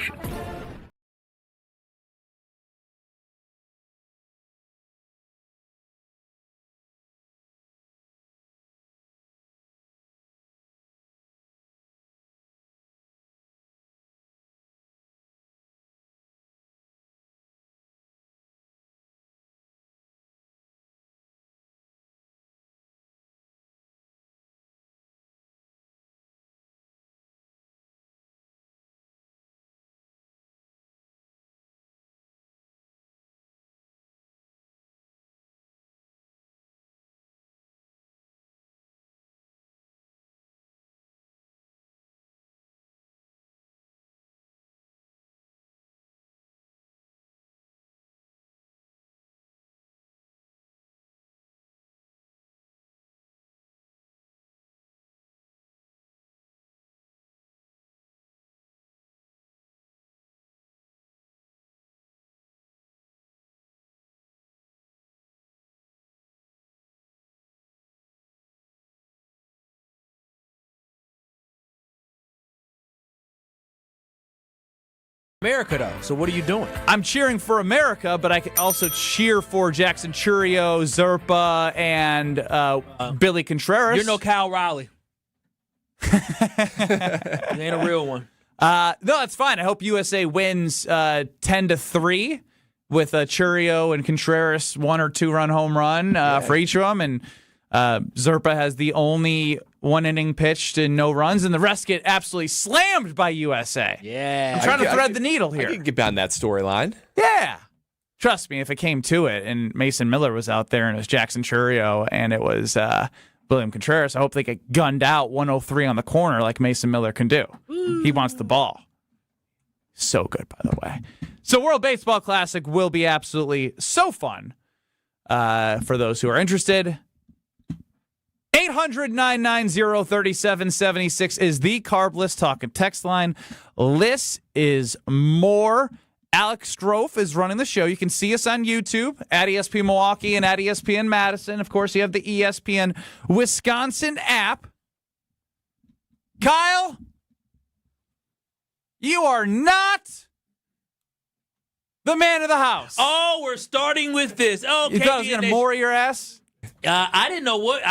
Nation. America, though. So what are you doing? I'm cheering for America, but I can also cheer for Jackson Churio, Zerpa, and Billy Contreras. You're no Kyle Riley. You ain't a real one. No, that's fine. I hope USA wins 10-3 with Churio and Contreras 1 or 2 run home run for each of them, and Zerpa has the only one-inning pitched and no runs, and the rest get absolutely slammed by USA. Yeah. I'm trying to thread the needle here. I can get behind that storyline. Yeah. Trust me, if it came to it and Mason Miller was out there and it was Jackson Churio and it was William Contreras, I hope they get gunned out 103 on the corner like Mason Miller can do. Ooh. He wants the ball. So good, by the way. So World Baseball Classic will be absolutely so fun for those who are interested. 800-990-3776 is the Carbless Talk and Text line. Liss is more. Alex Strofe is running the show. You can see us on YouTube at ESPN Milwaukee and at ESPN Madison. Of course, you have the ESPN Wisconsin app. Kyle, you are not the man of the house. Oh, we're starting with this. Oh, you thought I was going to more your ass? I didn't know what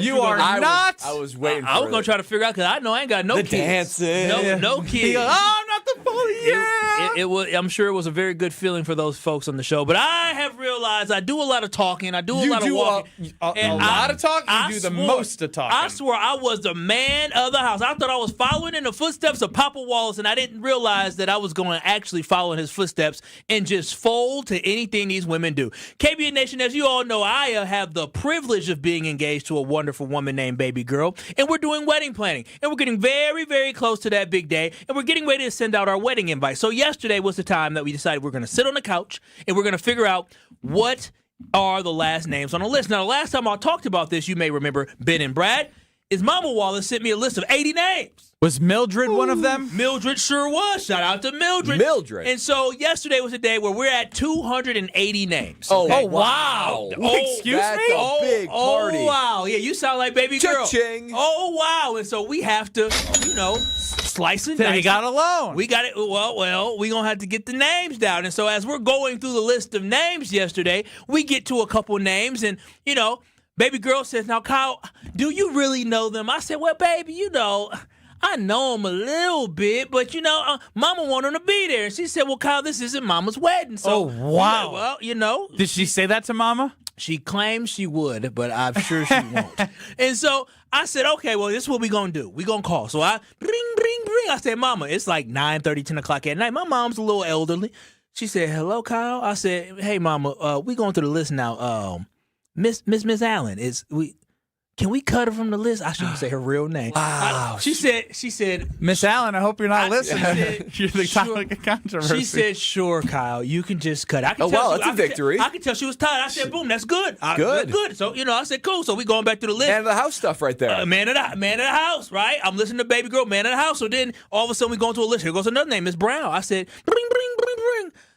you are not. I was waiting. I was going to try to figure out because I know I ain't got no the kids. dancing. No kids. Oh, I'm not the bully. Yeah. It was. I'm sure it was a very good feeling for those folks on the show. But I have realized I do a lot of talking. I do a lot of walking. A lot of talking. You do the most of talking. I swear I was the man of the house. I thought I was following in the footsteps of Papa Wallace, and I didn't realize that I was going to actually follow in his footsteps and just fold to anything these women do. KBN Nation, as you all know, I have the privilege of being engaged to a wonderful woman named Baby Girl, and we're doing wedding planning, and we're getting very, very close to that big day, and we're getting ready to send out our wedding invite. So yesterday was the time that we decided we're going to sit on the couch, and we're going to figure out what are the last names on the list. Now, the last time I talked about this, you may remember Ben and Brad, is Mama Wallace sent me a list of 80 names. Was Mildred one of them? Mildred sure was. Shout out to Mildred. Mildred. And so yesterday was the day where we're at 280 names. Okay? Oh, wow. Excuse That's me? a big party. Oh, wow. Yeah, you sound like Baby Girl. Cha-ching. Oh, wow. And so we have to, slice and dice. He got alone. We got it. Well, we're going to have to get the names down. And so as we're going through the list of names yesterday, we get to a couple names and, Baby Girl says, now, Kyle, do you really know them? I said, well, baby, I know them a little bit, but, Mama wanted them to be there. And she said, well, Kyle, this isn't Mama's wedding. So, wow. Well, Did she say that to Mama? She claims she would, but I'm sure she won't. And so I said, okay, well, this is what we're going to do. We're going to call. So I, bring. I said, Mama, it's like 9:30, 10 o'clock at night. My mom's a little elderly. She said, hello, Kyle. I said, hey, Mama, we going through the list now. Miss Allen, can we cut her from the list? I shouldn't say her real name. Wow. She said, Miss Allen, I hope you're not listening. You're the sure. topic of controversy. She said, sure, Kyle, you can just cut. I can that's a victory. I can tell she was tired. I said, boom, that's good. Good. Good. So, I said, cool. So we going back to the list. Man of the house stuff right there. Man of the house, right? I'm listening to Baby Girl, man of the house. So then all of a sudden we go into a list. Here goes another name, Miss Brown. I said, bring.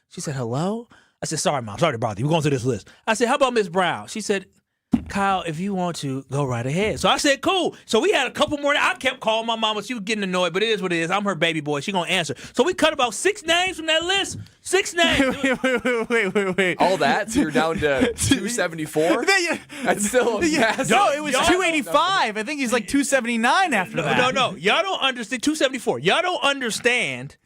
She said, hello? I said, sorry, Mom. Sorry to bother you. We're going through this list. I said, how about Miss Brown? She said, Kyle, if you want to, go right ahead. So I said, cool. So we had a couple more. I kept calling my mama. She was getting annoyed, but it is what it is. I'm her baby boy. She going to answer. So we cut about 6 names from that list. 6 names. Wait. All that, so you're down to 274? That's still a massive. No, it was 285. I think he's like 279 after that. No. Y'all don't understand. 274. Y'all don't understand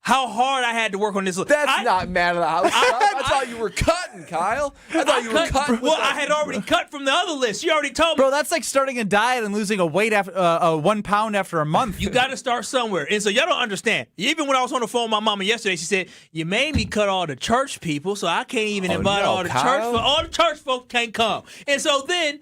how hard I had to work on this list. That's not man of the house. I thought you were cutting, Kyle. I thought you were cutting. Well, I had already cut from the other list. You already told me. Bro, that's like starting a diet and losing a weight after 1 pound after a month. You got to start somewhere. And so y'all don't understand. Even when I was on the phone with my mama yesterday, she said, you made me cut all the church people, so I can't even invite all the church folks. All the church folks can't come. And so then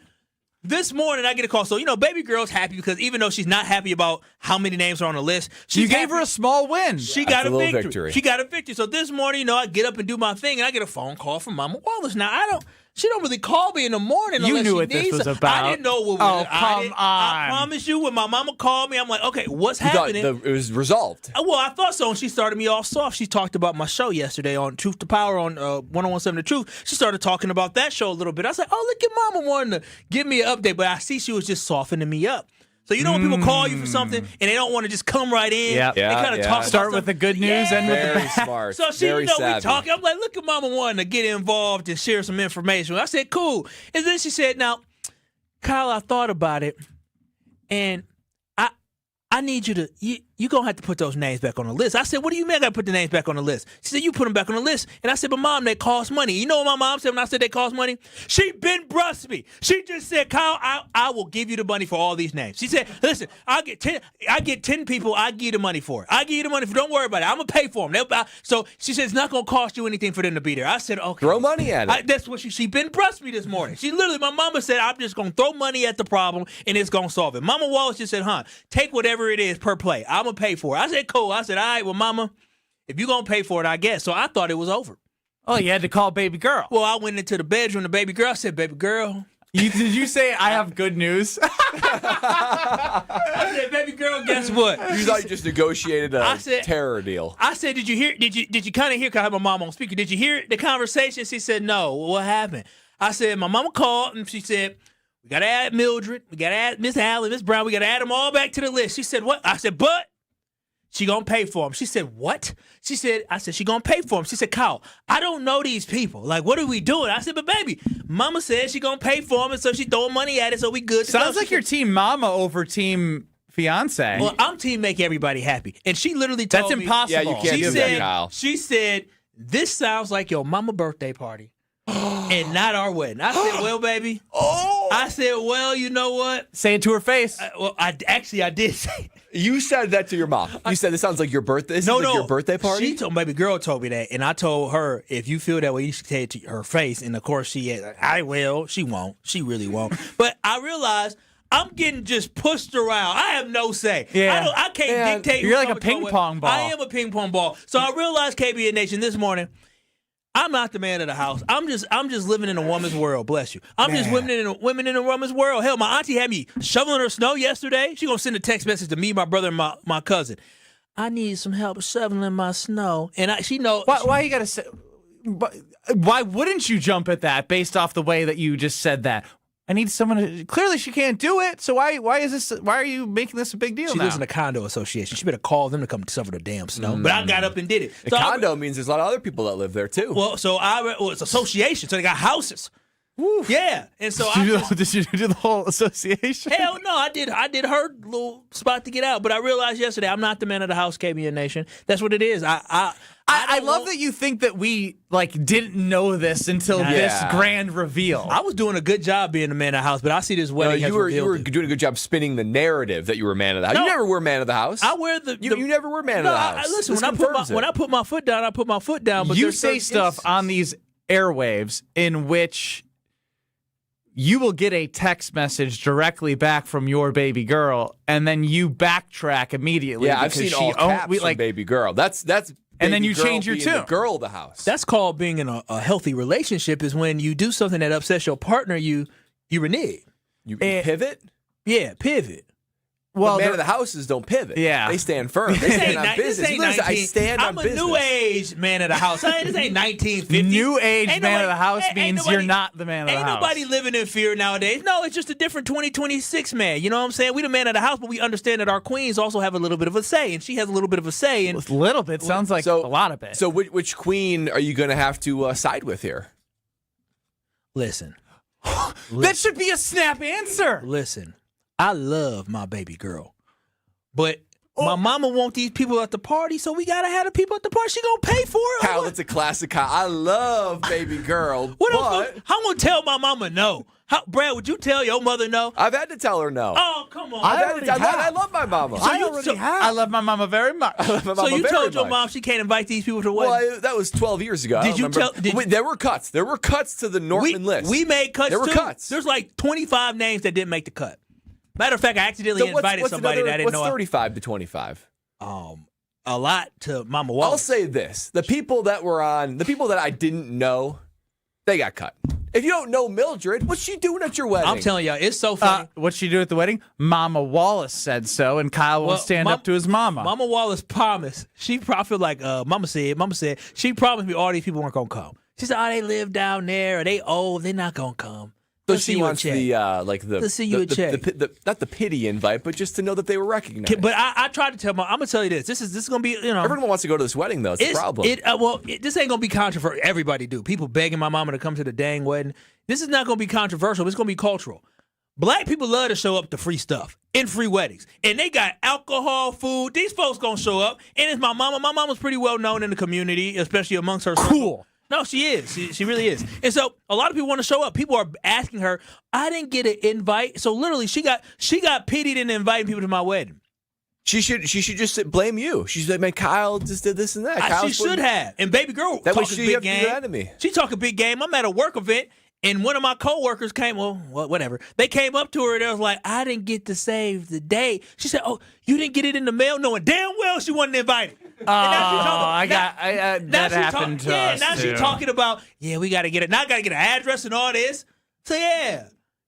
this morning, I get a call. So, baby girl's happy because even though she's not happy about how many names are on the list, you gave her a small win. She got a victory. She got a victory. So this morning, I get up and do my thing, and I get a phone call from Mama Wallace. Now, she don't really call me in the morning unless knew she what needs this was it. about. I didn't know what Oh, was. come on. I promise you, when my mama called me, I'm like, okay, what's You thought happening? it was resolved. Well, I thought so, and she started me off soft. She talked about my show yesterday on Truth to Power on 1017 The Truth. She started talking about that show a little bit. I was like, oh, look at Mama wanting to give me an update, but I see she was just softening me up. So when people call you for something and they don't want to just come right in, they kind of talk. Start with the good news and with the Very bad. smart. So Very we savvy. talking. I'm like, look at Mama wanting to get involved and share some information. I said, cool. And then she said, now, Kyle, I thought about it, and I need you to, you're going to have to put those names back on the list. I said, what do you mean I got to put the names back on the list? She said, you put them back on the list. And I said, but Mom, they cost money. You know what my mom said when I said they cost money? She Ben Brust me. She just said, Kyle, I will give you the money for all these names. She said, listen, I get 10 people, I give you the money for it. I give you the money for it. Don't worry about it. I'm going to pay for them. So she said, it's not going to cost you anything for them to be there. I said, okay. Throw money at it. That's what she Ben Brust me this morning. She literally, my mama said, I'm just going to throw money at the problem and it's going to solve it. Mama Wallace just said, take whatever it is per play. I'm going to pay for it. I said, cool. I said, all right, well, Mama, if you're going to pay for it, I guess. So I thought it was over. Oh, you had to call baby girl. Well, I went into the bedroom. The baby girl said, baby girl. Did you say I have good news? I said, baby girl, guess what? You thought you just negotiated a terror deal. I said, did you hear? Did you kind of hear? Cause I have my mom on speaker. Did you hear the conversation? She said, no. Well, what happened? I said, my mama called and she said, we got to add Mildred. We got to add Miss Allen, Miss Brown. We got to add them all back to the list. She said, what? I said, but she gonna pay for them. She said, what? I said, she gonna pay for them. She said, Kyle, I don't know these people. Like, what are we doing? I said, but baby, Mama said she gonna pay for them, and so she throwing money at it, so we good. Sounds like your team mama over team fiance. Well, I'm team make everybody happy. And she literally told me. That's impossible. Yeah, you can't do that, Kyle. She said, this sounds like your mama birthday party. And not our wedding. I said, well, baby. I said, well, you know what? Say it to her face. I did say it. You said that to your mom. You said this sounds like your birthday. This is like your birthday party. Baby girl told me that, and I told her if you feel that way, you should say it to her face. And of course, I will. She won't. She really won't. But I realized I'm getting just pushed around. I have no say. Yeah. I can't dictate. You're like a ping pong ball. I am a ping pong ball. So I realized, KBN Nation, this morning, I'm not the man of the house. I'm just living in a woman's world. Bless you. I'm just women in a woman's world. Hell, my auntie had me shoveling her snow yesterday. She gonna send a text message to me, my brother, and my cousin. I need some help shoveling my snow, and she know why you gotta say. Why wouldn't you jump at that based off the way that you just said that? I need someone to. Clearly, she can't do it. So why is this? Why are you making this a big deal? She now? lives in a condo association. She better call them to come shovel the damn snow. But I got up and did it. A condo means there's a lot of other people that live there too. Well, it's association, so they got houses. Woo. Yeah, and so did you do the whole association? Hell no, I did her little spot to get out. But I realized yesterday I'm not the man of the house, KBN Nation. That's what it is. I love that you think that we didn't know this until this grand reveal. I was doing a good job being the man of the house, but I see this wedding. You were doing a good job spinning the narrative that you were man of the house. No, you never were man of the house. I wear you never were man of the house. Listen, when I put my foot down, I put my foot down. But you say stuff on these airwaves in which you will get a text message directly back from your baby girl, and then you backtrack immediately. Yeah, I've seen all caps from baby girl. That's. And then you change your tune. The girl of the house. That's called being in a healthy relationship. Is when you do something that upsets your partner, you renege. You pivot. Yeah, pivot. Well, man of the houses don't pivot. Yeah. They stand firm. They stand on business. This ain't I stand on business. I'm a new age man of the house. This ain't 1950. New age man of the house means you're not the man of the house. Ain't nobody living in fear nowadays. No, it's just a different 2026 man. You know what I'm saying? We the man of the house, but we understand that our queens also have a little bit of a say, and she has a little bit of a say. And a little bit sounds like a lot of it. So which queen are you going to have to side with here? Listen. That should be a snap answer. Listen, I love my baby girl, but my mama want these people at the party, so we gotta have the people at the party. She gonna pay for it. Kyle, that's a classic. Kyle, I love baby girl. I'm gonna tell my mama no. Brad, would you tell your mother no? I've had to tell her no. Oh, come on. I love my mama. I love my mama very much. So you told your mom she can't invite these people to the wedding? Well, that was 12 years ago. There were cuts. There were cuts to the Nortman list. We made cuts, There were cuts. There's like 25 names that didn't make the cut. Matter of fact, I accidentally invited somebody that I didn't know. What's 35 to 25? A lot to Mama Wallace. I'll say this. The people that I didn't know, they got cut. If you don't know Mildred, what's she doing at your wedding? I'm telling y'all, it's so funny. What's she do at the wedding? Mama Wallace said so, and Kyle won't stand up to his mama. Mama Wallace promised. I feel like Mama said, she promised me all these people weren't going to come. She said, they live down there, or they old, they're not going to come. So she wants the see you a check. Not the pity invite, but just to know that they were recognized. But I tried to tell Mom, I'm gonna tell you this. This is gonna be, everyone wants to go to this wedding though. It's a problem. This ain't gonna be controversial. Everybody do. People begging my mama to come to the dang wedding. This is not gonna be controversial. It's gonna be cultural. Black people love to show up to free stuff in free weddings, and they got alcohol, food. These folks gonna show up, and it's my mama. My mama's pretty well known in the community, especially amongst her circle. Cool. No, she is. She really is. And so a lot of people want to show up. People are asking her, I didn't get an invite. So literally she got pitied into inviting people to my wedding. She should just blame you. She's like, man, Kyle just did this and that. She should have. And baby girl that talking big game. Your enemy. She talking big game. I'm at a work event, and one of my coworkers came. Well, whatever. They came up to her and they was like, I didn't get to save the day. She said, oh, you didn't get it in the mail, knowing damn well she wasn't invited. That happened to us. Now she's talking about, we got to get it. Now I got to get an address and all this. So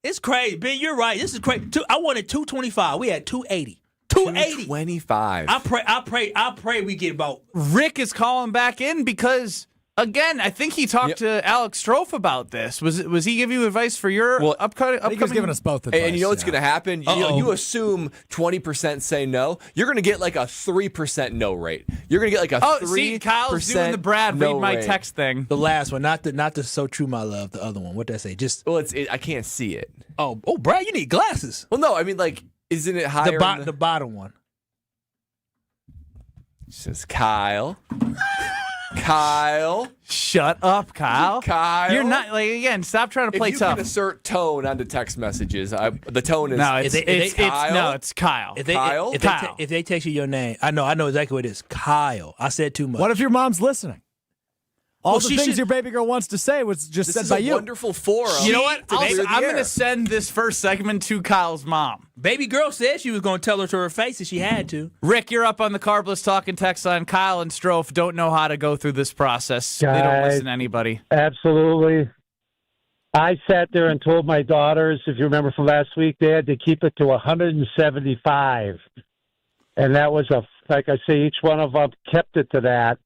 it's crazy. Ben, you're right. This is crazy. I wanted 225. We had 280. 280. 225. I pray we get about. Rick is calling back in because, again, I think he talked to Alex Strofe about this. Was he giving you advice for your upcoming? He was giving us both advice. And you know what's going to happen? You assume 20% say no. You're going to get like a 3% no rate. You're going to get like a 3%. See, Kyle's doing the Brad read my text thing. The last one, not the so true my love. The other one. What did I say? I can't see it. Oh, Brad, you need glasses. Well, no, I mean like, isn't it higher? The bottom one. It says Kyle. Kyle. Shut up, Kyle. Kyle. You're not, again, stop trying to play if you tough. Can assert tone onto text messages. The tone is. No, it's Kyle. It's Kyle. If they text you your name, I know exactly what it is. Kyle. I said too much. What if your mom's listening? All the things your baby girl wants to say was just said by you. This is a wonderful forum. You know what? I'm going to send this first segment to Kyle's mom. Baby girl said she was going to tell her to her face if she had to. Rick, you're up on the Carbless Talking text line. Kyle and Strofe don't know how to go through this process. They don't listen to anybody. Absolutely. I sat there and told my daughters, if you remember from last week, they had to keep it to 175. And that was like I say, each one of them kept it to that.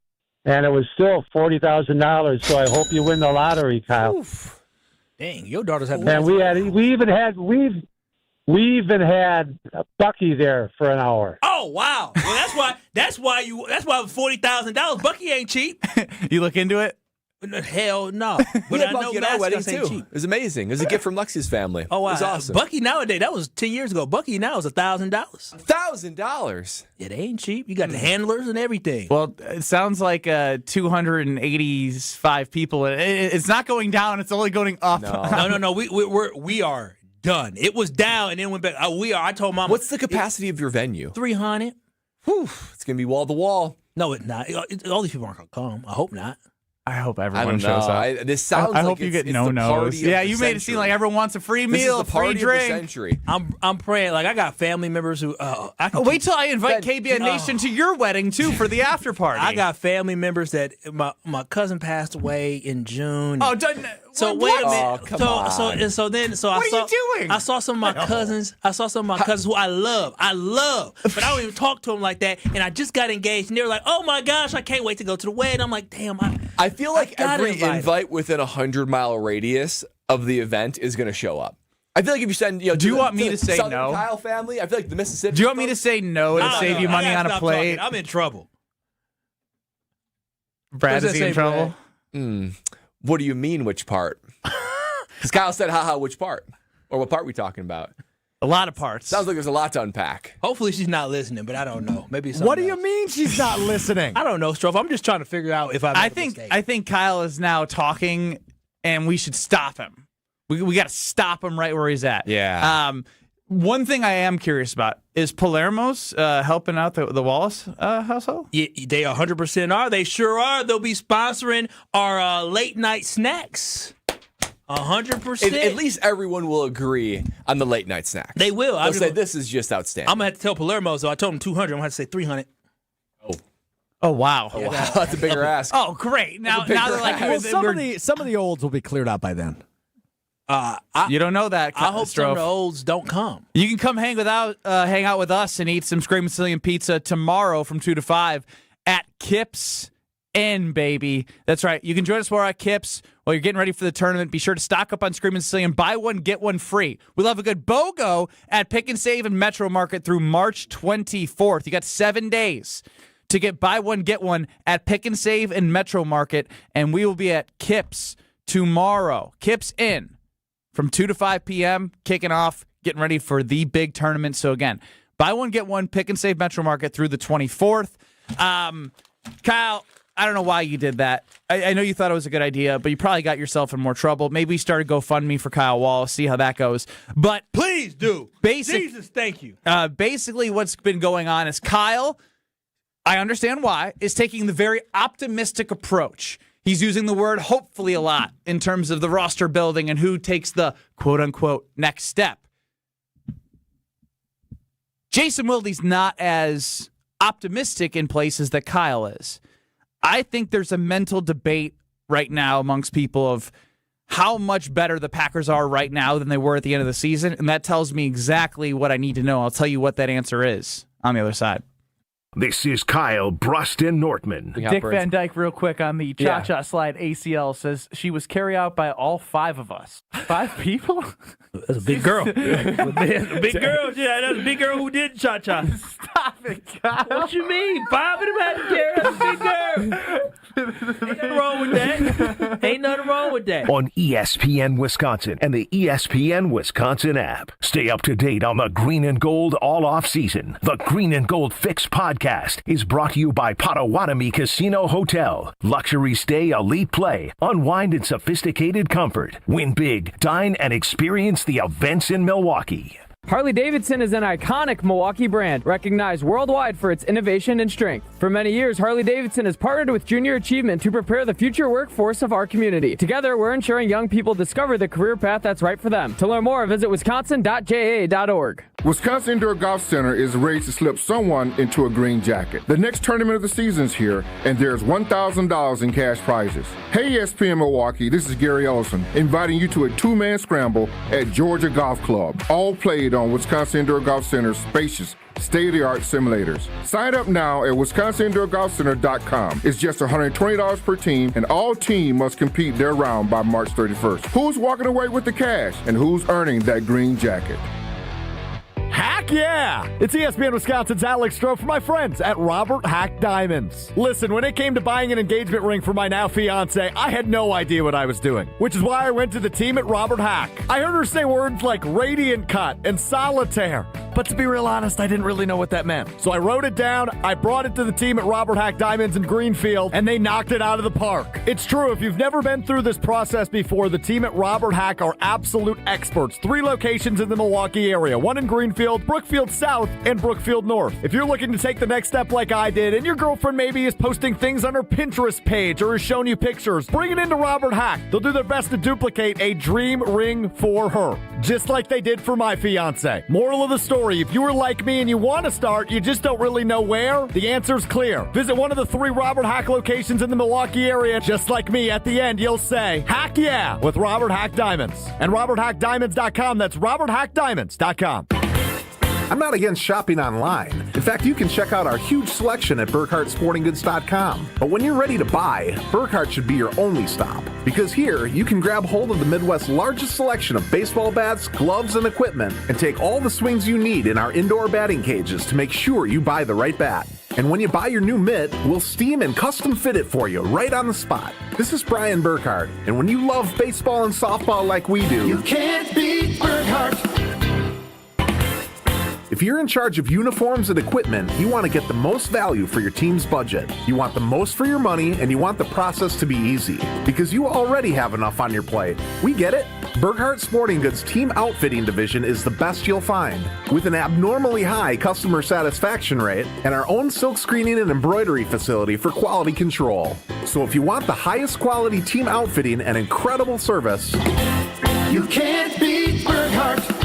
And it was still $40,000. So I hope you win the lottery, Kyle. Oof. Dang, your daughters have. And we even had Bucky there for an hour. Oh wow! Well, that's why $40,000. Bucky ain't cheap. You look into it. Hell no. But I know Bucky at our wedding too. Cheap. It was amazing. It was a gift from Lexi's family. Oh wow! It was awesome. Bucky nowadays, that was 10 years ago. Bucky now is $1,000. $1,000. It ain't cheap. You got the handlers and everything. Well, it sounds like 285 people. It's not going down. It's only going up. No. We are done. It was down and then went back. I told Mama. What's the capacity of your venue? 300. Whew. It's gonna be wall to wall. No, it's not. All these people aren't gonna come. I hope not. I hope everyone shows up. This sounds I like hope you get no-nos. Yeah, you made it seem like everyone wants a free meal, a free drink. Of the century. I'm praying. Like I got family members who. Wait till I invite KBN Nation to your wedding too for the after party. I got family members that my cousin passed away in June. So wait a minute. Oh, come on. What are you doing? I saw some of my cousins. I saw some of my cousins who I love, but I don't even talk to them like that. And I just got engaged, and they were like, "Oh my gosh, I can't wait to go to the wedding." I'm like, "Damn, I feel like gotta every invite invite within a 100-mile radius of the event is going to show up. I feel like if you send, Do you want me to say Southern no? Kyle family, I feel like the Mississippi. Do you want me to say no to save you money on a plate? I'm in trouble. Brad, is he in trouble? What do you mean, which part? Because Kyle said, haha, which part? Or what part are we talking about? A lot of parts. Sounds like there's a lot to unpack. Hopefully she's not listening, but I don't know. Maybe it's What do something you mean she's not listening? I don't know, Strofe. I'm just trying to figure out if I think Kyle is now talking, and we should stop him. We got to stop him right where he's at. Yeah. One thing I am curious about is Palermo's helping out the Wallace household? Yeah, they 100% are. They sure are. They'll be sponsoring our late night snacks. 100%. At least everyone will agree on the late night snacks. They will. They'll say this is just outstanding. I'm going to have to tell Palermo, so I told him 200. I'm going to have to say 300. Oh, wow. Wow, that's a bigger ask. Oh, great. Now they're like, Well, some of the olds will be cleared out by then. you don't know that. I hope some of the olds don't come. You can come hang out with us and eat some Screamin' Sicilian pizza tomorrow from 2 to 5 at Kips Inn, baby. That's right. You can join us while we're at Kips while you're getting ready for the tournament. Be sure to stock up on Screamin' Sicilian. Buy one, get one free. We'll have a good BOGO at Pick and Save and Metro Market through March 24th. You got 7 days to get buy one, get one at Pick and Save and Metro Market, and we will be at Kips tomorrow. Kips Inn. From 2 to 5 p.m., kicking off, getting ready for the big tournament. So, again, buy one, get one, Pick and Save Metro Market through the 24th. Kyle, I don't know why you did that. I know you thought it was a good idea, but you probably got yourself in more trouble. Maybe start a GoFundMe for Kyle Wallace, see how that goes. But Please do. Jesus, thank you. Basically, what's been going on is Kyle, I understand why, is taking the very optimistic approach. He's using the word hopefully a lot in terms of the roster building and who takes the quote-unquote next step. Jason Wilde's not as optimistic in places that Kyle is. I think there's a mental debate right now amongst people of how much better the Packers are right now than they were at the end of the season, and that tells me exactly what I need to know. I'll tell you what that answer is on the other side. This is Kyle, Brust, and Nortman. Dick Van Dyke, real quick on the cha-cha slide ACL, says she was carried out by all 5 of us. 5 people? That's a big girl. That's a big girl. Yeah, that's a big girl who did cha-cha. Stop it, Kyle. What you mean? 5 of them had to carry. That's a big girl. Ain't nothing wrong with that. Ain't nothing wrong with that. On ESPN Wisconsin and the ESPN Wisconsin app. Stay up to date on the Green and Gold all off-season. The Green and Gold Fix podcast is brought to you by Potawatomi Casino Hotel. Luxury stay, elite play, unwind in sophisticated comfort. Win big, dine, and experience the events in Milwaukee. Harley-Davidson is an iconic Milwaukee brand, recognized worldwide for its innovation and strength. For many years, Harley-Davidson has partnered with Junior Achievement to prepare the future workforce of our community. Together, we're ensuring young people discover the career path that's right for them. To learn more, visit wisconsin.ja.org. Wisconsin Indoor Golf Center is ready to slip someone into a green jacket. The next tournament of the season's here, and there's $1,000 in cash prizes. Hey, ESPN Milwaukee, this is Gary Ellison, inviting you to a 2-man scramble at Georgia Golf Club, all played on Wisconsin Indoor Golf Center's spacious, state-of-the-art simulators. Sign up now at wisconsinindoorgolfcenter.com. It's just $120 per team, and all team must compete their round by March 31st. Who's walking away with the cash, and who's earning that green jacket? Heck yeah! It's ESPN Wisconsin's Alex Stroh for my friends at Robert Hack Diamonds. Listen, when it came to buying an engagement ring for my now fiance, I had no idea what I was doing, which is why I went to the team at Robert Hack. I heard her say words like radiant cut and solitaire, but to be real honest, I didn't really know what that meant. So I wrote it down, I brought it to the team at Robert Hack Diamonds in Greenfield, and they knocked it out of the park. It's true, if you've never been through this process before, the team at Robert Hack are absolute experts. 3 locations in the Milwaukee area, 1 in Greenfield, Brookfield South, and Brookfield North. If you're looking to take the next step like I did, and your girlfriend maybe is posting things on her Pinterest page or is showing you pictures, bring it into Robert Hack. They'll do their best to duplicate a dream ring for her. just like they did for my fiance. Moral of the story, if you were like me and you want to start, you just don't really know where, the answer's clear. Visit one of the 3 Robert Hack locations in the Milwaukee area. Just like me, at the end, you'll say, "Hack yeah," with Robert Hack Diamonds. And RobertHackDiamonds.com, that's RobertHackDiamonds.com. I'm not against shopping online. In fact, you can check out our huge selection at BurkhartSportingGoods.com. But when you're ready to buy, Burkhart should be your only stop. Because here, you can grab hold of the Midwest's largest selection of baseball bats, gloves, and equipment, and take all the swings you need in our indoor batting cages to make sure you buy the right bat. And when you buy your new mitt, we'll steam and custom fit it for you right on the spot. This is Brian Burkhart, and when you love baseball and softball like we do, you can't beat Burkhart. If you're in charge of uniforms and equipment, you want to get the most value for your team's budget. You want the most for your money, and you want the process to be easy. Because you already have enough on your plate. We get it. Burkhart Sporting Goods Team Outfitting Division is the best you'll find. With an abnormally high customer satisfaction rate and our own silk screening and embroidery facility for quality control. So if you want the highest quality team outfitting and incredible service, you can't beat Burkhart.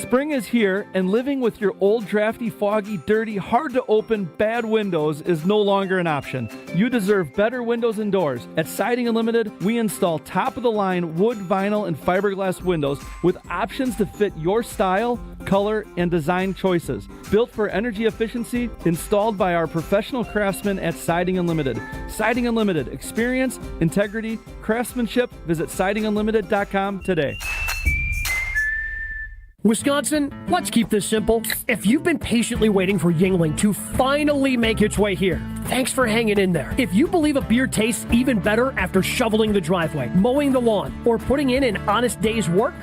Spring is here, and living with your old, drafty, foggy, dirty, hard-to-open, bad windows is no longer an option. You deserve better windows and doors. At Siding Unlimited, we install top-of-the-line wood, vinyl, and fiberglass windows with options to fit your style, color, and design choices. Built for energy efficiency, installed by our professional craftsmen at Siding Unlimited. Siding Unlimited. Experience, integrity, craftsmanship. Visit sidingunlimited.com today. Wisconsin, let's keep this simple. If you've been patiently waiting for Yuengling to finally make its way here, thanks for hanging in there. If you believe a beer tastes even better after shoveling the driveway, mowing the lawn, or putting in an honest day's work,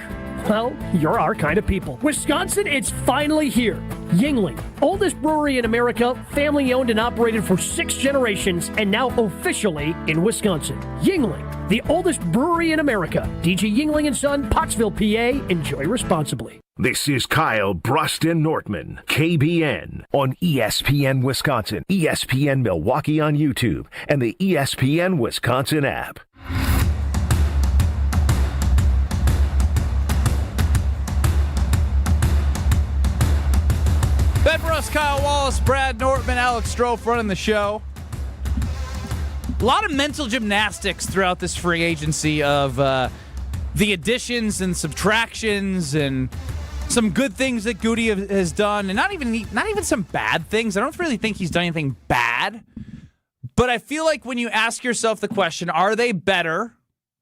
well, you're our kind of people. Wisconsin, it's finally here. Yuengling, oldest brewery in America, family owned and operated for 6 generations, and now officially in Wisconsin. Yuengling, the oldest brewery in America. DG Yuengling & Son, Pottsville, PA. Enjoy responsibly. This is Kyle, Brust, and Nortman, KBN, on ESPN Wisconsin, ESPN Milwaukee on YouTube, and the ESPN Wisconsin app. Ben Brust, Kyle Wallace, Brad Nortman, Alex Strofe running the show. A lot of mental gymnastics throughout this free agency of the additions and subtractions and some good things that Goody has done, and not even some bad things. I don't really think he's done anything bad, but I feel like when you ask yourself the question, are they better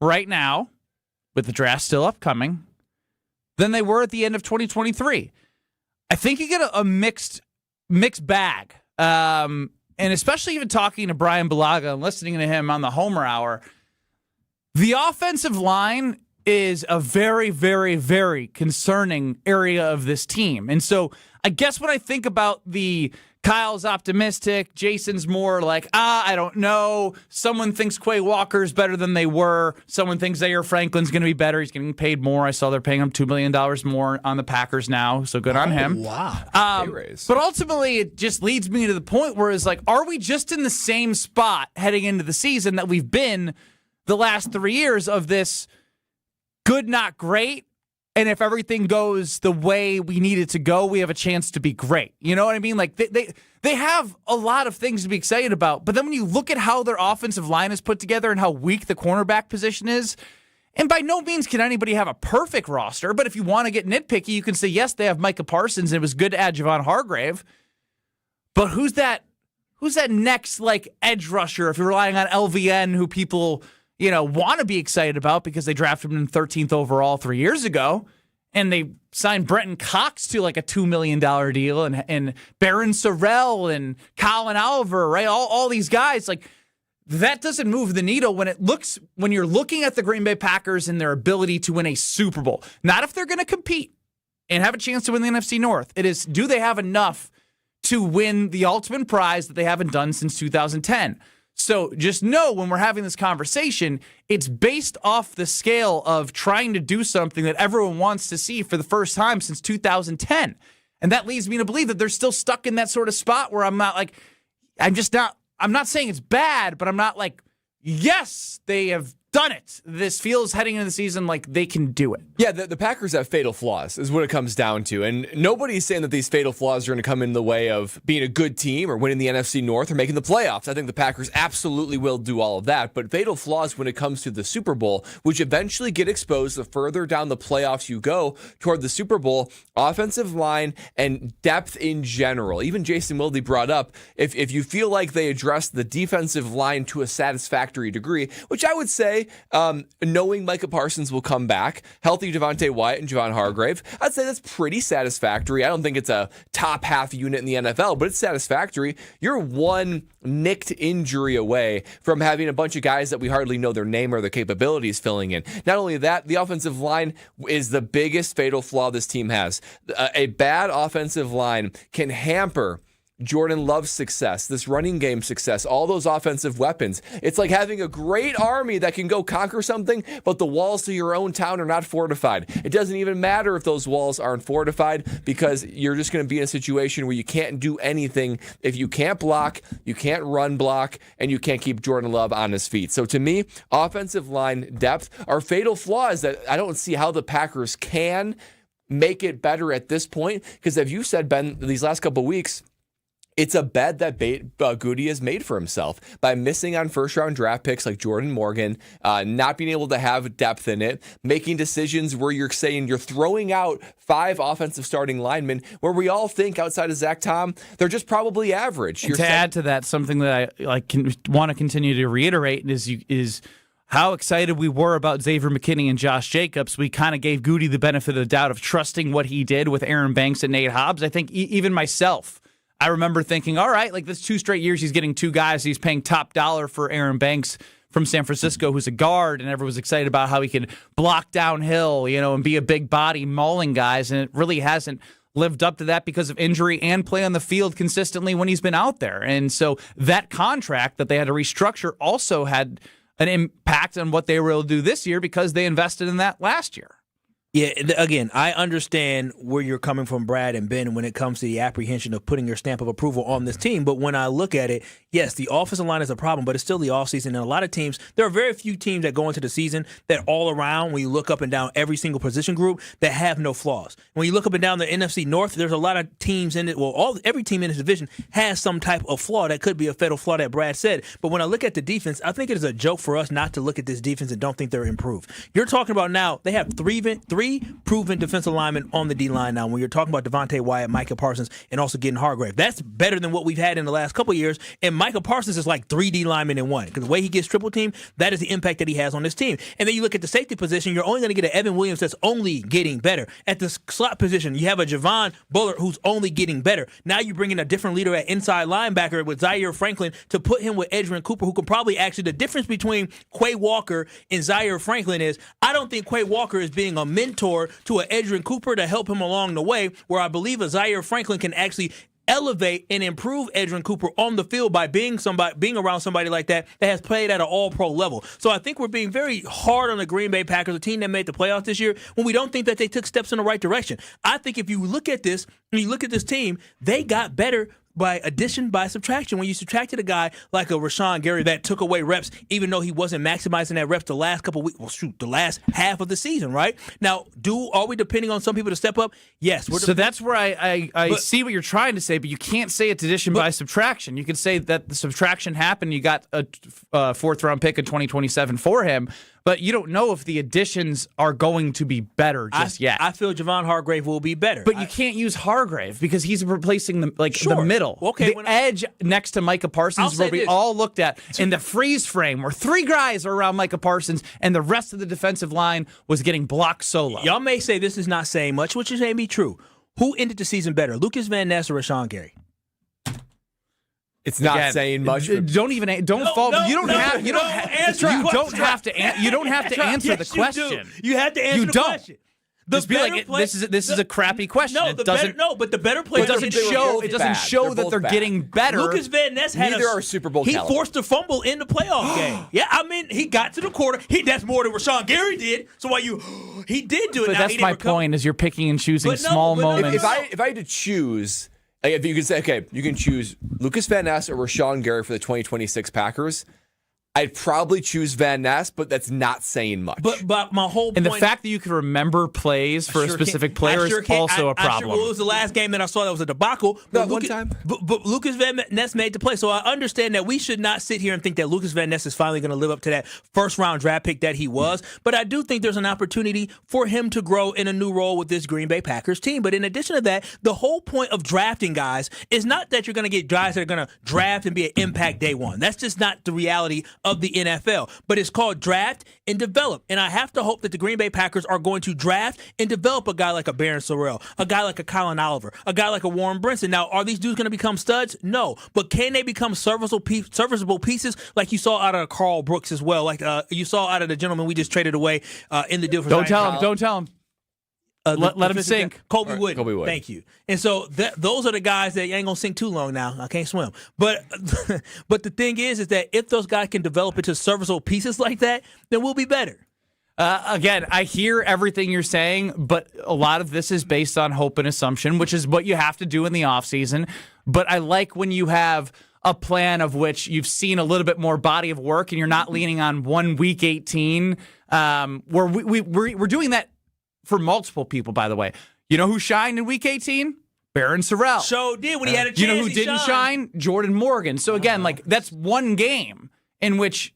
right now, with the draft still upcoming, than they were at the end of 2023? I think you get a mixed bag, and especially even talking to Brian Bulaga and listening to him on the Homer Hour, the offensive line is a very, very, very concerning area of this team. And so I guess when I think about the Kyle's optimistic, Jason's more like, I don't know. Someone thinks Quay Walker's better than they were. Someone thinks Zaire Franklin's going to be better. He's getting paid more. I saw they're paying him $2 million more on the Packers now, so good on him. Wow. But ultimately, it just leads me to the point where it's like, are we just in the same spot heading into the season that we've been the last 3 years of this good, not great? And if everything goes the way we need it to go, we have a chance to be great. You know what I mean? Like they have a lot of things to be excited about. But then when you look at how their offensive line is put together and how weak the cornerback position is, and by no means can anybody have a perfect roster, but if you want to get nitpicky, you can say, yes, they have Micah Parsons, and it was good to add Javon Hargrave. But who's that next like edge rusher if you're relying on LVN, who people want to be excited about because they drafted him in 13th overall 3 years ago, and they signed Brenton Cox to like a $2 million deal, and Baron Sorrell and Colin Oliver, right? All these guys, like, that doesn't move the needle when you're looking at the Green Bay Packers and their ability to win a Super Bowl. Not if they're going to compete and have a chance to win the NFC North. It is, do they have enough to win the ultimate prize that they haven't done since 2010? So just know when we're having this conversation, it's based off the scale of trying to do something that everyone wants to see for the first time since 2010. And that leads me to believe that they're still stuck in that sort of spot where I'm not saying it's bad, but I'm not like, yes, they have done it. This feels heading into the season like they can do it. Yeah, the Packers have fatal flaws is what it comes down to. And nobody's saying that these fatal flaws are going to come in the way of being a good team or winning the NFC North or making the playoffs. I think the Packers absolutely will do all of that. But fatal flaws when it comes to the Super Bowl, which eventually get exposed the further down the playoffs you go toward the Super Bowl, offensive line and depth in general. Even Jason Wilde brought up, if you feel like they address the defensive line to a satisfactory degree, which I would say, knowing Micah Parsons will come back, healthy Devontae Wyatt and Javon Hargrave, I'd say that's pretty satisfactory. I don't think it's a top half unit in the NFL, but it's satisfactory. You're one nicked injury away from having a bunch of guys that we hardly know their name or their capabilities filling in. Not only that, the offensive line is the biggest fatal flaw this team has. A bad offensive line can hamper Jordan Love's success, this running game success, all those offensive weapons. It's like having a great army that can go conquer something, but the walls to your own town are not fortified. It doesn't even matter if those walls aren't fortified because you're just going to be in a situation where you can't do anything if you can't block, you can't run block, and you can't keep Jordan Love on his feet. So to me, offensive line depth are fatal flaws that I don't see how the Packers can make it better at this point because as you said, Ben, these last couple of weeks, it's a bed that Goody has made for himself by missing on first-round draft picks like Jordan Morgan, not being able to have depth in it, making decisions where you're saying you're throwing out 5 offensive starting linemen where we all think outside of Zach Tom, they're just probably average. And to add to that, something that I want to continue to reiterate is how excited we were about Xavier McKinney and Josh Jacobs. We kind of gave Goody the benefit of the doubt of trusting what he did with Aaron Banks and Nate Hobbs. I think even myself, I remember thinking, all right, like this 2 straight years, he's getting 2 guys. He's paying top dollar for Aaron Banks from San Francisco, who's a guard, and everyone was excited about how he could block downhill, and be a big body mauling guys. And it really hasn't lived up to that because of injury and play on the field consistently when he's been out there. And so that contract that they had to restructure also had an impact on what they were able to do this year because they invested in that last year. Yeah, again, I understand where you're coming from, Brad and Ben, when it comes to the apprehension of putting your stamp of approval on this team. But when I look at it, yes, the offensive line is a problem, but it's still the offseason. And a lot of teams, there are very few teams that go into the season that all around, when you look up and down every single position group, that have no flaws. When you look up and down the NFC North, there's a lot of teams in it. Well, every team in this division has some type of flaw that could be a fatal flaw that Brad said. But when I look at the defense, I think it is a joke for us not to look at this defense and don't think they're improved. You're talking about now, they have three proven defensive linemen on the D-line now. When you're talking about Devontae Wyatt, Micah Parsons, and also getting Hargrave. That's better than what we've had in the last couple of years. And Micah Parsons is like 3 D-linemen in one. Because the way he gets triple team, that is the impact that he has on this team. And then you look at the safety position, you're only going to get an Evan Williams that's only getting better. At the slot position, you have a Javon Bullard who's only getting better. Now you bring in a different leader at inside linebacker with Zaire Franklin to put him with Edgerrin Cooper, who can probably actually, the difference between Quay Walker and Zaire Franklin is, I don't think Quay Walker is being a mentor to an Edgerrin Cooper to help him along the way, where I believe a Zaire Franklin can actually elevate and improve Edgerrin Cooper on the field by being around somebody like that has played at an all-pro level. So I think we're being very hard on the Green Bay Packers, a team that made the playoffs this year, when we don't think that they took steps in the right direction. I think if you look at this, when you look at this team, they got better by addition, by subtraction. When you subtracted a guy like a Rashawn Gary that took away reps, even though he wasn't maximizing that reps the last couple of weeks, the last half of the season, right? Now, are we depending on some people to step up? Yes. So that's where I see what you're trying to say, but you can't say it's addition by subtraction. You can say that the subtraction happened, you got a 4th-round pick in 2027 for him, but you don't know if the additions are going to be better just yet. I feel Javon Hargrave will be better. But you can't use Hargrave because he's replacing the middle. Okay, the edge next to Micah Parsons, where we all looked at in the freeze frame, where 3 guys are around Micah Parsons and the rest of the defensive line was getting blocked solo. Y'all may say this is not saying much, which may be true. Who ended the season better, Lucas Van Ness or Rashawn Gary? It's not saying much. You don't have to answer the question. You have to answer the question. Just be like, this is a crappy question. But the better player doesn't show that they're getting better. Lucas Van Ness had neither are Super Bowl caliber. He forced a fumble in the playoff game. Yeah, I mean, he got to the quarter. That's more than Rashawn Gary did. So he did do it. But now, that's my point, is you're picking and choosing small moments. If I had to choose, if you could say, okay, you can choose Lucas Van Ness or Rashawn Gary for the 2026 Packers, I'd probably choose Van Ness, but that's not saying much. But my whole point... And the fact that you can remember plays for a specific player is also a problem. Well, it was the last game that I saw that was a debacle. One time. But Lucas Van Ness made the play, so I understand that we should not sit here and think that Lucas Van Ness is finally going to live up to that first-round draft pick that he was. But I do think there's an opportunity for him to grow in a new role with this Green Bay Packers team. But in addition to that, the whole point of drafting guys is not that you're going to get guys that are going to draft and be an impact day one. That's just not the reality of the NFL. But it's called draft and develop. And I have to hope that the Green Bay Packers are going to draft and develop a guy like a Baron Sorrell, a guy like a Colin Oliver, a guy like a Warren Brinson. Now, are these dudes going to become studs? No. But can they become serviceable pieces like you saw out of Carl Brooks as well, like you saw out of the gentleman we just traded away in the deal for Don't tell him. Let him sink. Colby Wood. Thank you. And so those are the guys that ain't gonna sink too long now. I can't swim. But but the thing is that if those guys can develop into serviceable pieces like that, then we'll be better. Again, I hear everything you're saying, but a lot of this is based on hope and assumption, which is what you have to do in the offseason. But I like when you have a plan of which you've seen a little bit more body of work and you're not leaning on 1 week 18, where we're doing that for multiple people, by the way. You know who shined in week 18? Baron Sorrell. So did when he had a chance. You know who didn't shine? Jordan Morgan. So again, that's one game in which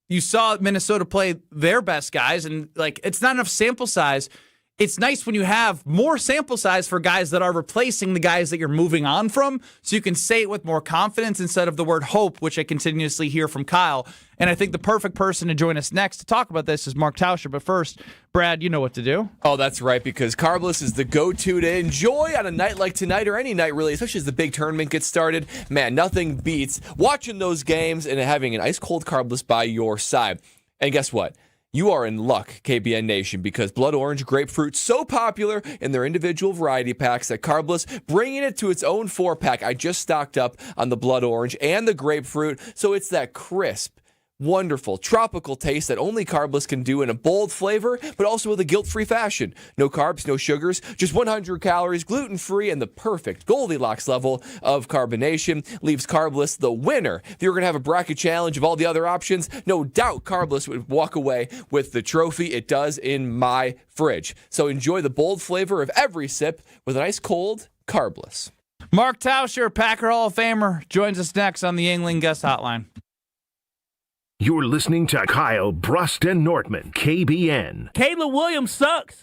you saw Minnesota play their best guys, and it's not enough sample size. It's nice when you have more sample size for guys that are replacing the guys that you're moving on from, so you can say it with more confidence instead of the word hope, which I continuously hear from Kyle. And I think the perfect person to join us next to talk about this is Mark Tauscher. But first, Brad, you know what to do. Oh, that's right, because carbless is the go-to to enjoy on a night like tonight, or any night really, especially as the big tournament gets started. Man, nothing beats watching those games and having an ice-cold carbless by your side. And guess what? You are in luck, KBN Nation, because Blood Orange Grapefruit's so popular in their individual variety packs that Carbless bringing it to its own 4-pack. I just stocked up on the Blood Orange and the Grapefruit, so it's that crisp, wonderful, tropical taste that only Carbless can do in a bold flavor, but also with a guilt-free fashion. No carbs, no sugars, just 100 calories, gluten-free, and the perfect Goldilocks level of carbonation leaves Carbless the winner. If you were going to have a bracket challenge of all the other options, no doubt Carbless would walk away with the trophy. It does in my fridge. So enjoy the bold flavor of every sip with an ice-cold Carbless. Mark Tauscher, Packer Hall of Famer, joins us next on the Yuengling Guest Hotline. You're listening to Kyle, Brust, and Nortman, KBN. Caleb Williams sucks.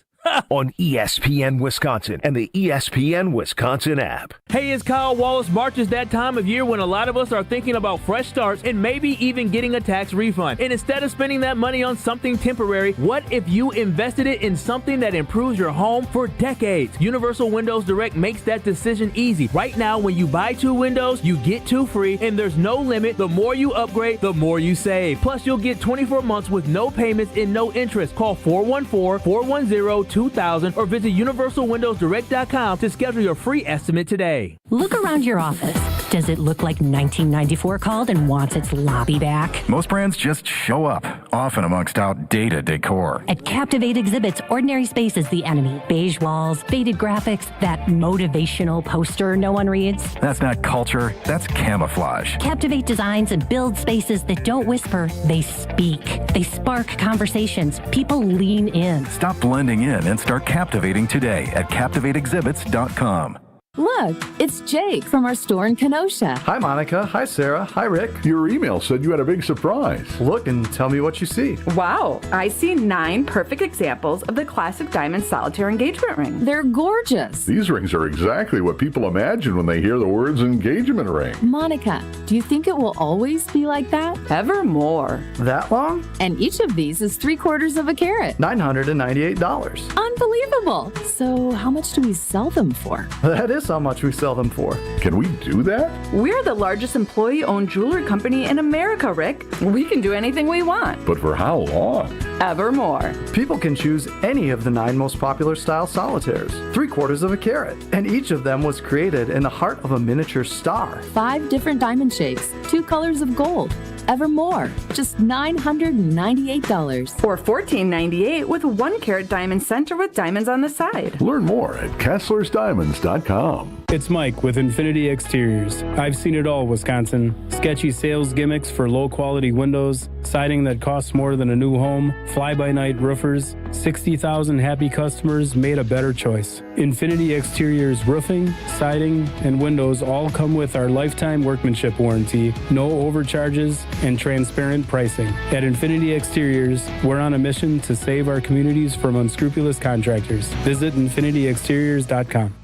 On ESPN Wisconsin and the ESPN Wisconsin app. Hey, it's Kyle Wallace. March is that time of year when a lot of us are thinking about fresh starts and maybe even getting a tax refund. And instead of spending that money on something temporary, what if you invested it in something that improves your home for decades? Universal Windows Direct makes that decision easy. Right now, when you buy 2 windows, you get 2 free, and there's no limit. The more you upgrade, the more you save. Plus, you'll get 24 months with no payments and no interest. Call 414-410-2000 or visit universalwindowsdirect.com to schedule your free estimate today. Look around your office. Does it look like 1994 called and wants its lobby back? Most brands just show up, often amongst outdated decor. At Captivate Exhibits, ordinary space is the enemy. Beige walls, faded graphics, that motivational poster no one reads. That's not culture, that's camouflage. Captivate designs and build spaces that don't whisper, they speak. They spark conversations. People lean in. Stop blending in and start captivating today at CaptivateExhibits.com. Look, it's Jake from our store in Kenosha. Hi, Monica. Hi, Sarah. Hi, Rick. Your email said you had a big surprise. Look and tell me what you see. Wow, I see 9 perfect examples of the classic diamond solitaire engagement ring. They're gorgeous. These rings are exactly what people imagine when they hear the words engagement ring. Monica, do you think it will always be like that? Evermore. That long? And each of these is 3/4 of a carat. $998. Unbelievable. So how much do we sell them for? That is how much we sell them for. Can we do that? We're the largest employee-owned jewelry company in America, Rick. We can do anything we want. But for how long? Evermore. People can choose any of the 9 most popular style solitaires, 3/4 of a carat, and each of them was created in the heart of a miniature star. 5 different diamond shapes, 2 colors of gold. evermore. Just $998. Or $14.98 with 1 carat diamond center with diamonds on the side. Learn more at KesslersDiamonds.com. It's Mike with Infinity Exteriors. I've seen it all, Wisconsin. Sketchy sales gimmicks for low-quality windows, siding that costs more than a new home, fly-by-night roofers. 60,000 happy customers made a better choice. Infinity Exteriors roofing, siding, and windows all come with our lifetime workmanship warranty, no overcharges, and transparent pricing. At Infinity Exteriors, we're on a mission to save our communities from unscrupulous contractors. Visit infinityexteriors.com.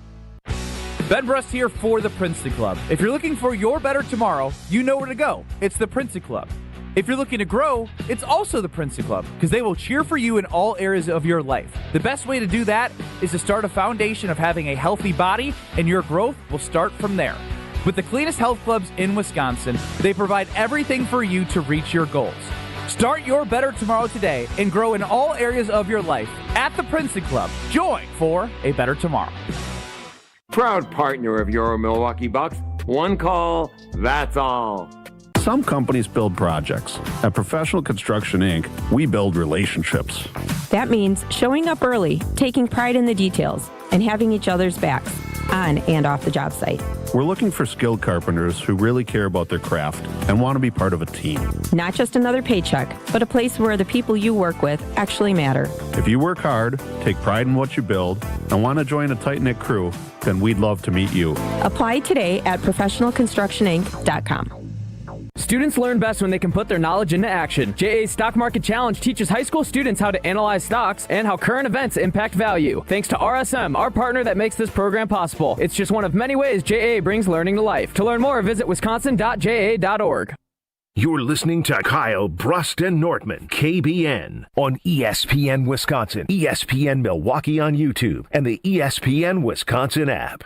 Ben Brust here for the Princely Club. If you're looking for your better tomorrow, you know where to go. It's the Princely Club. If you're looking to grow, it's also the Princely Club, because they will cheer for you in all areas of your life. The best way to do that is to start a foundation of having a healthy body, and your growth will start from there. With the cleanest health clubs in Wisconsin, they provide everything for you to reach your goals. Start your better tomorrow today and grow in all areas of your life at the Princely Club. Join for a better tomorrow. Proud partner of your Milwaukee Bucks. One call, that's all. Some companies build projects. At Professional Construction Inc., we build relationships. That means showing up early, taking pride in the details, and having each other's backs, on and off the job site. We're looking for skilled carpenters who really care about their craft and want to be part of a team. Not just another paycheck, but a place where the people you work with actually matter. If you work hard, take pride in what you build, and want to join a tight-knit crew, then we'd love to meet you. Apply today at professionalconstructioninc.com. Students learn best when they can put their knowledge into action. JA's Stock Market Challenge teaches high school students how to analyze stocks and how current events impact value. Thanks to RSM, our partner that makes this program possible. It's just one of many ways JA brings learning to life. To learn more, visit wisconsin.ja.org. You're listening to Kyle, Brust, and Nortman, KBN, on ESPN Wisconsin, ESPN Milwaukee on YouTube, and the ESPN Wisconsin app.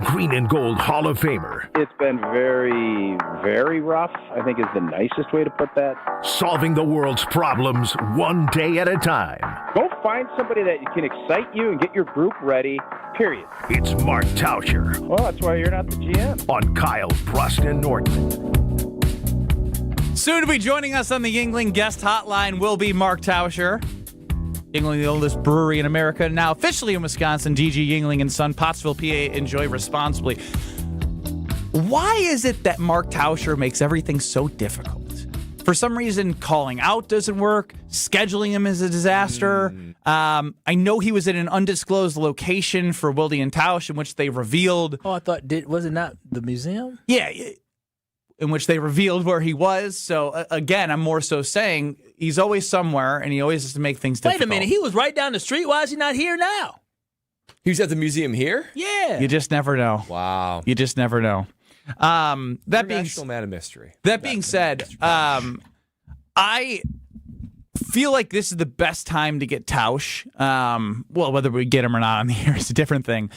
Green and Gold Hall of Famer. It's been very, very rough, I think is the nicest way to put that. Solving the world's problems one day at a time. Go find somebody that can excite you and get your group ready, period. It's Mark Tauscher. Well, that's why you're not the GM. On Kyle, Brust, and Nortman. Soon to be joining us on the Yuengling guest hotline will be Mark Tauscher. Yuengling, the oldest brewery in America, now officially in Wisconsin. DG Yuengling and Son, Pottsville, PA. Enjoy responsibly. Why is it that Mark Tauscher makes everything so difficult? For some reason, calling out doesn't work. Scheduling him is a disaster. I know he was in an undisclosed location for Wilde and Tausch, in which they revealed. Oh, I thought, was it not the museum? Yeah, in which they revealed where he was. So, again, I'm more so saying he's always somewhere, and he always has to make things difficult. Wait a minute. He was right down the street. Why is he not here now? He was at the museum here? Yeah. You just never know. Wow. You just never know. That being man of mystery. That being said, I feel like this is the best time to get Tausch. Well, whether we get him or not on the air is a different thing.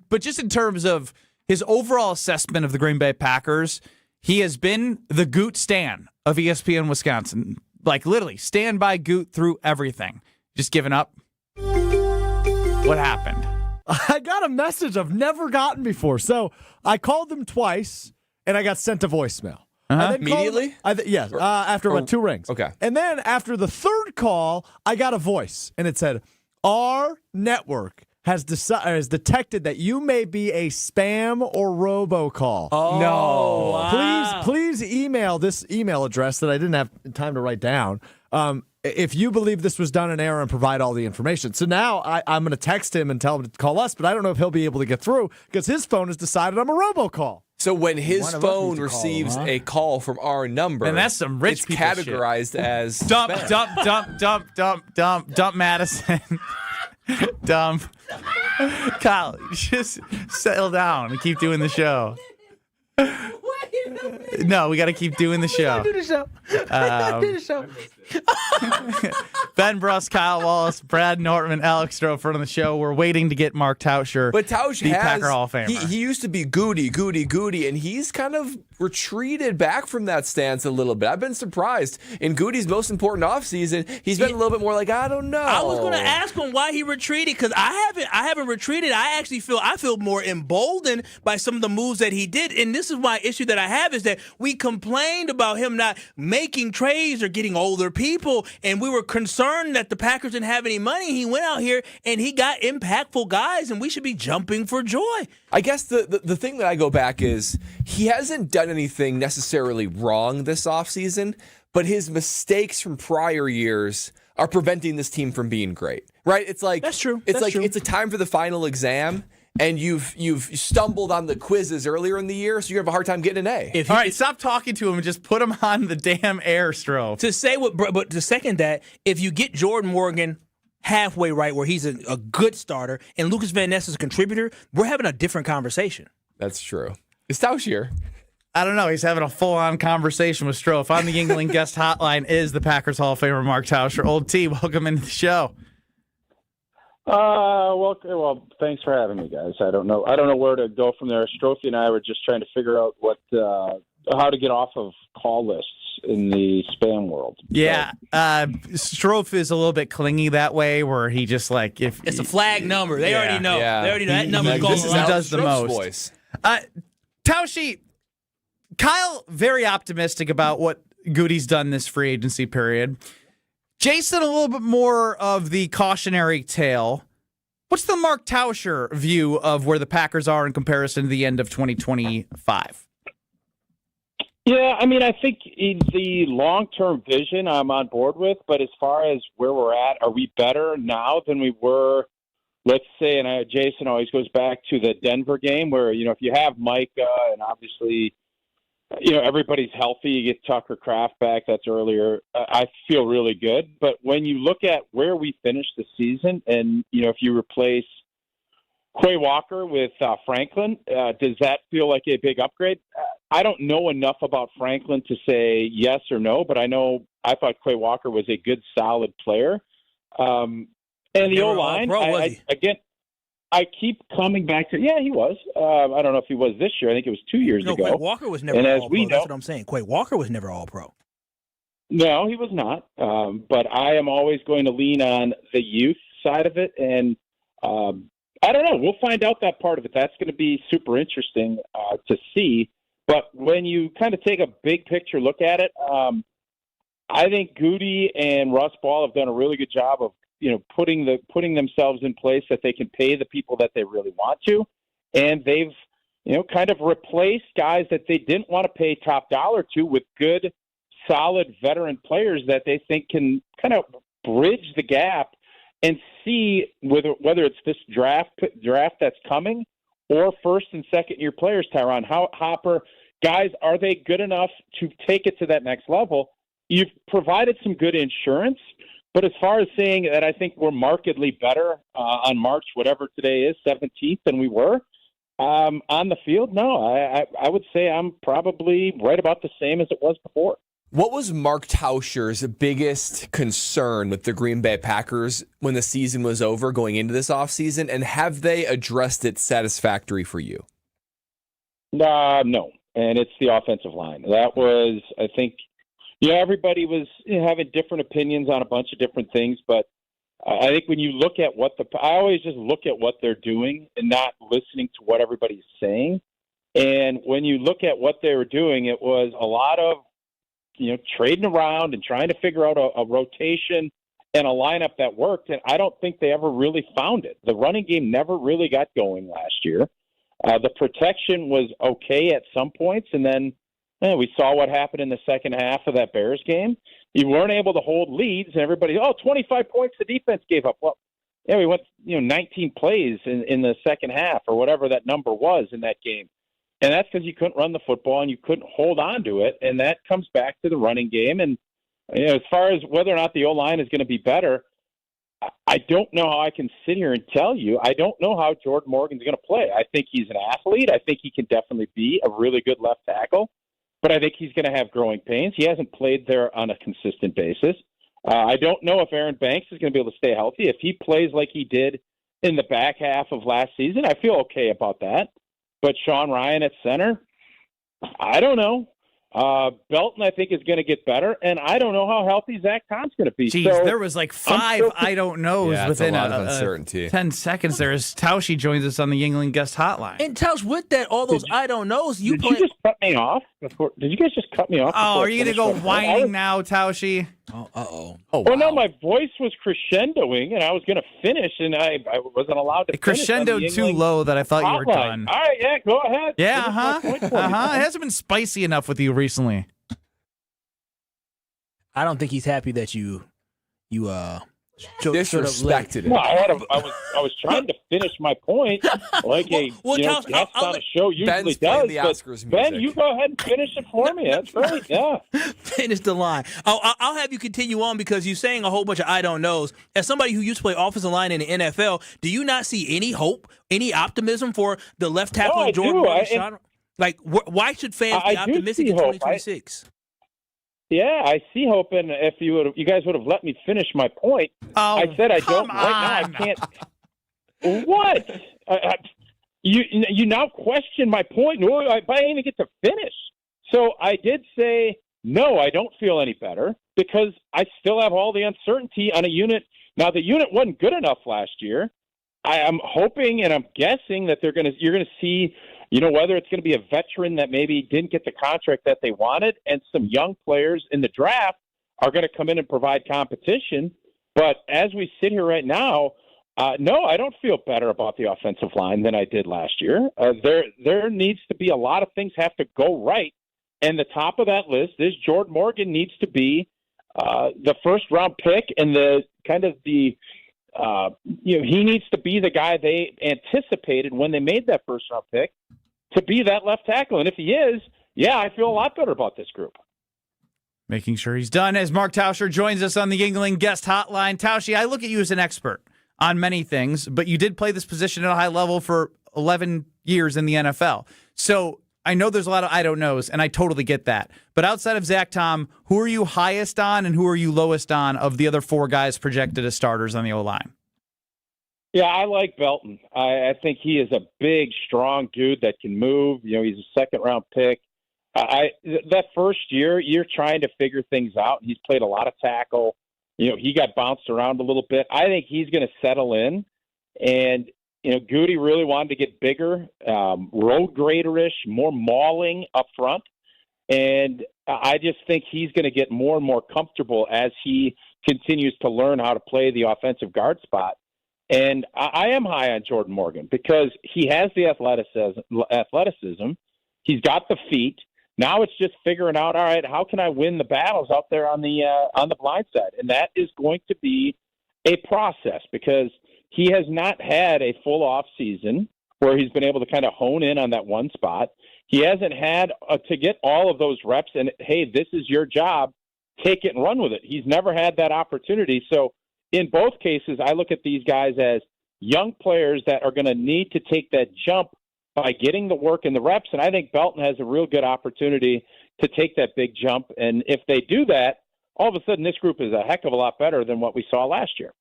But just in terms of his overall assessment of the Green Bay Packers, he has been the Goot Stan of ESPN Wisconsin. Like, literally, stand by Goot through everything. Just giving up. What happened? I got a message I've never gotten before. So I called them twice, and I got sent a voicemail. Immediately? Yes, after about 2 rings. Okay. And then after the third call, I got a voice, and it said, our network has detected that you may be a spam or robocall. Oh, no. Wow. Please email this email address that I didn't have time to write down. If you believe this was done in error, and provide all the information. So now I'm going to text him and tell him to call us, but I don't know if he'll be able to get through because his phone has decided I'm a robocall. So when his phone receives a call from our number, and that's some rich it's people categorized shit. as dump, spam. dump Madison. Dump. Kyle, just settle down and keep doing the show. No, we got to keep doing the show. Do the show. Do the show. Ben Brust, Kyle Wallace, Brad Nortman, Alex Stroford on the show. We're waiting to get Mark Tauscher, but Tausch the Packer Hall of Famer. He used to be Goody, and he's kind of retreated back from that stance a little bit. I've been surprised. In Goody's most important offseason, he's been a little bit more like, I don't know. I was going to ask him why he retreated because I haven't retreated. I feel more emboldened by some of the moves that he did. And this is my issue that I have is that We complained about him not making trades or getting older people, and we were concerned that the Packers didn't have any money. He went out here and he got impactful guys, and we should be jumping for joy. I guess the thing that I go back is he hasn't done anything necessarily wrong this offseason, but his mistakes from prior years are preventing this team from being great, right? It's like that's true. It's a time for the final exam, and you've stumbled on the quizzes earlier in the year, so you have a hard time getting an A. All right, stop talking to him and just put him on the damn air, Stroh. But to second that, if you get Jordan Morgan halfway right, where he's a good starter, and Lucas Van Ness is a contributor, we're having a different conversation. That's true. Is Tauscher? I don't know. He's having a full-on conversation with Stroh. On the Yuengling guest hotline is the Packers Hall of Famer Mark Tauscher. Old T, welcome into the show. Well, thanks for having me, guys. I don't know where to go from there. Strophy and I were just trying to figure out how to get off of call lists in the spam world. Yeah, Strofe is a little bit clingy that way, where he just if it's a flag number. They already know. Yeah. They already know that number. He does the most. Voice. Tauscher, Kyle, very optimistic about what Goody's done this free agency period. Jason, a little bit more of the cautionary tale. What's the Mark Tauscher view of where the Packers are in comparison to the end of 2025? Yeah, I mean, I think the long-term vision I'm on board with, but as far as where we're at, are we better now than we were, let's say, and Jason always goes back to the Denver game where, if you have Micah and obviously, everybody's healthy, you get Tucker Kraft back, that's earlier, I feel really good. But when you look at where we finished the season and, if you replace Quay Walker with Franklin, does that feel like a big upgrade? I don't know enough about Franklin to say yes or no, but I thought Quay Walker was a good, solid player. And the O-line, I keep coming back to, he was. I don't know if he was this year. I think it was 2 years ago. Quay Walker was never all-pro. That's what I'm saying. Quay Walker was never all-pro. No, he was not. But I am always going to lean on the youth side of it. And I don't know. We'll find out that part of it. That's going to be super interesting to see. But when you kind of take a big picture look at it, I think Goody and Russ Ball have done a really good job of putting themselves in place that they can pay the people that they really want to, and they've kind of replaced guys that they didn't want to pay top dollar to with good, solid veteran players that they think can kind of bridge the gap and see whether it's this draft that's coming or first and second year players. Tyron Hopper, guys, are they good enough to take it to that next level? You've provided some good insurance. But as far as saying that I think we're markedly better on March, whatever today is, 17th, than we were on the field, no. I would say I'm probably right about the same as it was before. What was Mark Tauscher's biggest concern with the Green Bay Packers when the season was over going into this offseason, and have they addressed it satisfactory for you? No, and it's the offensive line. That was, I think, everybody was having different opinions on a bunch of different things, but I think when you look at I always just look at what they're doing and not listening to what everybody's saying. And when you look at what they were doing, it was a lot of, trading around and trying to figure out a rotation and a lineup that worked. And I don't think they ever really found it. The running game never really got going last year. The protection was okay at some points, and then we saw what happened in the second half of that Bears game. You weren't able to hold leads, and everybody, 25 points the defense gave up. Well, we went 19 plays in the second half or whatever that number was in that game. And that's because you couldn't run the football and you couldn't hold on to it, and that comes back to the running game. And as far as whether or not the O-line is going to be better, I don't know how I can sit here and tell you. I don't know how Jordan Morgan's going to play. I think he's an athlete. I think he can definitely be a really good left tackle. But I think he's going to have growing pains. He hasn't played there on a consistent basis. I don't know if Aaron Banks is going to be able to stay healthy. If he plays like he did in the back half of last season, I feel okay about that. But Sean Ryan at center, I don't know. Belton, I think, is going to get better, and I don't know how healthy Zach Tom's going to be. Jeez, so there was like 5 I don't knows within a lot of uncertainty. 10 seconds there as Tauscher joins us on the Yuengling guest hotline. And Tausch, with that, all those I don't knows, Did you just cut me off? Did you guys just cut me off? Oh, are you going to go whining now, Tauscher? Oh, uh-oh. Oh, wow. Well, no, my voice was crescendoing, and I was going to finish, and I wasn't allowed to finish. It crescendoed too low that I thought you were done. All right, yeah, go ahead. Yeah, It hasn't been spicy enough with you recently. I don't think he's happy that you disrespected him. Well, I was trying to finish my point, like guest on a show usually does. The Oscars Ben, music. you go ahead and finish it for me. That's right. Yeah. Finish the line. I'll have you continue on because you're saying a whole bunch of I don't knows. As somebody who used to play offensive line in the NFL, do you not see any hope, any optimism for the left tackle Jordan Morgan? Like, why should fans be optimistic in 2026? Yeah, I see hope, and if you guys would have let me finish my point. I said I don't. Right now, I can't. What? You now question my point. No, I didn't even get to finish. So I did say no. I don't feel any better because I still have all the uncertainty on a unit. Now the unit wasn't good enough last year. I am hoping and I'm guessing that you're going to see. Whether it's going to be a veteran that maybe didn't get the contract that they wanted and some young players in the draft are going to come in and provide competition. But as we sit here right now, no, I don't feel better about the offensive line than I did last year. There needs to be a lot of things have to go right. And the top of that list is Jordan Morgan needs to be the first round pick and he needs to be the guy they anticipated when they made that first round pick to be that left tackle. And if he is, I feel a lot better about this group. Making sure he's done as Mark Tauscher joins us on the Yuengling guest hotline. Tauscher, I look at you as an expert on many things, but you did play this position at a high level for 11 years in the NFL. So I know there's a lot of I don't knows, and I totally get that. But outside of Zach Tom, who are you highest on and who are you lowest on of the other 4 guys projected as starters on the O-line? Yeah, I like Belton. I think he is a big, strong dude that can move. He's a second-round pick. That first year, you're trying to figure things out. He's played a lot of tackle. He got bounced around a little bit. I think he's going to settle in. And, Goody really wanted to get bigger, road grader-ish, more mauling up front. And I just think he's going to get more and more comfortable as he continues to learn how to play the offensive guard spot. And I am high on Jordan Morgan because he has the athleticism. He's got the feet. Now it's just figuring out, all right, how can I win the battles out there on the blind side? And that is going to be a process because he has not had a full off season where he's been able to kind of hone in on that one spot. He hasn't had to get all of those reps and, hey, this is your job. Take it and run with it. He's never had that opportunity. So in both cases, I look at these guys as young players that are going to need to take that jump by getting the work and the reps. And I think Belton has a real good opportunity to take that big jump. And if they do that, all of a sudden this group is a heck of a lot better than what we saw last year.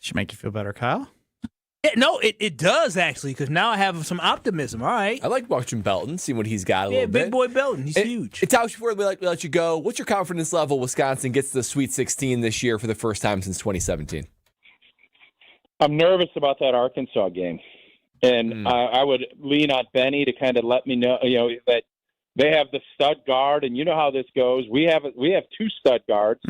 Should make you feel better, Kyle. Yeah, no, it does actually, because now I have some optimism. All right. I like watching Belton, seeing what he's got a little bit. Yeah, big boy Belton. He's huge. It's Tauscher, before we let you go, what's your confidence level Wisconsin gets to the Sweet 16 this year for the first time since 2017? I'm nervous about that Arkansas game. And I would lean on Benny to kind of let me know, that they have the stud guard, and you know how this goes. We have 2 stud guards,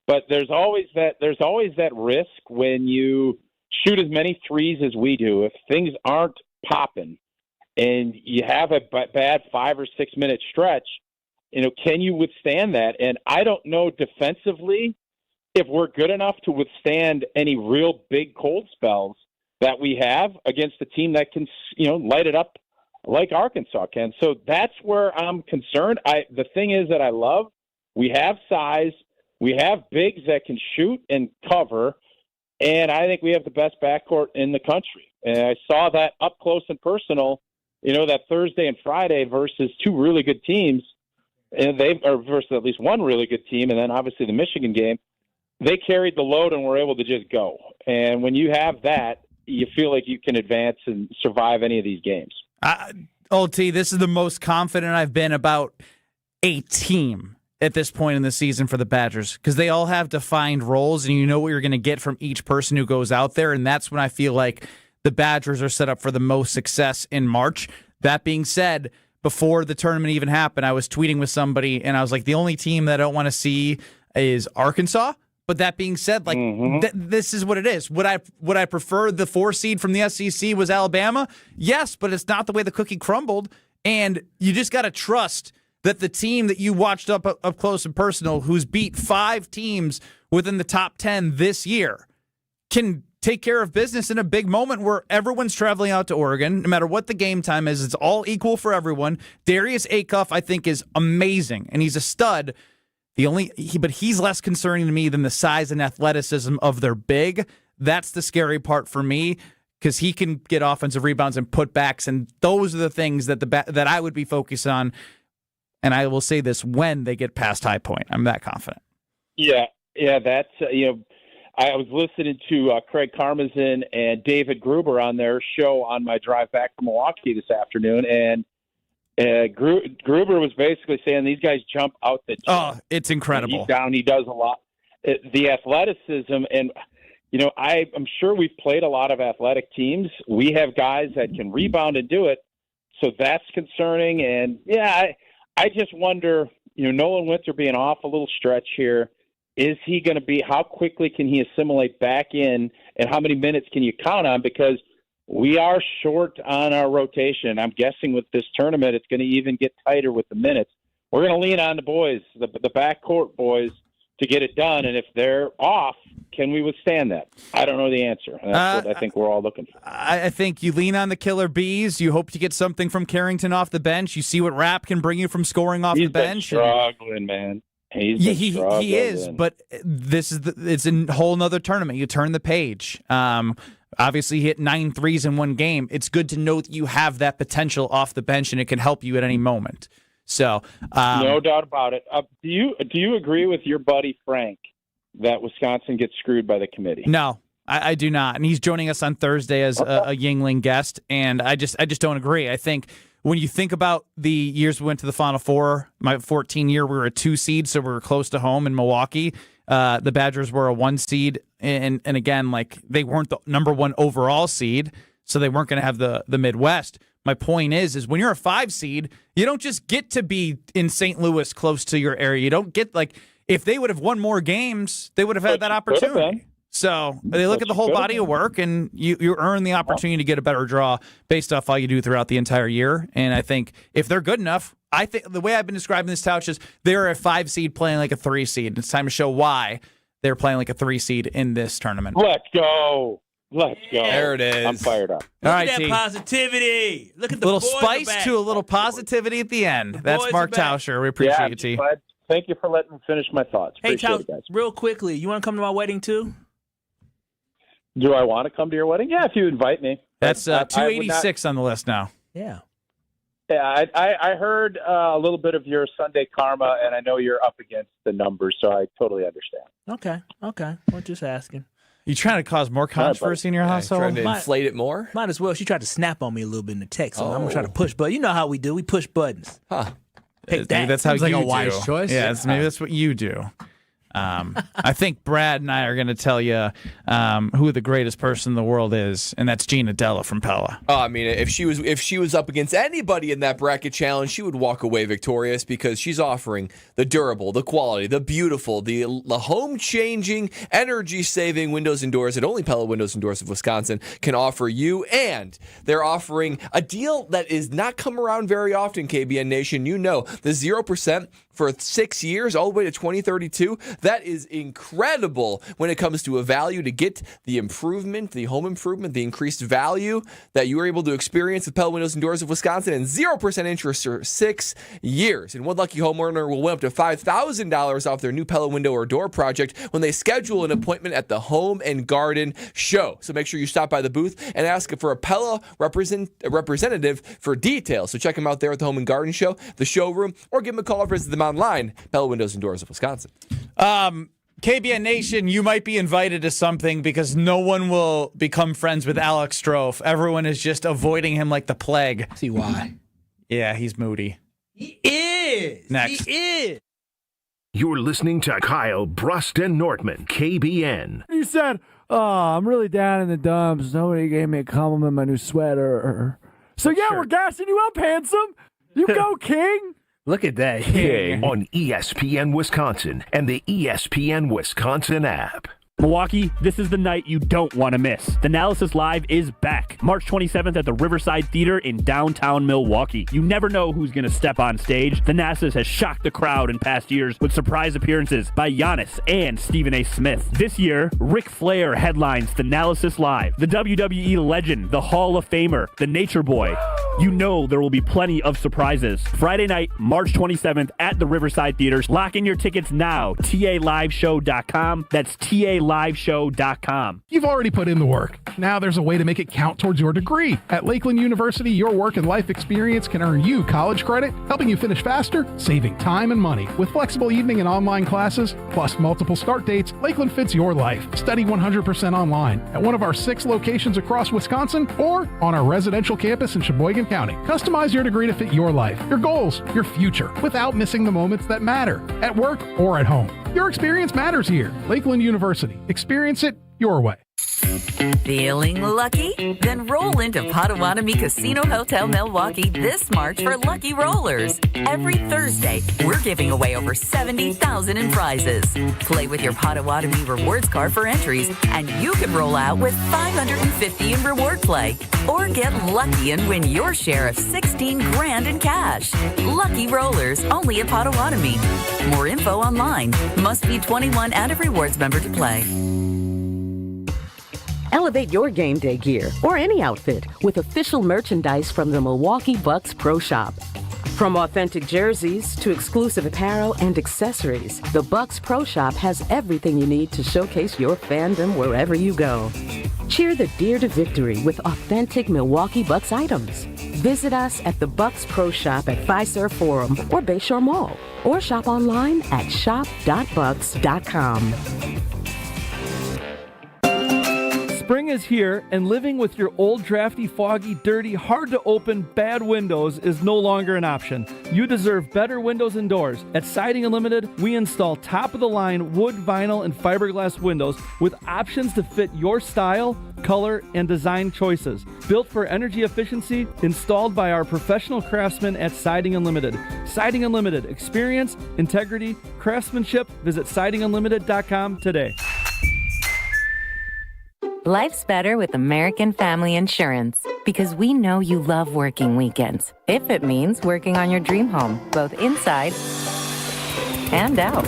but there's always that risk when you shoot as many threes as we do. If things aren't popping, and you have a bad 5 or 6 minute stretch, can you withstand that? And I don't know defensively if we're good enough to withstand any real big cold spells that we have against a team that can, light it up like Arkansas can. So that's where I'm concerned. The thing is that I love, we have size, we have bigs that can shoot and cover, and I think we have the best backcourt in the country. And I saw that up close and personal, that Thursday and Friday versus 2 really good teams, and versus at least one really good team, and then obviously the Michigan game. They carried the load and were able to just go. And when you have that, you feel like you can advance and survive any of these games. OT, this is the most confident I've been about a team at this point in the season for the Badgers because they all have defined roles, and you know what you're going to get from each person who goes out there, and that's when I feel like the Badgers are set up for the most success in March. That being said, before the tournament even happened, I was tweeting with somebody, and I was like, the only team that I don't want to see is Arkansas. But that being said, like this is what it is. Would I prefer the 4 seed from the SEC was Alabama? Yes, but it's not the way the cookie crumbled, and you just got to trust that the team that you watched up close and personal, who's beat 5 teams within the top 10 this year, can take care of business in a big moment where everyone's traveling out to Oregon, no matter what the game time is. It's all equal for everyone. Darius Acuff, I think, is amazing, and he's a stud. But he's less concerning to me than the size and athleticism of their big. That's the scary part for me because he can get offensive rebounds and putbacks, and those are the things that I would be focused on. And I will say this when they get past High Point. I'm that confident. Yeah, that's I was listening to Craig Karmazin and David Gruber on their show on my drive back from Milwaukee this afternoon, and Gruber was basically saying these guys jump out the gym. Oh, it's incredible. He's down. He does a lot. The athleticism, and I'm sure we've played a lot of athletic teams. We have guys that can rebound and do it, so that's concerning. And I just wonder, Nolan Winter being off a little stretch here. Is he going to be? How quickly can he assimilate back in, and how many minutes can you count on? Because we are short on our rotation. I'm guessing with this tournament, it's going to even get tighter with the minutes. We're going to lean on the boys, the backcourt boys, to get it done. And if they're off, can we withstand that? I don't know the answer. That's what I think we're all looking for. I think you lean on the killer bees. You hope to get something from Carrington off the bench. You see what Rapp can bring you from scoring off the bench. He's struggling, man. He is, but it's a whole nother tournament. You turn the page. Obviously, he hit 9 threes in one game. It's good to know that you have that potential off the bench, and it can help you at any moment. So, no doubt about it. Do you agree with your buddy Frank that Wisconsin gets screwed by the committee? No, I do not. And he's joining us on Thursday as a Yuengling guest, and I just don't agree. I think when you think about the years we went to the Final Four, my 14 year, we were a 2 seed, so we were close to home in Milwaukee. The Badgers were a 1 seed, and again, like they weren't the number 1 overall seed, so they weren't going to have the Midwest. My point is when you're a 5 seed, you don't just get to be in St. Louis close to your area. You don't get if they would have won more games, they would have had that opportunity. So they look at the whole body of work, and you earn the opportunity to get a better draw based off all you do throughout the entire year. And I think if they're good enough, I think the way I've been describing this, Tauscher, is they're a 5 seed playing like a 3 seed. It's time to show why they're playing like a 3 seed in this tournament. Let's go. There it is. I'm fired up. Look at that positivity. Look at the little boys spice to a little positivity at the end. That's Mark Tauscher. We appreciate you, T. Thank you for letting me finish my thoughts. Hey, Appreciate it, guys. Real quickly, you want to come to my wedding too? Do I want to come to your wedding? Yeah, if you invite me. That's 286 on the list now. Yeah. Yeah, I heard a little bit of your Sunday karma, and I know you're up against the numbers, so I totally understand. Okay. Well, just asking. You trying to cause more controversy in your household? Trying to inflate it more? Might as well. She tried to snap on me a little bit in the text, so I'm going to try to push buttons. You know how we do. We push buttons. Huh. Pick that. Maybe that's how Seems like you a wise choice. Yeah, maybe that's what you do. I think Brad and I are going to tell you who the greatest person in the world is, and that's Gina Della from Pella. Oh, I mean, if she was up against anybody in that bracket challenge, she would walk away victorious because she's offering the durable, the quality, the beautiful, the home-changing, energy-saving windows and doors that only Pella Windows and Doors of Wisconsin can offer you, and they're offering a deal that is not come around very often, KBN Nation. You know, the 0% for 6 years, all the way to 2032. That is incredible when it comes to a value to get the improvement, the home improvement, the increased value that you were able to experience with Pella Windows and Doors of Wisconsin, and 0% interest for 6 years. And one lucky homeowner will win up to $5,000 off their new Pella window or door project when they schedule an appointment at the Home and Garden Show. So make sure you stop by the booth and ask for a Pella representative for details. So check them out there at the Home and Garden Show, the showroom, or give them a call or visit them online, Pella Windows and Doors of Wisconsin. KBN Nation, you might be invited to something because no one will become friends with Alex Strofe. Everyone is just avoiding him like the plague. See why? Yeah, he's moody. He is. is. Next. He is. You're listening to Kyle, Brust, and Nortman, KBN. You said, "Oh, I'm really down in the dumps. Nobody gave me a compliment on my new sweater." So we're gassing you up, handsome. You go, King. Look at that. King. On ESPN Wisconsin and the ESPN Wisconsin app. Milwaukee, this is the night you don't want to miss. The Analysis Live is back, March 27th at the Riverside Theater in downtown Milwaukee. You never know who's going to step on stage. The Analysis has shocked the crowd in past years with surprise appearances by Giannis and Stephen A. Smith. This year, Ric Flair headlines the Analysis Live. The WWE legend, the Hall of Famer, the Nature Boy. You know there will be plenty of surprises. Friday night, March 27th at the Riverside Theaters. Lock in your tickets now. TALiveshow.com. That's TALiveshow.com. You've already put in the work. Now there's a way to make it count towards your degree. At Lakeland University, your work and life experience can earn you college credit, helping you finish faster, saving time and money. With flexible evening and online classes, plus multiple start dates, Lakeland fits your life. Study 100% online at one of our 6 locations across Wisconsin or on our residential campus in Sheboygan County. Customize your degree to fit your life, your goals, your future, without missing the moments that matter, at work or at home. Your experience matters here. Lakeland University. Experience it your way. Feeling lucky? Then roll into Potawatomi Casino Hotel Milwaukee this March for Lucky Rollers. Every Thursday, we're giving away over $70,000 in prizes. Play with your Potawatomi rewards card for entries, and you can roll out with $550 in reward play. Or get lucky and win your share of $16,000 in cash. Lucky Rollers, only at Potawatomi. More info online. Must be 21 and a rewards member to play. Elevate your game day gear or any outfit with official merchandise from the Milwaukee Bucks Pro Shop. From authentic jerseys to exclusive apparel and accessories, the Bucks Pro Shop has everything you need to showcase your fandom wherever you go. Cheer the deer to victory with authentic Milwaukee Bucks items. Visit us at the Bucks Pro Shop at Fiserv Forum or Bayshore Mall, or shop online at shop.bucks.com. Spring is here, and living with your old, drafty, foggy, dirty, hard-to-open, bad windows is no longer an option. You deserve better windows and doors. At Siding Unlimited, we install top-of-the-line wood, vinyl, and fiberglass windows with options to fit your style, color, and design choices. Built for energy efficiency, installed by our professional craftsmen at Siding Unlimited. Siding Unlimited. Experience, integrity, craftsmanship. Visit sidingunlimited.com today. Life's better with American Family Insurance because we know you love working weekends. If it means working on your dream home, both inside and out.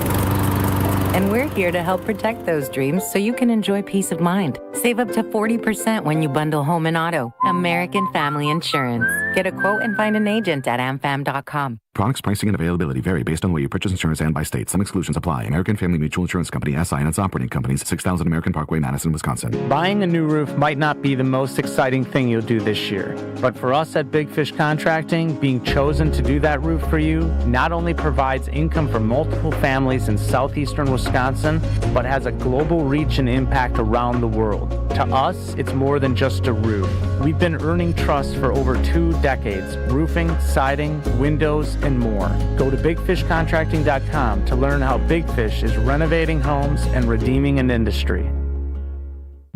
And we're here to help protect those dreams so you can enjoy peace of mind. Save up to 40% when you bundle home and auto. American Family Insurance. Get a quote and find an agent at amfam.com. Products, pricing, and availability vary based on where you purchase insurance and by state. Some exclusions apply. American Family Mutual Insurance Company, SI, and its operating companies, 6000 American Parkway, Madison, Wisconsin. Buying a new roof might not be the most exciting thing you'll do this year. But for us at Big Fish Contracting, being chosen to do that roof for you not only provides income for multiple families in southeastern Wisconsin, but has a global reach and impact around the world. To us, it's more than just a roof. We've been earning trust for over 2 decades. Roofing, siding, windows, and more. Go to bigfishcontracting.com to learn how Big Fish is renovating homes and redeeming an industry.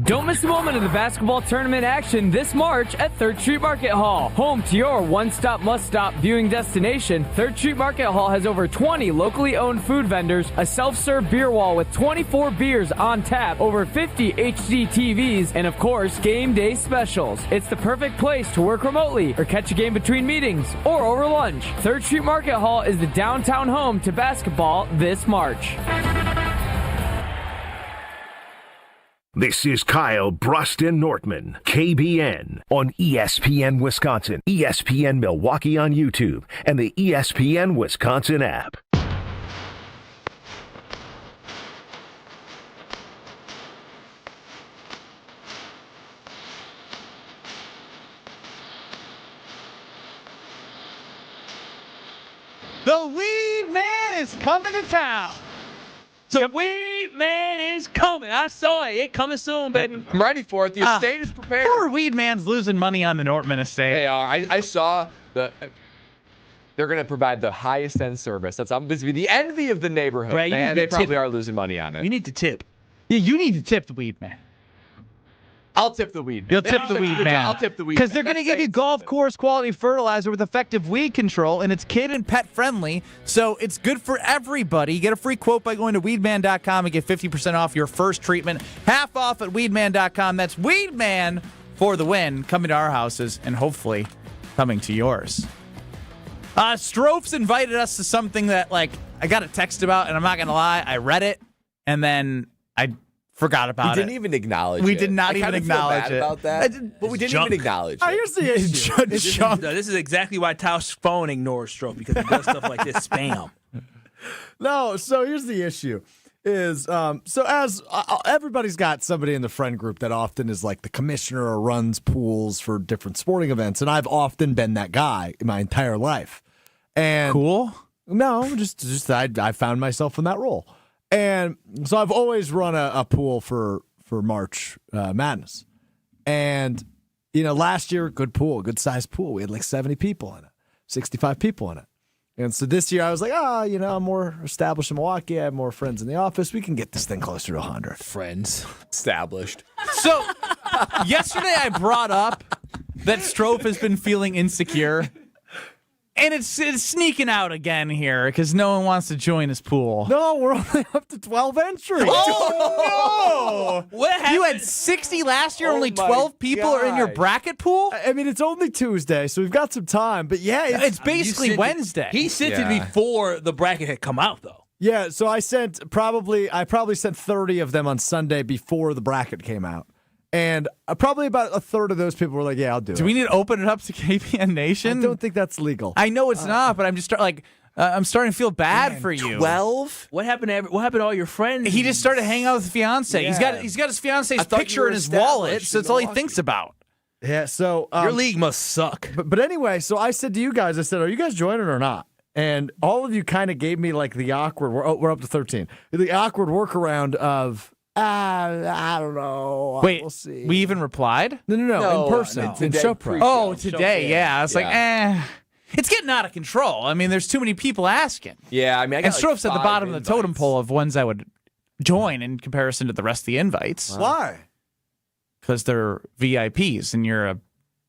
Don't miss a moment of the basketball tournament action this March at 3rd Street Market Hall. Home to your one-stop, must-stop viewing destination, 3rd Street Market Hall has over 20 locally owned food vendors, a self-serve beer wall with 24 beers on tap, over 50 HD TVs, and of course, game day specials. It's the perfect place to work remotely or catch a game between meetings or over lunch. 3rd Street Market Hall is the downtown home to basketball this March. This is Kyle, Brust, and Nortman, KBN, on ESPN Wisconsin, ESPN Milwaukee on YouTube, and the ESPN Wisconsin app. The weed man is coming to town. The weed man is coming. I saw it. It coming soon, baby. I'm ready for it. The estate is prepared. Poor weed man's losing money on the Nortman estate. They are. I saw the... they're going to provide the highest end service. That's obviously the envy of the neighborhood. Brad, They probably are losing money on it. You need to tip. Yeah, you need to tip the weed man. I'll tip the weed. You'll tip the weed man. I'll tip the weed. Because they're going to give you golf course quality fertilizer with effective weed control, and it's kid and pet friendly, so it's good for everybody. Get a free quote by going to weedman.com and get 50% off your first treatment. Half off at weedman.com. That's Weedman for the win. Coming to our houses and hopefully coming to yours. Stroph's invited us to something that, like, I got a text about, and I'm not going to lie, I read it, and then I forgot about it. We didn't even acknowledge it. We did not even acknowledge it. About that, but we didn't even acknowledge it. Here's the issue. This is exactly why Tauscher's phone ignores Stroph, because he does stuff like this spam. No, so here's the issue. Everybody's got somebody in the friend group that often is like the commissioner or runs pools for different sporting events, and I've often been that guy in my entire life. And cool? No, just I found myself in that role. And so I've always run a pool for March Madness. And, last year, good sized pool. We had like 70 people in it, 65 people in it. And so this year I was like, I'm more established in Milwaukee. I have more friends in the office. We can get this thing closer to 100. Friends. Established. So yesterday I brought up that Stroph has been feeling insecure. And it's sneaking out again here because no one wants to join his pool. No, we're only up to 12 entries. Oh, no! What happened? You had 60 last year. Only 12 people are in your bracket pool? I mean, it's only Tuesday, so we've got some time. But yeah, it's basically Wednesday. He sent it before the bracket had come out, though. Yeah, so I probably sent 30 of them on Sunday before the bracket came out. And probably about a third of those people were like, yeah, I'll do it. Do we need to open it up to KPN Nation? I don't think that's legal. I know it's not, but I'm just I'm starting to feel bad for you. 12? What happened to all your friends? He just started hanging out with his fiance. Yeah. He's got his fiance's picture in his wallet, so that's all he thinks about. Yeah, so your league must suck. But anyway, so I said to you guys, are you guys joining or not? And all of you kind of gave me like the awkward. We're up to 13. The awkward workaround of. I don't know. Wait, we'll see. We even replied? No, in person. In show prep. Oh, today, yeah. I was like, it's getting out of control. I mean, there's too many people asking. Yeah, I mean, and Stroph's at the bottom of the totem pole of ones I would join in comparison to the rest of the invites. Why? Because they're VIPs and you're a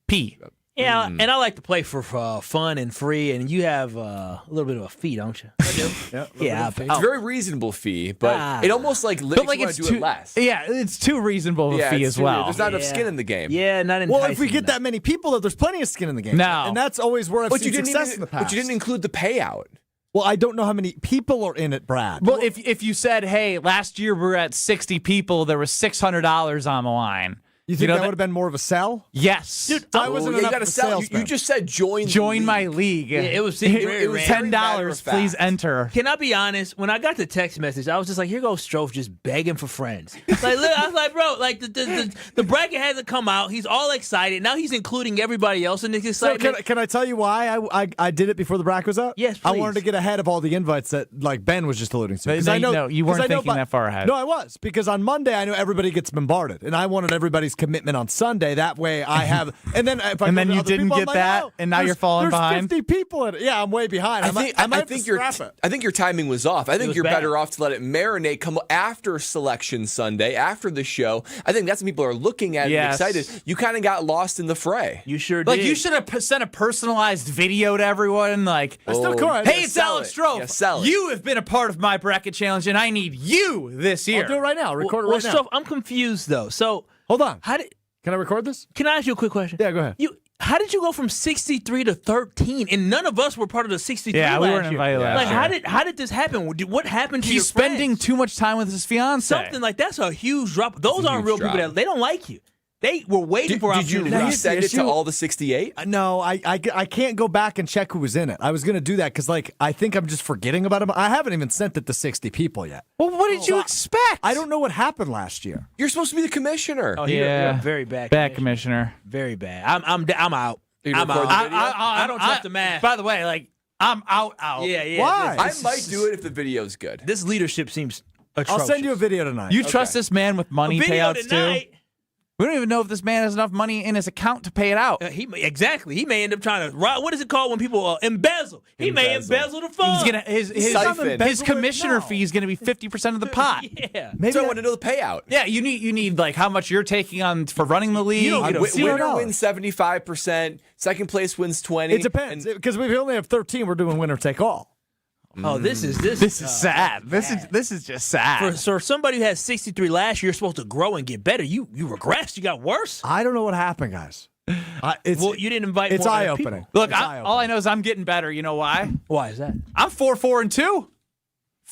P. Yeah, and I like to play for fun and free, and you have a little bit of a fee, don't you? I do. Yeah, it's a very reasonable fee, but it almost like makes you want to do it less. Yeah, it's too reasonable a fee as well. There's not enough skin in the game. Yeah, not Well, if we get that many people, though, there's plenty of skin in the game. No. And that's always where I've seen success in the past. But you didn't include the payout. Well, I don't know how many people are in it, Brad. Well, if you said, hey, last year we were at 60 people, there was $600 on the line. You think that would have been more of a sell? Yes. Dude, I wasn't enough of a sales You just said join my league. Yeah, it was $10. Please enter. Can I be honest? When I got the text message, I was just like, here goes Stroph just begging for friends. Like, look, I was like, bro, like the bracket hasn't come out. He's all excited. Now he's including everybody else in this excitement. So can I tell you why I did it before the bracket was out? Yes, please. I wanted to get ahead of all the invites that like Ben was just alluding to. Because you weren't thinking that far ahead. No, I was. Because on Monday, I know everybody gets bombarded. And I wanted everybody's commitment on Sunday. That way I have, and then if I and then you didn't get that, and now you're falling behind. There's 50 people in it. Yeah, I'm way behind. I think your timing was off. I think you're better off to let it marinate, come after Selection Sunday, after the show. I think that's when people are looking at it and excited. You kind of got lost in the fray. You sure did. Like you should have sent a personalized video to everyone. Like, I still could. Hey, it's Alex Stroph. You have been a part of my bracket challenge, and I need you this year. I'll do it right now. Record it right now. Stroph, I'm confused though. So hold on. Can I record this? Can I ask you a quick question? Yeah, go ahead. How did you go from 63 to 13? And none of us were part of the 63 last year. Yeah, we weren't invited last year. How did this happen? What happened to He's spending too much time with his fiance. Something like that's a huge drop. Those aren't real people that they don't like you. They were waiting for opportunity. Did you resend it to all the 68? No, I can't go back and check who was in it. I was going to do that because, I think I'm just forgetting about him. I haven't even sent it to 60 people yet. Well, what did you expect? I don't know what happened last year. You're supposed to be the commissioner. Oh, you're a very bad commissioner. Very bad. I'm out. I'm out. I don't trust the man. By the way, I'm out. Yeah. Why? I might do it if the video's good. This leadership seems atrocious. I'll send you a video tonight. You trust this man with money payouts too? We don't even know if this man has enough money in his account to pay it out. He may end up trying to. What is it called when people embezzle? He may embezzle the funds. His commissioner fee is going to be 50% of the pot. Yeah, so I want to know the payout. Yeah, you need like how much you're taking on for running the league. Winner wins 75%. Second place wins 20%. It depends because we only have 13. We're doing winner take all. Oh, this is sad. This is just sad. For somebody who had 63 last year, you're supposed to grow and get better. You regressed. You got worse. I don't know what happened, guys. You didn't invite. It's more eye-opening. people. Look, all I know is I'm getting better. You know why? Why is that? I'm 4-4-2.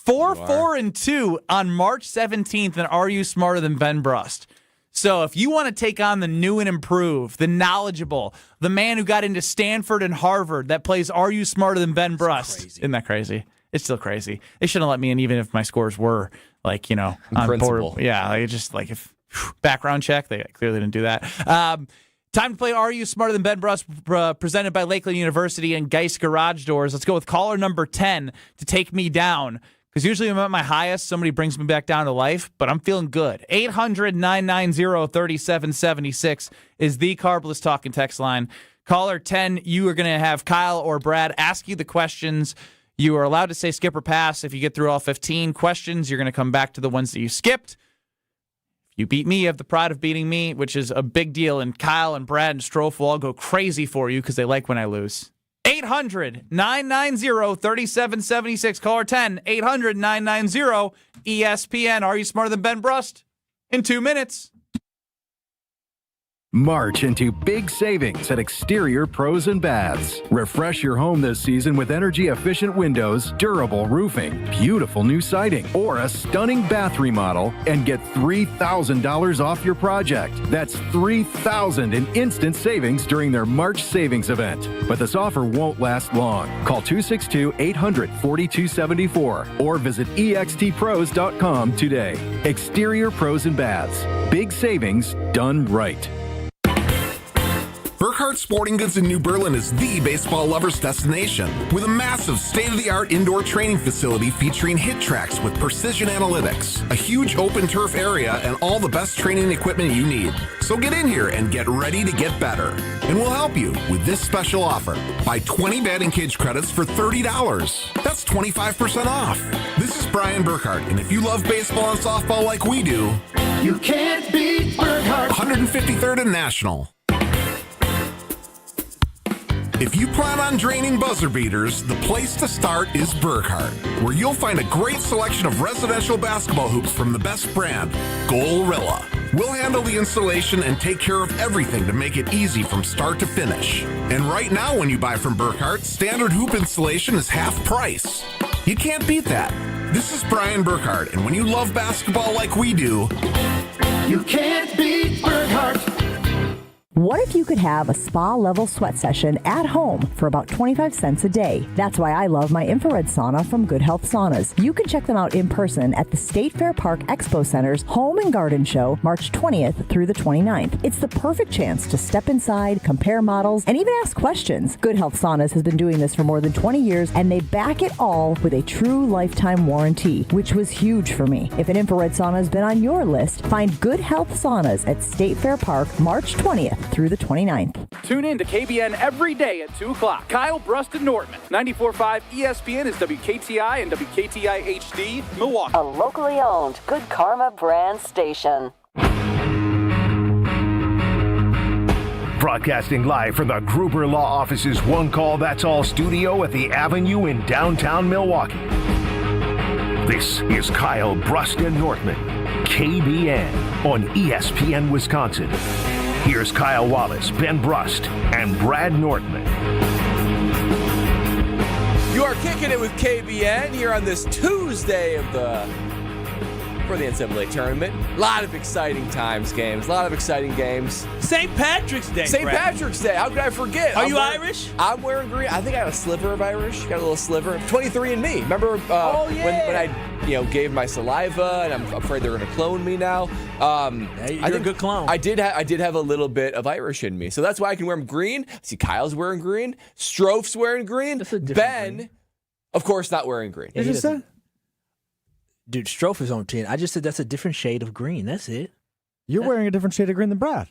4-4-2 on March 17th. And are you smarter than Ben Brust? So if you want to take on the new and improved, the knowledgeable, the man who got into Stanford and Harvard that plays Are You Smarter Than Ben Brust? Isn't that crazy? It's still crazy. They shouldn't let me in even if my scores were on principle. board. Yeah, if background check, they clearly didn't do that. Time to play Are You Smarter Than Ben Brust, presented by Lakeland University and Geist Garage Doors. Let's go with caller number 10 to take me down. Because usually I'm at my highest, somebody brings me back down to life, but I'm feeling good. 800-990-3776 is the Carbless Talking text line. Caller 10, you are going to have Kyle or Brad ask you the questions. You are allowed to say skip or pass. If you get through all 15 questions, you're going to come back to the ones that you skipped. If you beat me, you have the pride of beating me, which is a big deal, and Kyle and Brad and Strofe will all go crazy for you because they like when I lose. 800-990-3776. Caller 10, 800-990-ESPN. Are you smarter than Ben Brust? In 2 minutes. March into big savings at Exterior Pros and Baths. Refresh your home this season with energy-efficient windows, durable roofing, beautiful new siding, or a stunning bath remodel and get $3,000 off your project. That's $3,000 in instant savings during their March savings event. But this offer won't last long. Call 262-800-4274 or visit extpros.com today. Exterior Pros and Baths. Big savings done right. Burkhardt Sporting Goods in New Berlin is the baseball lover's destination, with a massive state-of-the-art indoor training facility featuring hit tracks with precision analytics, a huge open turf area, and all the best training equipment you need. So get in here and get ready to get better. And we'll help you with this special offer. Buy 20 batting cage credits for $30. That's 25% off. This is Brian Burkhardt, and if you love baseball and softball like we do, you can't beat Burkhardt. 153rd and National. If you plan on draining buzzer beaters, the place to start is Burkhardt, where you'll find a great selection of residential basketball hoops from the best brand, Gorilla. We'll handle the installation and take care of everything to make it easy from start to finish. And right now, when you buy from Burkhardt, standard hoop installation is half price. You can't beat that. This is Brian Burkhardt, and when you love basketball like we do, you can't beat Burkhardt. What if you could have a spa-level sweat session at home for about 25 cents a day? That's why I love my infrared sauna from Good Health Saunas. You can check them out in person at the State Fair Park Expo Center's Home and Garden Show, March 20th through the 29th. It's the perfect chance to step inside, compare models, and even ask questions. Good Health Saunas has been doing this for more than 20 years, and they back it all with a true lifetime warranty, which was huge for me. If an infrared sauna has been on your list, find Good Health Saunas at State Fair Park, March 20th through the 29th. Tune in to KBN every day at 2 o'clock. Kyle, Brust, and Nortman. 94.5 ESPN is WKTI and WKTI HD, Milwaukee. A locally owned Good Karma brand station. Broadcasting live from the Gruber Law Office's One Call That's All studio at the Avenue in downtown Milwaukee. This is Kyle, Brust, and Nortman, KBN on ESPN Wisconsin. Here's Kyle Wallace, Ben Brust, and Brad Nortman. You are kicking it with KBN here on this Tuesday for the NCAA Tournament. A lot of exciting games. A lot of exciting games. St. Patrick's Day. St. Patrick's Day. How could I forget? Are you Irish? I'm wearing green. I think I have a sliver of Irish. Got a little sliver. 23andMe. Remember when I gave my saliva, and I'm afraid they're going to clone me now. You're a good clone. I did have a little bit of Irish in me, so that's why I can wear them green. See, Kyle's wearing green. Strofe's wearing green. That's a different Ben, green. Of course, not wearing green. Is it? Dude, Strofe is on 10. I just said that's a different shade of green. That's it. You're wearing a different shade of green than Brad.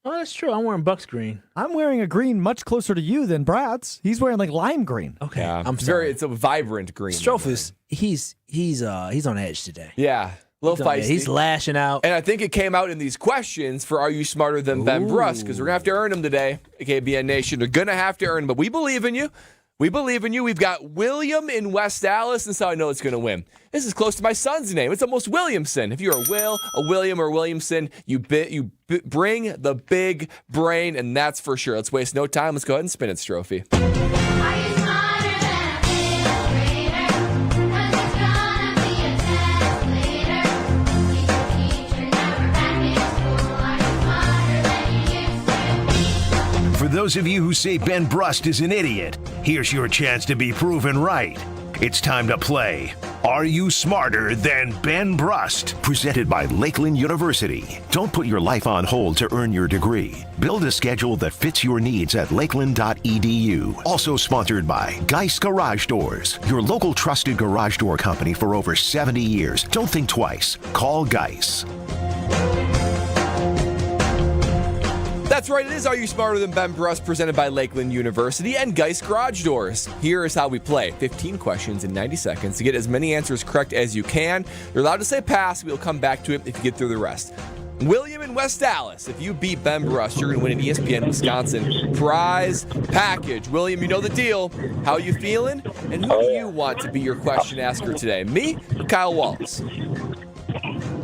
Oh, that's true. I'm wearing Bucks green. I'm wearing a green much closer to you than Brad's. He's wearing like lime green. Okay, Yeah, I'm sorry. it's a vibrant green. Strophus, he's on edge today. Yeah. A little feisty. He's lashing out. And I think it came out in these questions for Are You Smarter Than Ben Brust? Because we're going to have to earn them today, KBN Nation. They're going to have to earn them, but we believe in you. We believe in you. We've got William in West Dallas. This is how I know it's going to win. This is close to my son's name. It's almost Williamson. If you're a Will, a William, or Williamson, you bring the big brain, and that's for sure. Let's waste no time. Let's go ahead and spin it, Strophy. For those of you who say Ben Brust is an idiot, here's your chance to be proven right. It's time to play Are You Smarter Than Ben Brust? Presented by Lakeland University. Don't put your life on hold to earn your degree. Build a schedule that fits your needs at lakeland.edu. Also sponsored by Geist Garage Doors, your local trusted garage door company for over 70 years. Don't think twice. Call Geist. That's right, it is Are You Smarter Than Ben Brust, presented by Lakeland University and Geist Garage Doors. Here is how we play. 15 questions in 90 seconds to get as many answers correct as you can. You're allowed to say pass. We'll come back to it if you get through the rest. William in West Dallas, if you beat Ben Brust, you're going to win an ESPN Wisconsin prize package. William, you know the deal. How are you feeling? And who do you want to be your question asker today? Me or Kyle Wallace?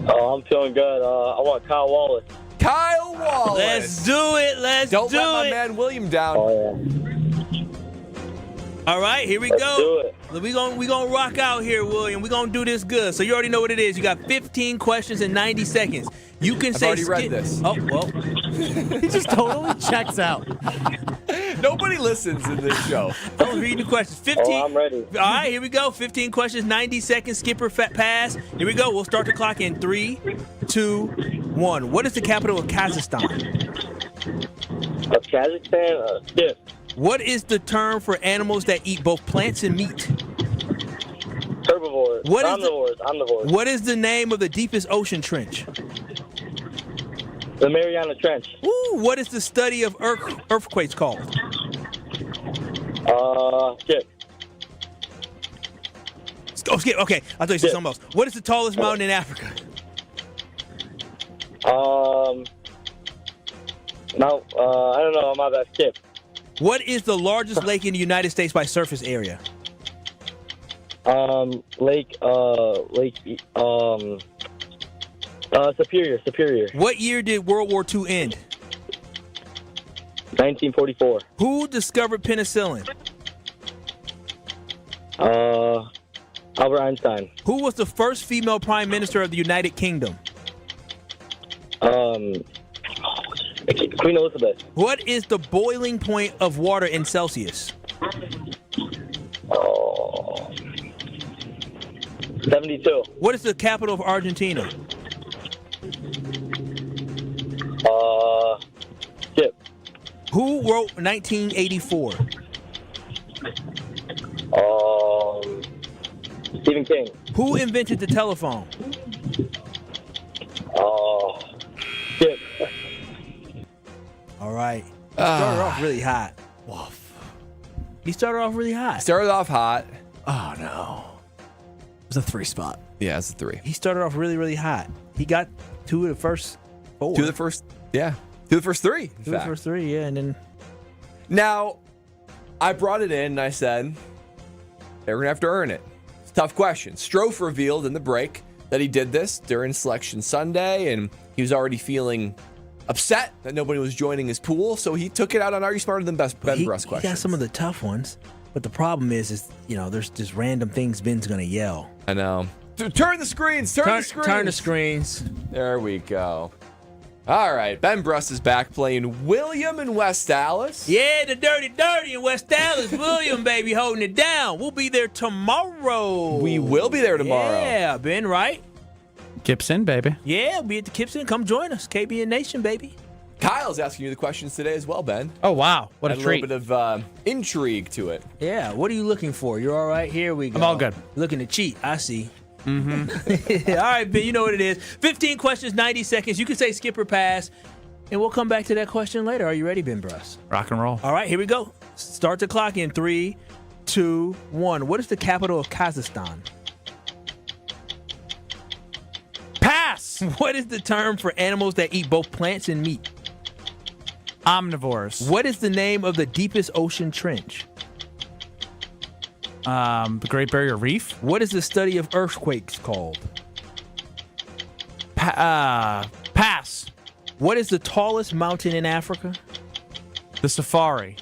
Oh, I'm feeling good. I want Kyle Wallace. Kyle Wallace. Let's do it. Don't let my man William down. Oh, yeah. All right, here we go. We gonna rock out here, William. We gonna do this good. So you already know what it is. You got 15 questions in 90 seconds. You can say. I've already read this. Oh well. He just totally checks out. Nobody listens in this show. I was reading the questions. 15. Oh, I'm ready. All right, here we go. 15 questions, 90 seconds. Skipper pass. Here we go. We'll start the clock in 3, 2, 1. What is the capital of Kazakhstan? Of Kazakhstan? Skip. What is the term for animals that eat both plants and meat? Herbivores. Omnivores. What is the name of the deepest ocean trench? The Mariana Trench. Ooh, what is the study of earthquakes called? Skip. Oh, skip. Okay, I thought you said something else. What is the tallest mountain in Africa? No, I don't know. My bad. Skip. What is the largest lake in the United States by surface area? Superior. What year did World War II end? 1944. Who discovered penicillin? Albert Einstein. Who was the first female prime minister of the United Kingdom? Queen Elizabeth. What is the boiling point of water in Celsius? 72. What is the capital of Argentina? Skip. Who wrote 1984? Stephen King. Who invented the telephone? Skip. All right. Started off really hot. He started off really hot. Started off hot. Oh, no. It was a 3 spot. Yeah, it's a 3. He started off really, really hot. He got 2 of the first 4. 2 of the first, yeah. 2 of the first 3. 2 of the first 3, yeah, and then. Now, I brought it in and I said, they're going to have to earn it. It's a tough question. Strofe revealed in the break that he did this during Selection Sunday, and he was already feeling upset that nobody was joining his pool, so he took it out on Are You Smarter Than Ben Brust questions. He got some of the tough ones, but the problem is there's just random things Ben's going to yell. I know. Turn the screens! Turn the screens! There we go. All right, Ben Brust is back playing William in West Dallas. Yeah, the dirty in West Dallas. William, baby, holding it down. We'll be there tomorrow. We will be there tomorrow. Yeah, Ben, right? Gibson, baby. Yeah, we'll be at the Gibson. Come join us. KBN Nation, baby. Kyle's asking you the questions today as well, Ben. Oh, wow. What a treat. A little bit of intrigue to it. Yeah, what are you looking for? You're all right? Here we go. I'm all good. Looking to cheat, I see. Mm-hmm. All right, Ben, you know what it is. 15 questions, 90 seconds. You can say skip or pass, and we'll come back to that question later. Are you ready, Ben Brust? Rock and roll. All right, here we go. Start the clock in 3, 2, 1. What is the capital of Kazakhstan? Pass! What is the term for animals that eat both plants and meat? Omnivores. What is the name of the deepest ocean trench? The Great Barrier Reef. What is the study of earthquakes called? Pass. What is the tallest mountain in Africa? The Safari.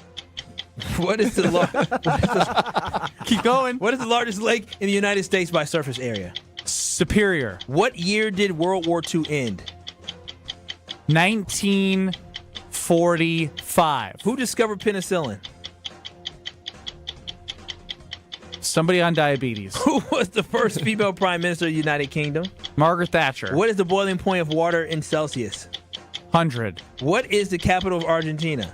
What is the Keep going. What is the largest lake in the United States by surface area? Superior. What year did World War II end? 1945. Who discovered penicillin? Somebody on diabetes. Who was the first female prime minister of the United Kingdom? Margaret Thatcher. What is the boiling point of water in Celsius? 100. What is the capital of Argentina?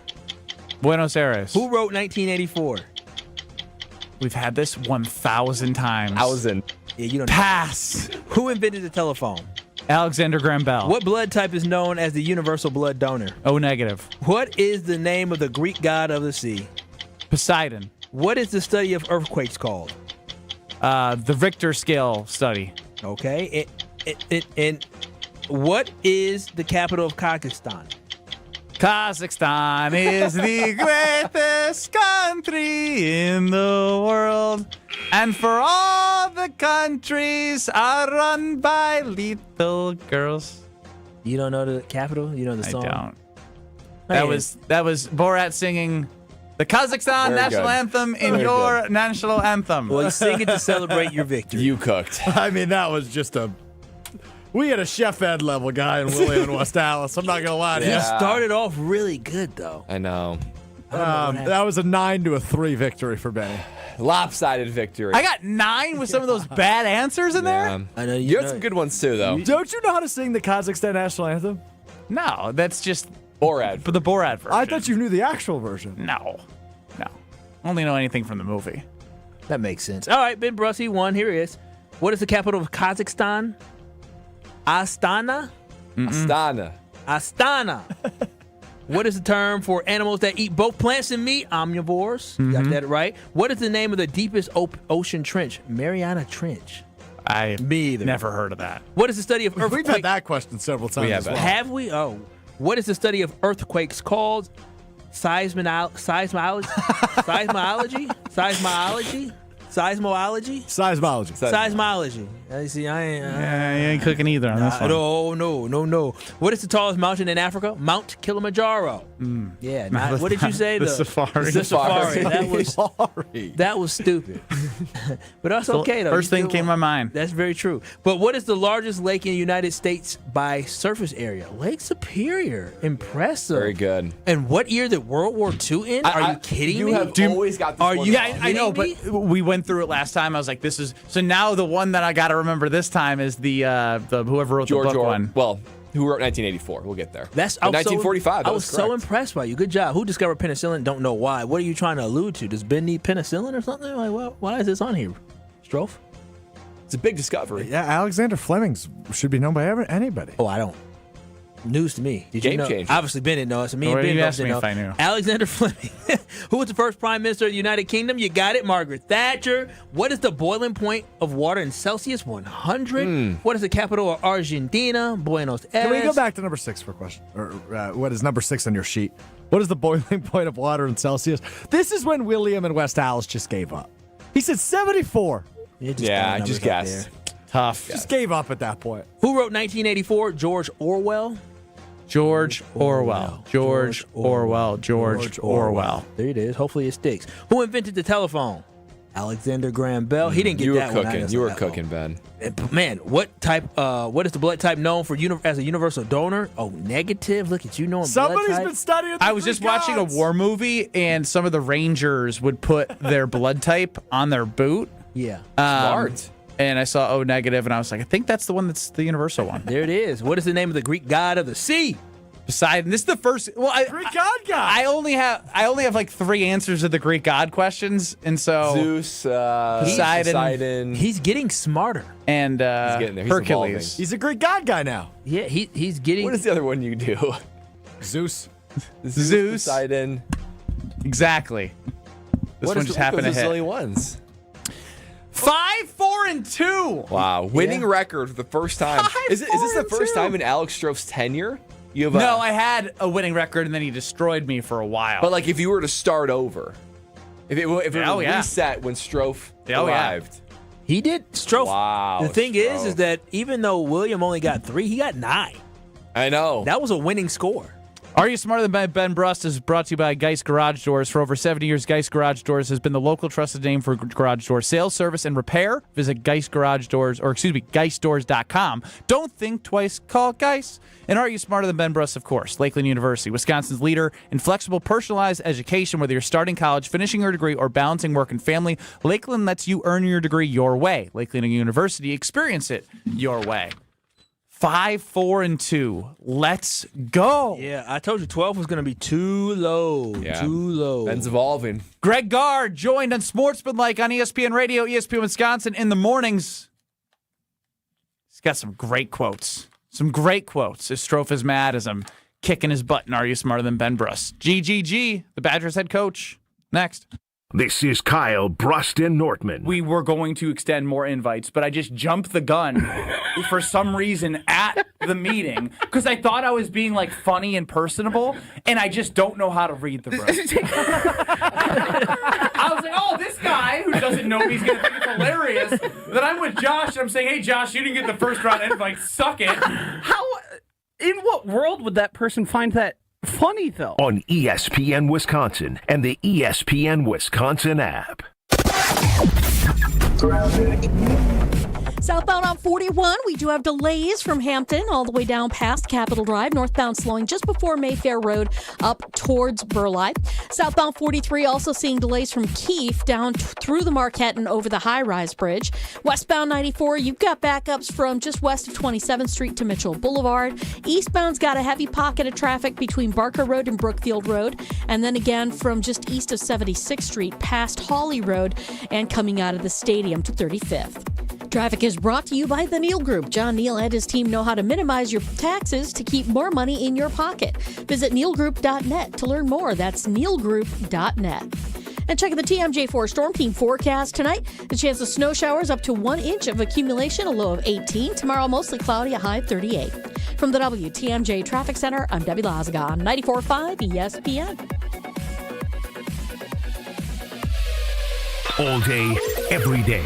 Buenos Aires. Who wrote 1984? We've had this 1,000 times. 1,000. Yeah, you don't Pass. know. Who invented the telephone? Alexander Graham Bell. What blood type is known as the universal blood donor? O negative. What is the name of the Greek god of the sea? Poseidon. What is the study of earthquakes called? The Richter scale study. Okay. And what is the capital of Kazakhstan? Kazakhstan is the greatest country in the world. And for all the countries are run by little girls. You don't know the capital? You know the song? I don't. That was Borat singing the Kazakhstan national anthem in your national anthem. Well, you sing it to celebrate your victory. You cooked. I mean, that was just we had a Chef Ed level guy in William and West Dallas. I'm not going to lie to you. You started off really good, though. I know. That was a 9-3 victory for Benny. Lopsided victory. I got 9 with some of those bad answers in there. I know you had some good ones too, though. Don't you know how to sing the Kazakhstan national anthem? No, that's just Borat. For the Borat version. I thought you knew the actual version. No. Only know anything from the movie. That makes sense. All right, Ben Brust, he won. Here he is. What is the capital of Kazakhstan? Astana? Astana. What is the term for animals that eat both plants and meat? Omnivores. You got that right. What is the name of the deepest ocean trench? Mariana Trench. Me either. Never heard of that. What is the study of earthquakes? We've had that question several times as well. Have we? Oh. What is the study of earthquakes called? Seismology? You see, I ain't. You ain't cooking either on this one. No. What is the tallest mountain in Africa? Mount Kilimanjaro. Yeah. What did you say? The Safari. The Safari. That was stupid. But that's okay, though. First thing came to my mind. That's very true. But what is the largest lake in the United States by surface area? Lake Superior. Impressive. Very good. And what year did World War II end? Are you kidding me? You have always got this one wrong. Yeah, I know, but we went through it last time. I was like, this is... So now the one that I got to remember this time is the whoever wrote George the book Orwell. one. Well, who wrote 1984? We'll get there. That's 1945. I was so impressed by you. Good job. Who discovered penicillin? Don't know why. What are you trying to allude to? Does Ben need penicillin or something? Like, why is this on here? Strofe? It's a big discovery. Yeah, Alexander Fleming's should be known by anybody. Oh, I don't. News to me. Did Game you know? changer. Obviously, Ben didn't know it. So me and Well, Ben you both asked didn't me know. if I knew. Alexander Fleming. Who was the first prime minister of the United Kingdom? You got it. Margaret Thatcher. What is the boiling point of water in Celsius? 100. What is the capital of Argentina? Buenos Aires. Can we go back to number 6 for a question? Or what is number 6 on your sheet? What is the boiling point of water in Celsius? This is when William and West Dallas just gave up. He said 74. I just guessed. Tough. Just gave up at that point. Who wrote 1984? George Orwell. George Orwell. George Orwell. There it is. Hopefully it sticks. Who invented the telephone? Alexander Graham Bell. He didn't get that one. You were cooking, Ben. Man, what is the blood type known for as a universal donor? Oh, negative. Look at you knowing Somebody's blood type. been studying. I was just watching a war movie, and some of the Rangers would put their blood type on their boot. Yeah. Smart. And I saw O negative, and I was like, I think that's the one that's the universal one. There it is. What is the name of the Greek god of the sea? Poseidon. This is the first. Well, Greek god guy. I only have like 3 answers to the Greek god questions, and so Zeus, Poseidon. He's getting smarter. And He's getting there. He's Hercules. evolving. He's a Greek god guy now. Yeah, he's getting. What is the other one you do? Zeus. Zeus. Poseidon. Exactly. This one just happened to hit. Silly ones. 5, 4, and 2. Wow, winning record for the first time. Is this the first time in Alex Strouf's tenure? You have No, I had a winning record, and then he destroyed me for a while. But like, if you were to start over, if it were reset when Strouf arrived, he did. Strouf. Wow. The thing is that even though William only got 3, he got 9. I know. That was a winning score. Are You Smarter Than Ben Brust is brought to you by Geist Garage Doors. For over 70 years, Geist Garage Doors has been the local trusted name for garage door sales, service, and repair. Visit GeistDoors.com. Don't think twice, call Geist. And Are You Smarter Than Ben Brust, of course. Lakeland University, Wisconsin's leader in flexible, personalized education. Whether you're starting college, finishing your degree, or balancing work and family, Lakeland lets you earn your degree your way. Lakeland University, experience it your way. 5, 4, and 2. Let's go. Yeah, I told you 12 was going to be too low. Yeah. Too low. Ben's evolving. Greg Gard joined on Sportsmanlike on ESPN Radio, ESPN Wisconsin in the mornings. He's got some great quotes. Some great quotes as Strouf is mad as I'm kicking his butt. And Are You Smarter Than Ben Brust? GGG, the Badgers head coach. Next. This is Kyle, Brust, and Nortman. We were going to extend more invites, but I just jumped the gun for some reason at the meeting because I thought I was being like funny and personable, and I just don't know how to read the room. I was like, oh, this guy who doesn't know me, he's going to think it's hilarious that I'm with Josh, and I'm saying, hey, Josh, you didn't get the first round invite. Suck it. In what world would that person find that funny, though? On ESPN Wisconsin and the ESPN Wisconsin app. Southbound on 41, we do have delays from Hampton all the way down past Capitol Drive. Northbound slowing just before Mayfair Road up towards Burleigh. Southbound 43 also seeing delays from Keefe down through the Marquette and over the high-rise bridge. Westbound 94, you've got backups from just west of 27th Street to Mitchell Boulevard. Eastbound's got a heavy pocket of traffic between Barker Road and Brookfield Road. And then again from just east of 76th Street past Hawley Road and coming out of the stadium to 35th. Traffic is brought to you by the Neal Group. John Neal and his team know how to minimize your taxes to keep more money in your pocket. Visit nealgroup.net to learn more. That's nealgroup.net. And check the TMJ4 Storm Team forecast tonight. The chance of snow showers up to 1 inch of accumulation, a low of 18. Tomorrow, mostly cloudy, a high of 38. From the WTMJ Traffic Center, I'm Debbie Lazaga on 94.5 ESPN. All day, every day.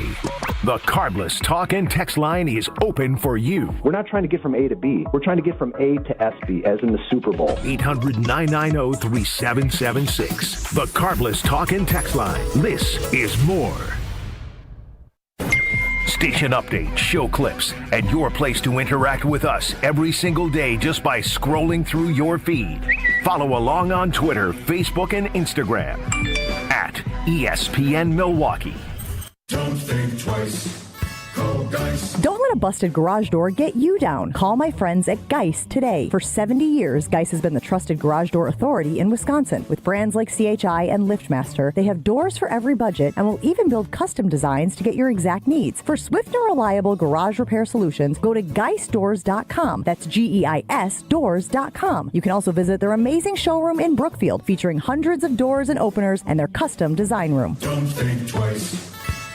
The Carbless Talk and Text line is open for you. We're not trying to get from A to B. We're trying to get from A to SB, as in the Super Bowl. 800-990-3776. The Carbless Talk and Text line. This is more. Station updates, show clips, and your place to interact with us every single day just by scrolling through your feed. Follow along on Twitter, Facebook, and Instagram at ESPN Milwaukee. Don't think twice. Call Geist. Don't let a busted garage door get you down. Call my friends at Geist today. For 70 years, Geist has been the trusted garage door authority in Wisconsin. With brands like CHI and LiftMaster, they have doors for every budget and will even build custom designs to get your exact needs. For swift and reliable garage repair solutions, go to geistdoors.com. That's GEIS doors.com. You can also visit their amazing showroom in Brookfield, featuring hundreds of doors and openers and their custom design room. Don't think twice.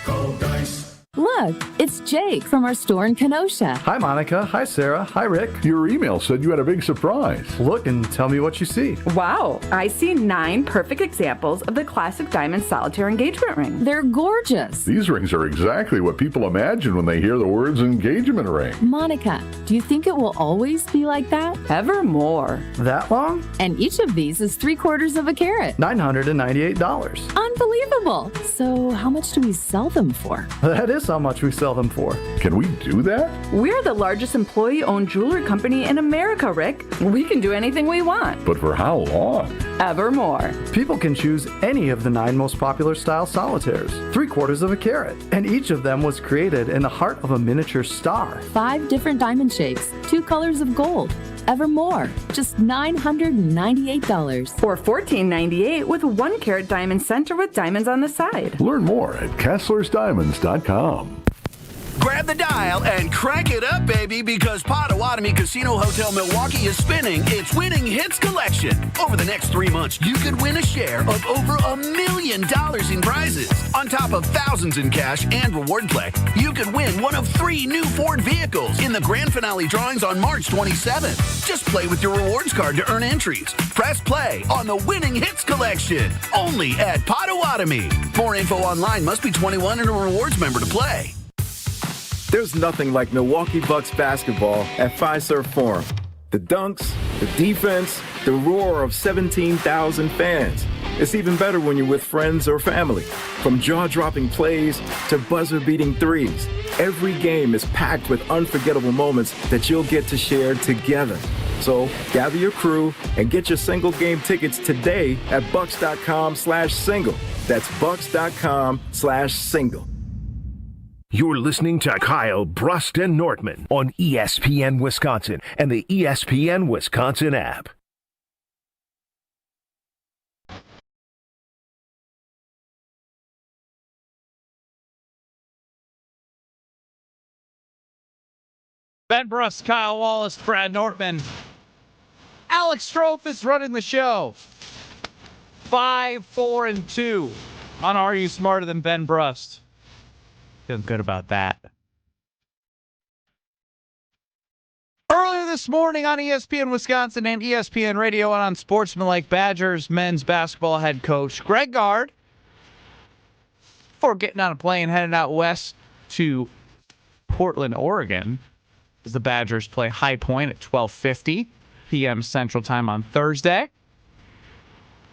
Call Geist. Look, it's Jake from our store in Kenosha. Hi, Monica. Hi, Sarah. Hi, Rick. Your email said you had a big surprise. Look and tell me what you see. Wow, I see 9 perfect examples of the classic diamond solitaire engagement ring. They're gorgeous. These rings are exactly what people imagine when they hear the words engagement ring. Monica, do you think it will always be like that? Evermore. That long? And each of these is 3/4 of a carat. $998. Unbelievable. So how much do we sell them for? That is how much we sell them for. Can we do that? We're the largest employee-owned jewelry company in America, Rick. We can do anything we want. But for how long? Evermore. People can choose any of the 9 most popular style solitaires, 3/4 of a carat, and each of them was created in the heart of a miniature star. 5 different diamond shapes, 2 colors of gold, evermore. Just $998. Or $14.98 with 1 carat diamond center with diamonds on the side. Learn more at KesslersDiamonds.com. Grab the dial and crank it up, baby, because Potawatomi Casino Hotel Milwaukee is spinning its Winning Hits collection. Over the next 3 months, you could win a share of over $1 million in prizes. On top of thousands in cash and reward play, you could win one of 3 new Ford vehicles in the grand finale drawings on March 27th. Just play with your rewards card to earn entries. Press play on the Winning Hits collection, only at Potawatomi. More info online. Must be 21 and a rewards member to play. There's nothing like Milwaukee Bucks basketball at Fiserv Forum. The dunks, the defense, the roar of 17,000 fans. It's even better when you're with friends or family. From jaw-dropping plays to buzzer-beating threes, every game is packed with unforgettable moments that you'll get to share together. So gather your crew and get your single game tickets today at bucks.com/single. That's bucks.com/single. You're listening to Kyle, Brust, and Nortman on ESPN Wisconsin and the ESPN Wisconsin app. Ben Brust, Kyle Wallace, Brad Nortman. Alex Strofe is running the show. 5-4-2 on Are You Smarter Than Ben Brust? Feeling good about that. Earlier this morning on ESPN Wisconsin and ESPN Radio and on Sportsmanlike, Badgers men's basketball head coach Greg Gard, before getting on a plane heading out west to Portland, Oregon, as the Badgers play High Point at 12:50 p.m. Central Time on Thursday.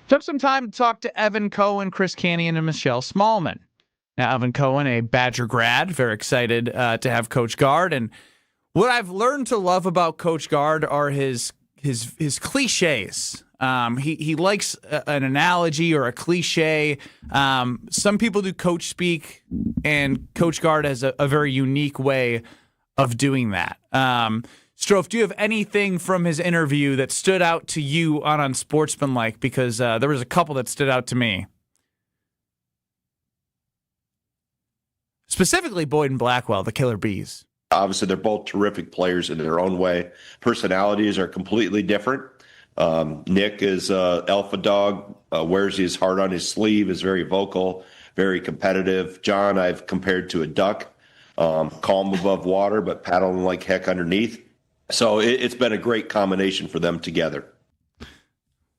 Took some time to talk to Evan Cohen, Chris Canyon, and Michelle Smallman. Now, Evan Cohen, a Badger grad, very excited to have Coach Gard. And what I've learned to love about Coach Gard are his cliches. He likes an analogy or a cliche. Some people do coach speak, and Coach Gard has a very unique way of doing that. Strofe, do you have anything from his interview that stood out to you on Unsportsmanlike? Because there was a couple that stood out to me. Specifically, Boyd and Blackwell, the Killer Bees. Obviously, they're both terrific players in their own way. Personalities are completely different. Nick is alpha dog, wears his heart on his sleeve, is very vocal, very competitive. John, I've compared to a duck, calm above water, but paddling like heck underneath. So it's been a great combination for them together.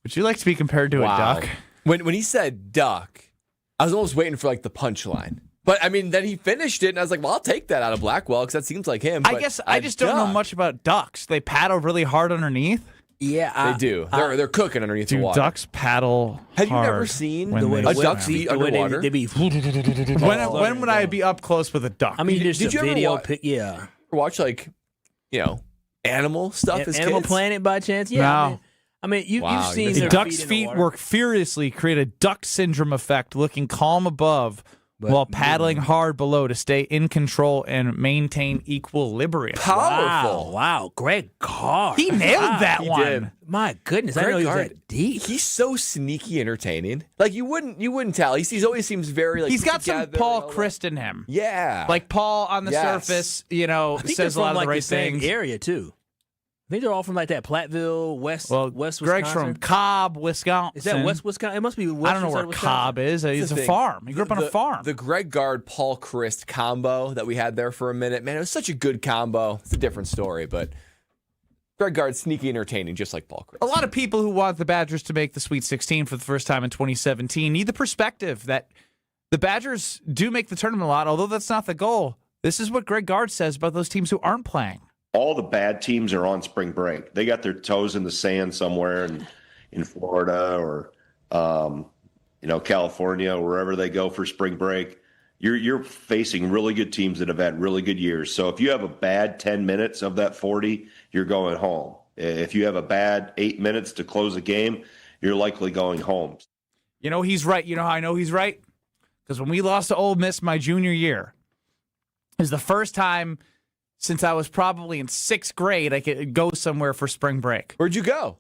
Would you like to be compared to a duck? When he said duck, I was almost waiting for like the punchline. But, I mean, then he finished it, and I was like, well, I'll take that out of Blackwell because that seems like him. I guess I just don't know much about ducks. They paddle really hard underneath? Yeah. They do. They're cooking underneath the water. Ducks paddle Have you hard never seen a duck's feet underwater? When would I be up close with a duck? I mean, there's Did a you ever video. Yeah. Watch, like, animal stuff as Animal kids? Planet by chance? Yeah. No. I mean you've seen the their duck's feet feet work furiously, create a duck syndrome effect, looking calm above while paddling hard below to stay in control and maintain equilibrium. Powerful. Wow. Greg Gard. He nailed that He one. did. My goodness. I Greg know he was Gard, that deep. He's so sneaky entertaining. Like, you wouldn't tell. He always seems very, like, He's got some together Paul and all Christ in him. Yeah. Like Paul on the Yes. surface, I think says a they're lot from, of the like, right the same things. area, too. I think they're all from, like, that Platteville, West Wisconsin. Greg's from Cobb, Wisconsin. Is that West Wisconsin? It must be West. I don't know where Cobb is. It's a farm. He grew up on a farm. The Greg Gard, Paul Christ combo that we had there for a minute, man, it was such a good combo. It's a different story, but Greg Gard, sneaky entertaining, just like Paul Christ. A lot of people who want the Badgers to make the Sweet 16 for the first time in 2017 need the perspective that the Badgers do make the tournament a lot, although that's not the goal. This is what Greg Gard says about those teams who aren't playing. All the bad teams are on spring break. They got their toes in the sand somewhere in Florida or California, or wherever they go for spring break. You're facing really good teams that have had really good years. So if you have a bad 10 minutes of that 40, you're going home. If you have a bad 8 minutes to close a game, you're likely going home. He's right. You know how I know he's right? Because when we lost to Ole Miss my junior year, is the first time since I was probably in 6th grade, I could go somewhere for spring break. Where'd you go?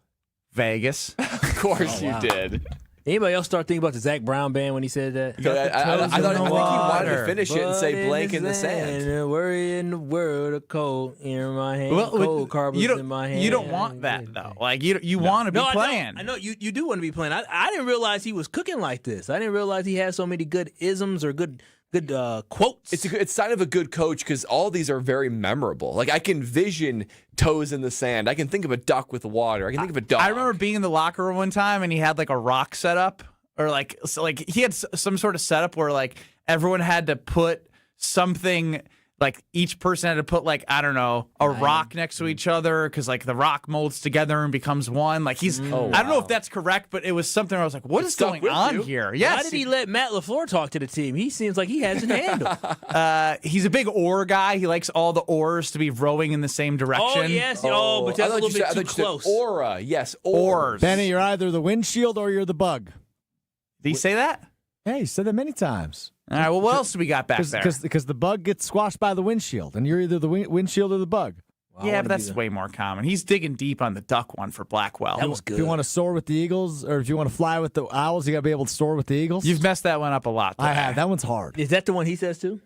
Vegas. Of course you did. Anybody else start thinking about the Zach Brown band when he said that? I think he wanted to finish it and say blank in the sand. Worry in the world of cold in my hand, cold carbons in my hand. You don't want that, though. Like, you want to be playing. I know you do want to be playing. I didn't realize he was cooking like this. I didn't realize he had so many good isms or good quotes. It's a sign of a good coach because all these are very memorable. Like, I can vision toes in the sand. I can think of a duck with water. I can think of a dog. I remember being in the locker room one time and he had like a rock setup, or like he had some sort of setup where like everyone had to put something. Like each person had to put like, I don't know, a rock next to each other because like the rock molds together and becomes one. Like I don't know if that's correct, but it was something where I was like, what is going on here? Yes. Why did he let Matt LaFleur talk to the team? He seems like he has it handled. He's a big oar guy. He likes all the oars to be rowing in the same direction. Oh, yes. But that's a little bit too close. Aura. Yes, oars. Benny, you're either the windshield or you're the bug. Did he say that? Yeah, he said that many times. All right, well, what else do we got back there? Because the bug gets squashed by the windshield, and you're either the windshield or the bug. Well, yeah, but that's way more common. He's digging deep on the duck one for Blackwell. That was good. If you want to soar with the Eagles, or if you want to fly with the Owls, you got to be able to soar with the Eagles. You've messed that one up a lot today. I have. That one's hard. Is that the one he says too?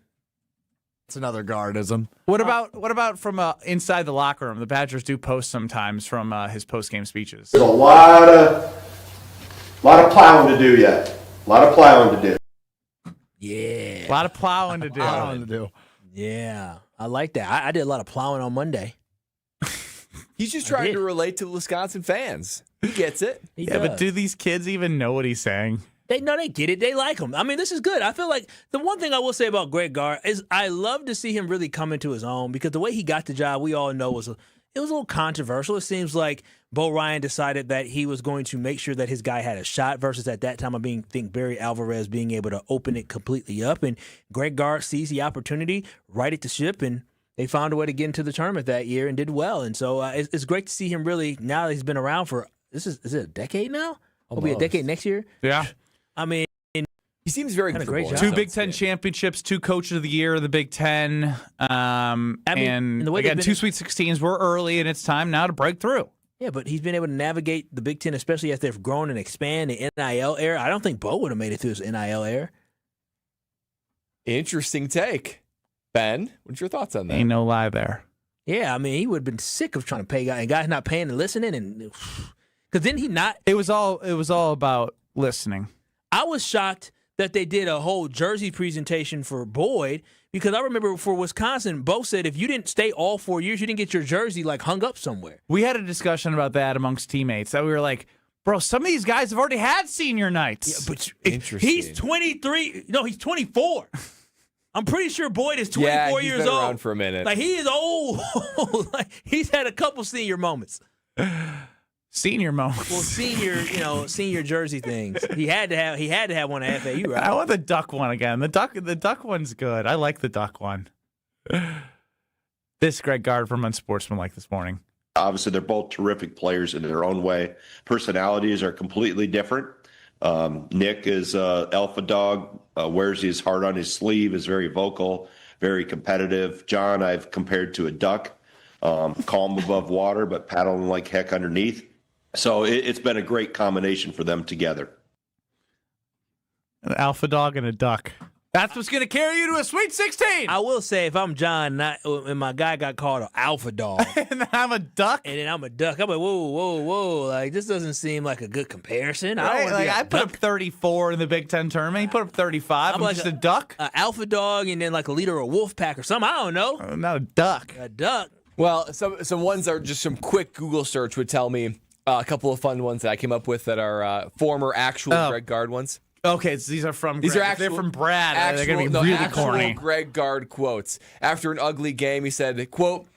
It's another Gardism. What about from inside the locker room? The Badgers do post sometimes from his post-game speeches. There's a lot of plowing to do yet. A lot of plowing to do. Yeah. A lot of plowing to do. Yeah. I like that. I did a lot of plowing on Monday. He's just trying to relate to the Wisconsin fans. He gets it. He does. does. But do these kids even know what he's saying? They get it. They like him. I mean, this is good. I feel like the one thing I will say about Greg Gard is I love to see him really come into his own because the way he got the job, we all know it was a little controversial. It seems like Bo Ryan decided that he was going to make sure that his guy had a shot versus at that time think Barry Alvarez being able to open it completely up. And Greg Gard sees the opportunity, righted the ship, and they found a way to get into the tournament that year and did well. And so it's great to see him really, now that he's been around for, is it a decade now? It'll be a decade next year? Yeah. I mean, he seems very good. Great job. 2 Big Ten championships, 2 Coach of the Year of the Big Ten. And the way again, 2 Sweet 16s were early, and it's time now to break through. Yeah, but he's been able to navigate the Big Ten, especially as they've grown and expand the NIL era. I don't think Bo would have made it through his NIL era. Interesting take. Ben, what's your thoughts on that? Ain't no lie there. Yeah, I mean, he would have been sick of trying to pay guys, and guys not paying and listening. And because then he not. It was all about listening. I was shocked that they did a whole jersey presentation for Boyd because I remember for Wisconsin, Bo said if you didn't stay all 4 years, you didn't get your jersey like hung up somewhere. We had a discussion about that amongst teammates that we were like, bro, some of these guys have already had senior nights. Yeah, but he's 23. No, he's 24. I'm pretty sure Boyd is 24 years been old. Around for a minute. Like he is old. Like he's had a couple senior moments. Senior moments. Well, senior jersey things. He had to have one at FAU, right? I want the duck one again. The duck one's good. I like the duck one. This Greg Gard from Unsportsmanlike this morning. Obviously, they're both terrific players in their own way. Personalities are completely different. Nick is alpha dog, wears his heart on his sleeve, is very vocal, very competitive. John, I've compared to a duck, calm above water, but paddling like heck underneath. So it's been a great combination for them together. An alpha dog and a duck. That's what's going to carry you to a Sweet 16. I will say, if I'm John and my guy got called an alpha dog, and I'm a duck, I'm like, whoa, like this doesn't seem like a good comparison. Right? I put up 34 in the Big Ten tournament. He put up 35. I'm like just a duck, an alpha dog, and then like a leader of a wolf pack or something. I don't know. Not a duck. A duck. Well, some ones are just some quick Google search would tell me a couple of fun ones that I came up with that are former actual Greg Gard ones. Okay, so these are from Greg. They're from Brad. They're going to be really corny. Greg Gard quotes. After an ugly game, he said, quote,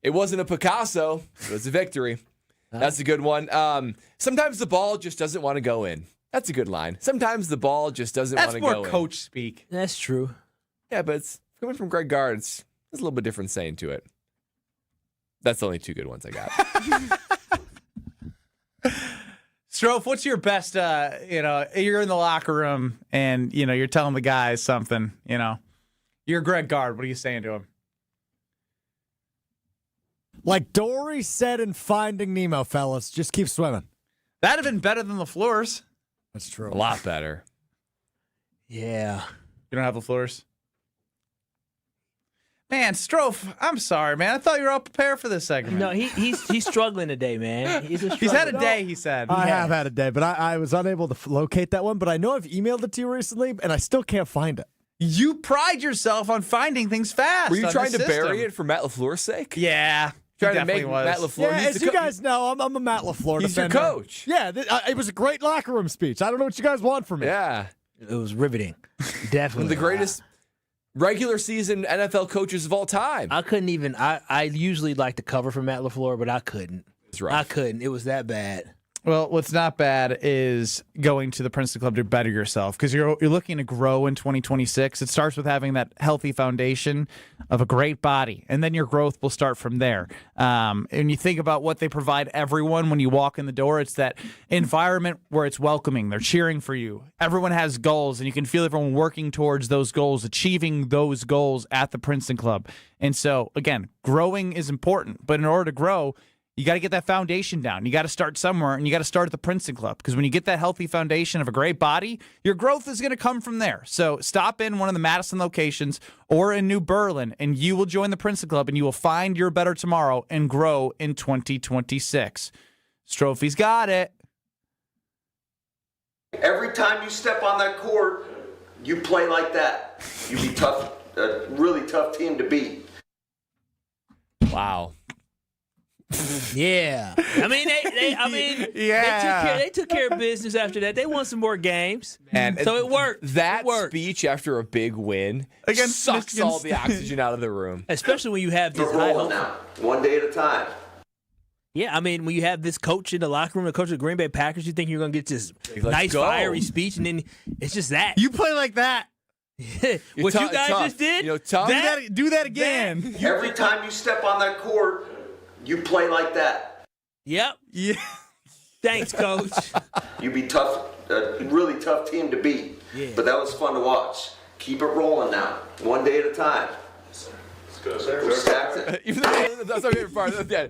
"It wasn't a Picasso, it was a victory." That's a good one. Sometimes the ball just doesn't want to go in. That's a good line. Sometimes the ball just doesn't want to go in. That's more coach speak. That's true. Yeah, but it's coming from Greg Gard. There's a little bit different saying to it. That's the only 2 good ones I got. Strofe, what's your best, you're in the locker room and, you're telling the guys something, you're Greg Gard. What are you saying to him? Like Dory said in Finding Nemo, fellas, just keep swimming. That'd have been better than LaFleur's. That's true. A lot better. Yeah. You don't have LaFleur's? Man, Strofe, I'm sorry, man. I thought you were all prepared for this segment. No, he's struggling today, man. He's had a day, he said. I have had a day, but I was unable to locate that one. But I know I've emailed it to you recently, and I still can't find it. You pride yourself on finding things fast. Were you trying to this bury system. it for Matt LaFleur's sake? Yeah. Trying to make Matt LaFleur. Yeah, as you guys know, I'm a Matt LaFleur He's your defender. coach. Yeah, it was a great locker room speech. I don't know what you guys want from me. Yeah. It was riveting. Definitely. One of the greatest regular season NFL coaches of all time. I couldn't even. I usually like to cover for Matt LaFleur, but I couldn't. That's right. I couldn't. It was that bad. Well, what's not bad is going to the Princeton Club to better yourself because you're looking to grow in 2026. It starts with having that healthy foundation of a great body, and then your growth will start from there. And you think about what they provide everyone when you walk in the door. It's that environment where it's welcoming. They're cheering for you. Everyone has goals, and you can feel everyone working towards those goals, achieving those goals at the Princeton Club. And so, again, growing is important, but in order to grow, you got to get that foundation down. You got to start somewhere, and you got to start at the Princeton Club because when you get that healthy foundation of a great body, your growth is going to come from there. So stop in one of the Madison locations or in New Berlin, and you will join the Princeton Club, and you will find your better tomorrow and grow in 2026. Strophy's got it. Every time you step on that court, you play like that. You be tough, a really tough team to beat. Wow. Yeah, I mean, they took care of business after that. They won some more games, and so it worked. That speech after a big win against sucks Michigan all the oxygen out of the room, especially when you have this We're high rolling hope. now, one day at a time. Yeah, I mean, when you have this coach in the locker room, the coach of the Green Bay Packers, you think you're going to get this nice, fiery speech, and then it's just that. You play like that. What you guys just did? Do that again. Every time you step on that court, you play like that. Yep. Yeah. Thanks, coach. You be tough, a really tough team to beat. Yeah. But that was fun to watch. Keep it rolling now, one day at a time. Let's go, We're stacked it. Even though that's my favorite part. Yeah.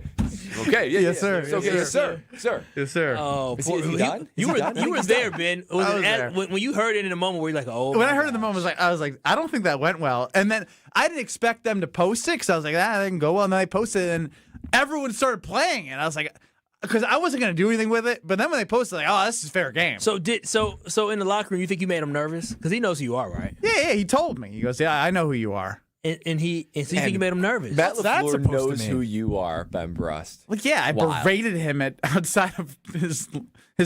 Okay. Yeah, Yes, sir. It's okay. Yes, sir. Yes, sir. Yes, sir. Oh, Is he done? You were there, Ben. I was there. When you heard it in a moment where you're like, oh. When I heard it in the moment, I was like, I don't think that went well. And then I didn't expect them to post it because I was like, that didn't go well. And then they posted it, and everyone started playing it. I was like, because I wasn't going to do anything with it. But then when they posted, like, oh, this is fair game. So in the locker room, you think you made him nervous? Because he knows who you are, right? Yeah, he told me. He goes, yeah, I know who you are. So you think you made him nervous? Matt That's LaFleur supposed to knows mean. who you are, Ben Brust. Like, yeah, I Wild. berated him outside of his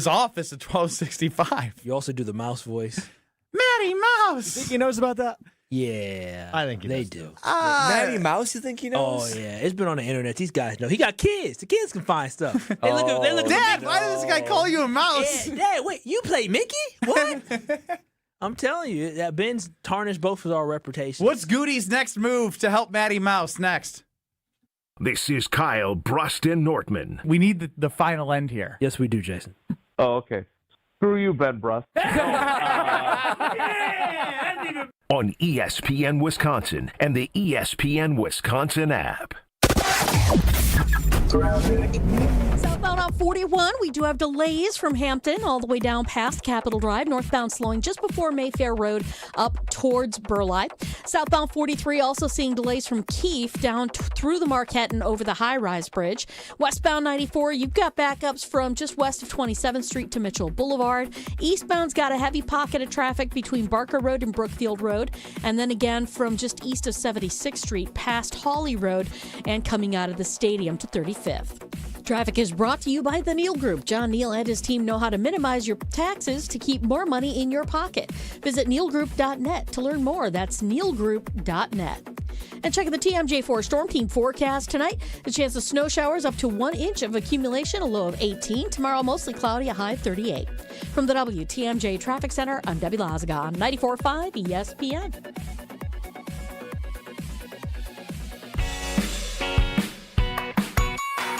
office at 1265. You also do the mouse voice. Matty Mouse. Think he knows about that? Yeah, I think they do. Matty Mouse, you think he knows? Oh yeah, it's been on the internet. These guys know. He got kids. The kids can find stuff. They look at Dad, why did this guy call you a mouse? Yeah, Dad, wait, you play Mickey? What? I'm telling you, that Ben's tarnished both of our reputations. What's Goody's next move to help Matty Mouse next? This is Kyle Brust and Nortman. We need the final end here. Yes, we do, Jason. Oh, okay. Screw you, Ben Brust. On ESPN Wisconsin and the ESPN Wisconsin app. Southbound on 41, we do have delays from Hampton all the way down past Capitol Drive. Northbound slowing just before Mayfair Road up towards Burleigh. Southbound 43 also seeing delays from Keefe down through the Marquette and over the high-rise bridge. Westbound 94, you've got backups from just west of 27th Street to Mitchell Boulevard. Eastbound's got a heavy pocket of traffic between Barker Road and Brookfield Road. And then again from just east of 76th Street past Hawley Road and coming out of the stadium to 35th. Traffic is brought to you by the Neal Group. John Neal and his team know how to minimize your taxes to keep more money in your pocket. Visit nealgroup.net to learn more. That's nealgroup.net. And check the TMJ4 Storm Team forecast tonight. The chance of snow showers up to 1 inch of accumulation, a low of 18. Tomorrow, mostly cloudy, a high of 38. From the WTMJ Traffic Center, I'm Debbie Lazaga on 94.5 ESPN.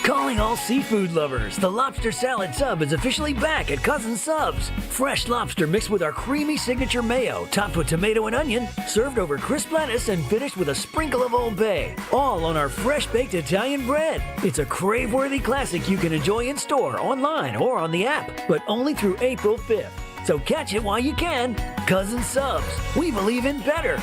Calling all seafood lovers. The lobster salad sub is officially back at Cousin Subs. Fresh lobster mixed with our creamy signature mayo, topped with tomato and onion, served over crisp lettuce, and finished with a sprinkle of Old Bay. All on our fresh-baked Italian bread. It's a crave-worthy classic you can enjoy in store, online, or on the app, but only through April 5th. So catch it while you can. Cousin Subs. We believe in better.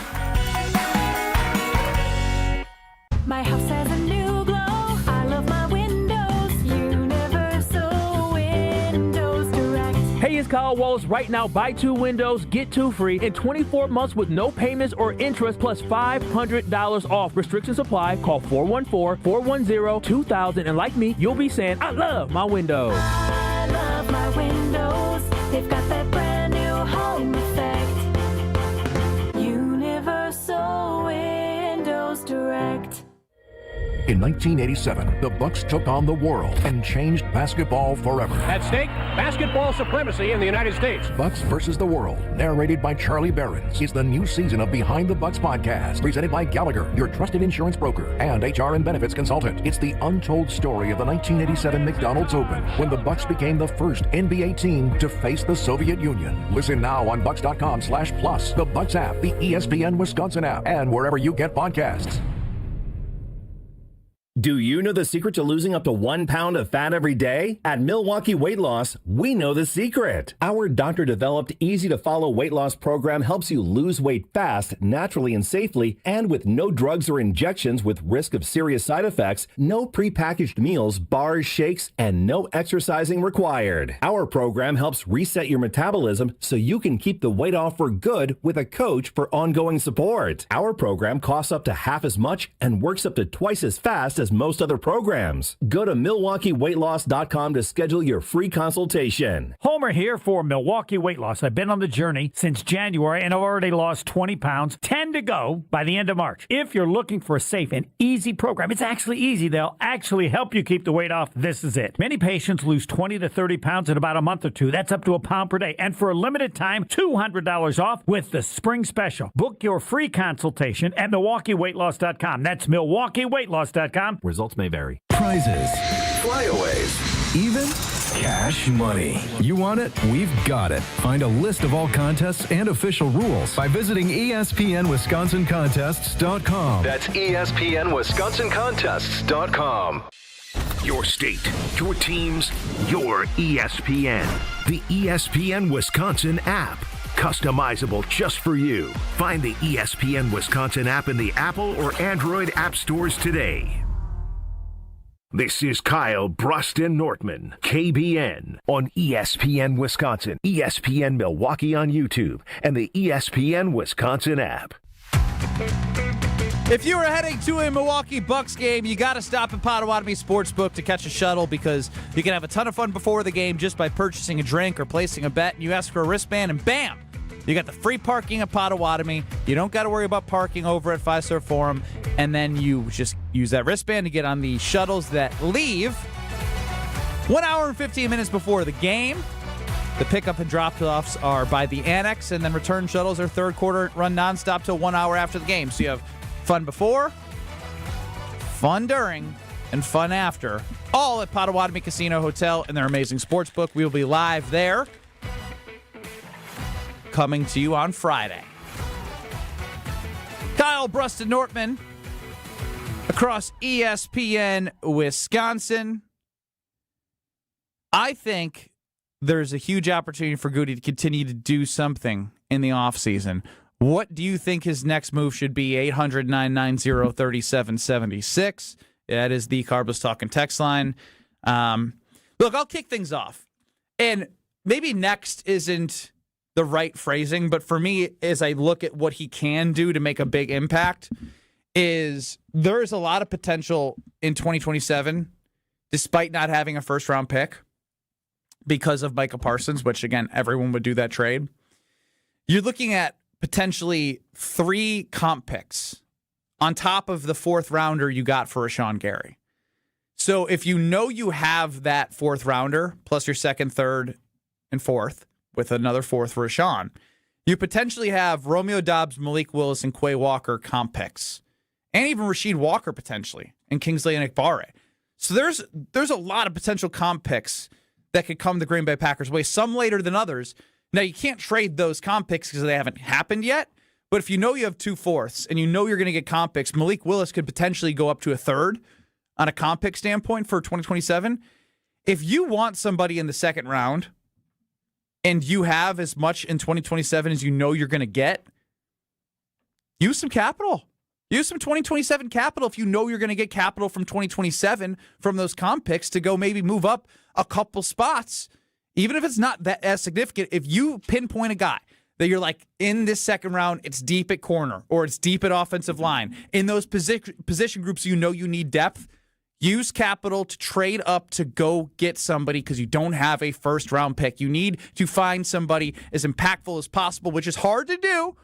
My house has a new glow. I love my windows. Universal Windows Direct. Hey, it's Kyle Wallace. Right now, buy 2 windows, get 2 free in 24 months with no payments or interest plus $500 off. Restrictions apply. Call 414-410-2000. And like me, you'll be saying, I love my windows. I love my windows. They've got that brand new home effect. Universal Windows Direct. In 1987, the Bucks took on the world and changed basketball forever. At stake, basketball supremacy in the United States. Bucks versus the World, narrated by Charlie Behrens, is the new season of Behind the Bucks podcast, presented by Gallagher, your trusted insurance broker and HR and benefits consultant. It's the untold story of the 1987 McDonald's Open, when the Bucks became the first NBA team to face the Soviet Union. Listen now on Bucks.com/plus, the Bucks app, the ESPN Wisconsin app, and wherever you get podcasts. Do you know the secret to losing up to 1 pound of fat every day? At Milwaukee Weight Loss, we know the secret. Our doctor-developed, easy-to-follow weight loss program helps you lose weight fast, naturally and safely, and with no drugs or injections with risk of serious side effects, no prepackaged meals, bars, shakes, and no exercising required. Our program helps reset your metabolism so you can keep the weight off for good with a coach for ongoing support. Our program costs up to half as much and works up to twice as fast as most other programs. Go to MilwaukeeWeightLoss.com to schedule your free consultation. Homer here for Milwaukee Weight Loss. I've been on the journey since January and I've already lost 20 pounds, 10 to go by the end of March. If you're looking for a safe and easy program, it's actually easy. They'll actually help you keep the weight off. This is it. Many patients lose 20 to 30 pounds in about a month or two. That's up to a pound per day. And for a limited time, $200 off with the spring special. Book your free consultation at MilwaukeeWeightLoss.com. That's MilwaukeeWeightLoss.com. Results may vary. Prizes, flyaways, even cash money. You want it? We've got it. Find a list of all contests and official rules by visiting ESPNWisconsinContests.com. That's ESPNWisconsinContests.com. Your state, your teams, your ESPN. The ESPN Wisconsin app. Customizable just for you. Find the ESPN Wisconsin app in the Apple or Android app stores today. This is Kyle, Brust, and Nortman, KBN, on ESPN Wisconsin, ESPN Milwaukee on YouTube, and the ESPN Wisconsin app. If you are heading to a Milwaukee Bucks game, you got to stop at Potawatomi Sportsbook to catch a shuttle because you can have a ton of fun before the game just by purchasing a drink or placing a bet. And you ask for a wristband, and bam! You got the free parking at Potawatomi. You don't got to worry about parking over at Fiserv Forum. And then you just use that wristband to get on the shuttles that leave 1 hour and 15 minutes before the game. The pickup and drop-offs are by the Annex, and then return shuttles are third quarter run nonstop till 1 hour after the game. So you have fun before, fun during, and fun after, all at Potawatomi Casino Hotel and their amazing sports book. We will be live there, coming to you on Friday. Kyle, Brust, and Nortman across ESPN Wisconsin. I think there's a huge opportunity for Goody to continue to do something in the offseason. What do you think his next move should be? 800-990-3776. That is the Carbless Talking text line. Look, I'll kick things off. And maybe next isn't the right phrasing, but for me, as I look at what he can do to make a big impact, is there's a lot of potential in 2027, despite not having a first-round pick because of Micah Parsons, which, again, everyone would do that trade. You're looking at potentially 3 comp picks on top of the 4th rounder you got for Rashawn Gary. So if you know you have that 4th rounder, plus your 2nd, 3rd, and 4th, with another 4th for Rashawn, you potentially have Romeo Doubs, Malik Willis, and Quay Walker comp picks. And even Rasheed Walker potentially, and Kingsley Enikbare. So there's a lot of potential comp picks that could come the Green Bay Packers' way, some later than others. Now, you can't trade those comp picks because they haven't happened yet, but if you know you have 2/4 and you know you're going to get comp picks, Malik Willis could potentially go up to a third on a comp pick standpoint for 2027. If you want somebody in the second round and you have as much in 2027 as you know you're going to get, use some capital. Use some 2027 capital if you know you're going to get capital from 2027 from those comp picks to go maybe move up a couple spots. Even if it's not that as significant, if you pinpoint a guy that you're like, in this second round, it's deep at corner or it's deep at offensive line, in those position groups you know you need depth, use capital to trade up to go get somebody because you don't have a first-round pick. You need to find somebody as impactful as possible, which is hard to do.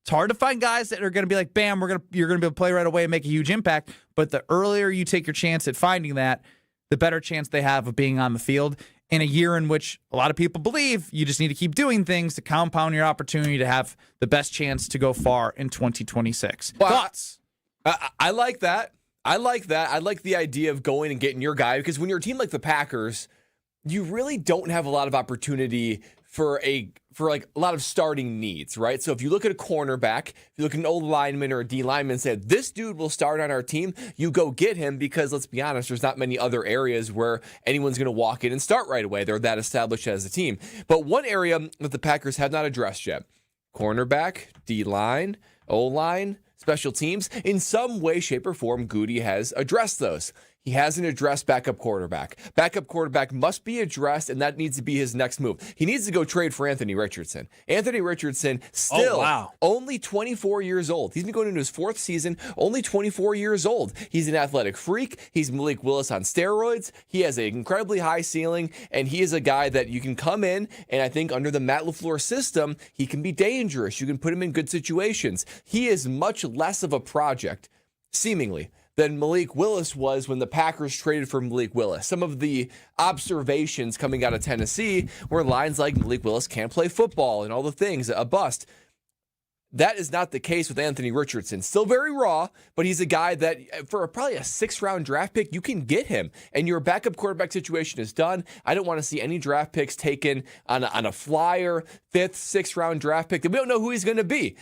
It's hard to find guys that are going to be like, bam, you're going to be able to play right away and make a huge impact. But the earlier you take your chance at finding that, the better chance they have of being on the field in a year in which a lot of people believe you just need to keep doing things to compound your opportunity to have the best chance to go far in 2026. Well, Thoughts? I like that. I like the idea of going and getting your guy, because when you're a team like the Packers, you really don't have a lot of opportunity for like a lot of starting needs, right? So if you look at a cornerback, if you look at an old lineman or a D lineman and say, this dude will start on our team, you go get him, because let's be honest, there's not many other areas where anyone's going to walk in and start right away. They're that established as a team. But one area that the Packers have not addressed yet, cornerback, D-line, O-line, special teams, in some way, shape, or form, Goody has addressed those. He hasn't addressed backup quarterback. Backup quarterback must be addressed, and that needs to be his next move. He needs to go trade for Anthony Richardson. Anthony Richardson, still only 24 years old. He's been going into his fourth season, only 24 years old. He's an athletic freak. He's Malik Willis on steroids. He has an incredibly high ceiling, and he is a guy that you can come in, and I think under the Matt LaFleur system, he can be dangerous. You can put him in good situations. He is much less of a project, seemingly, than Malik Willis was when the Packers traded for Malik Willis. Some of the observations coming out of Tennessee were lines like Malik Willis can't play football and all the things, a bust. That is not the case with Anthony Richardson. Still very raw, but he's a guy that for probably a 6th-round draft pick, you can get him, and your backup quarterback situation is done. I don't want to see any draft picks taken on a flyer, 5th, 6th-round draft pick that we don't know who he's going to be.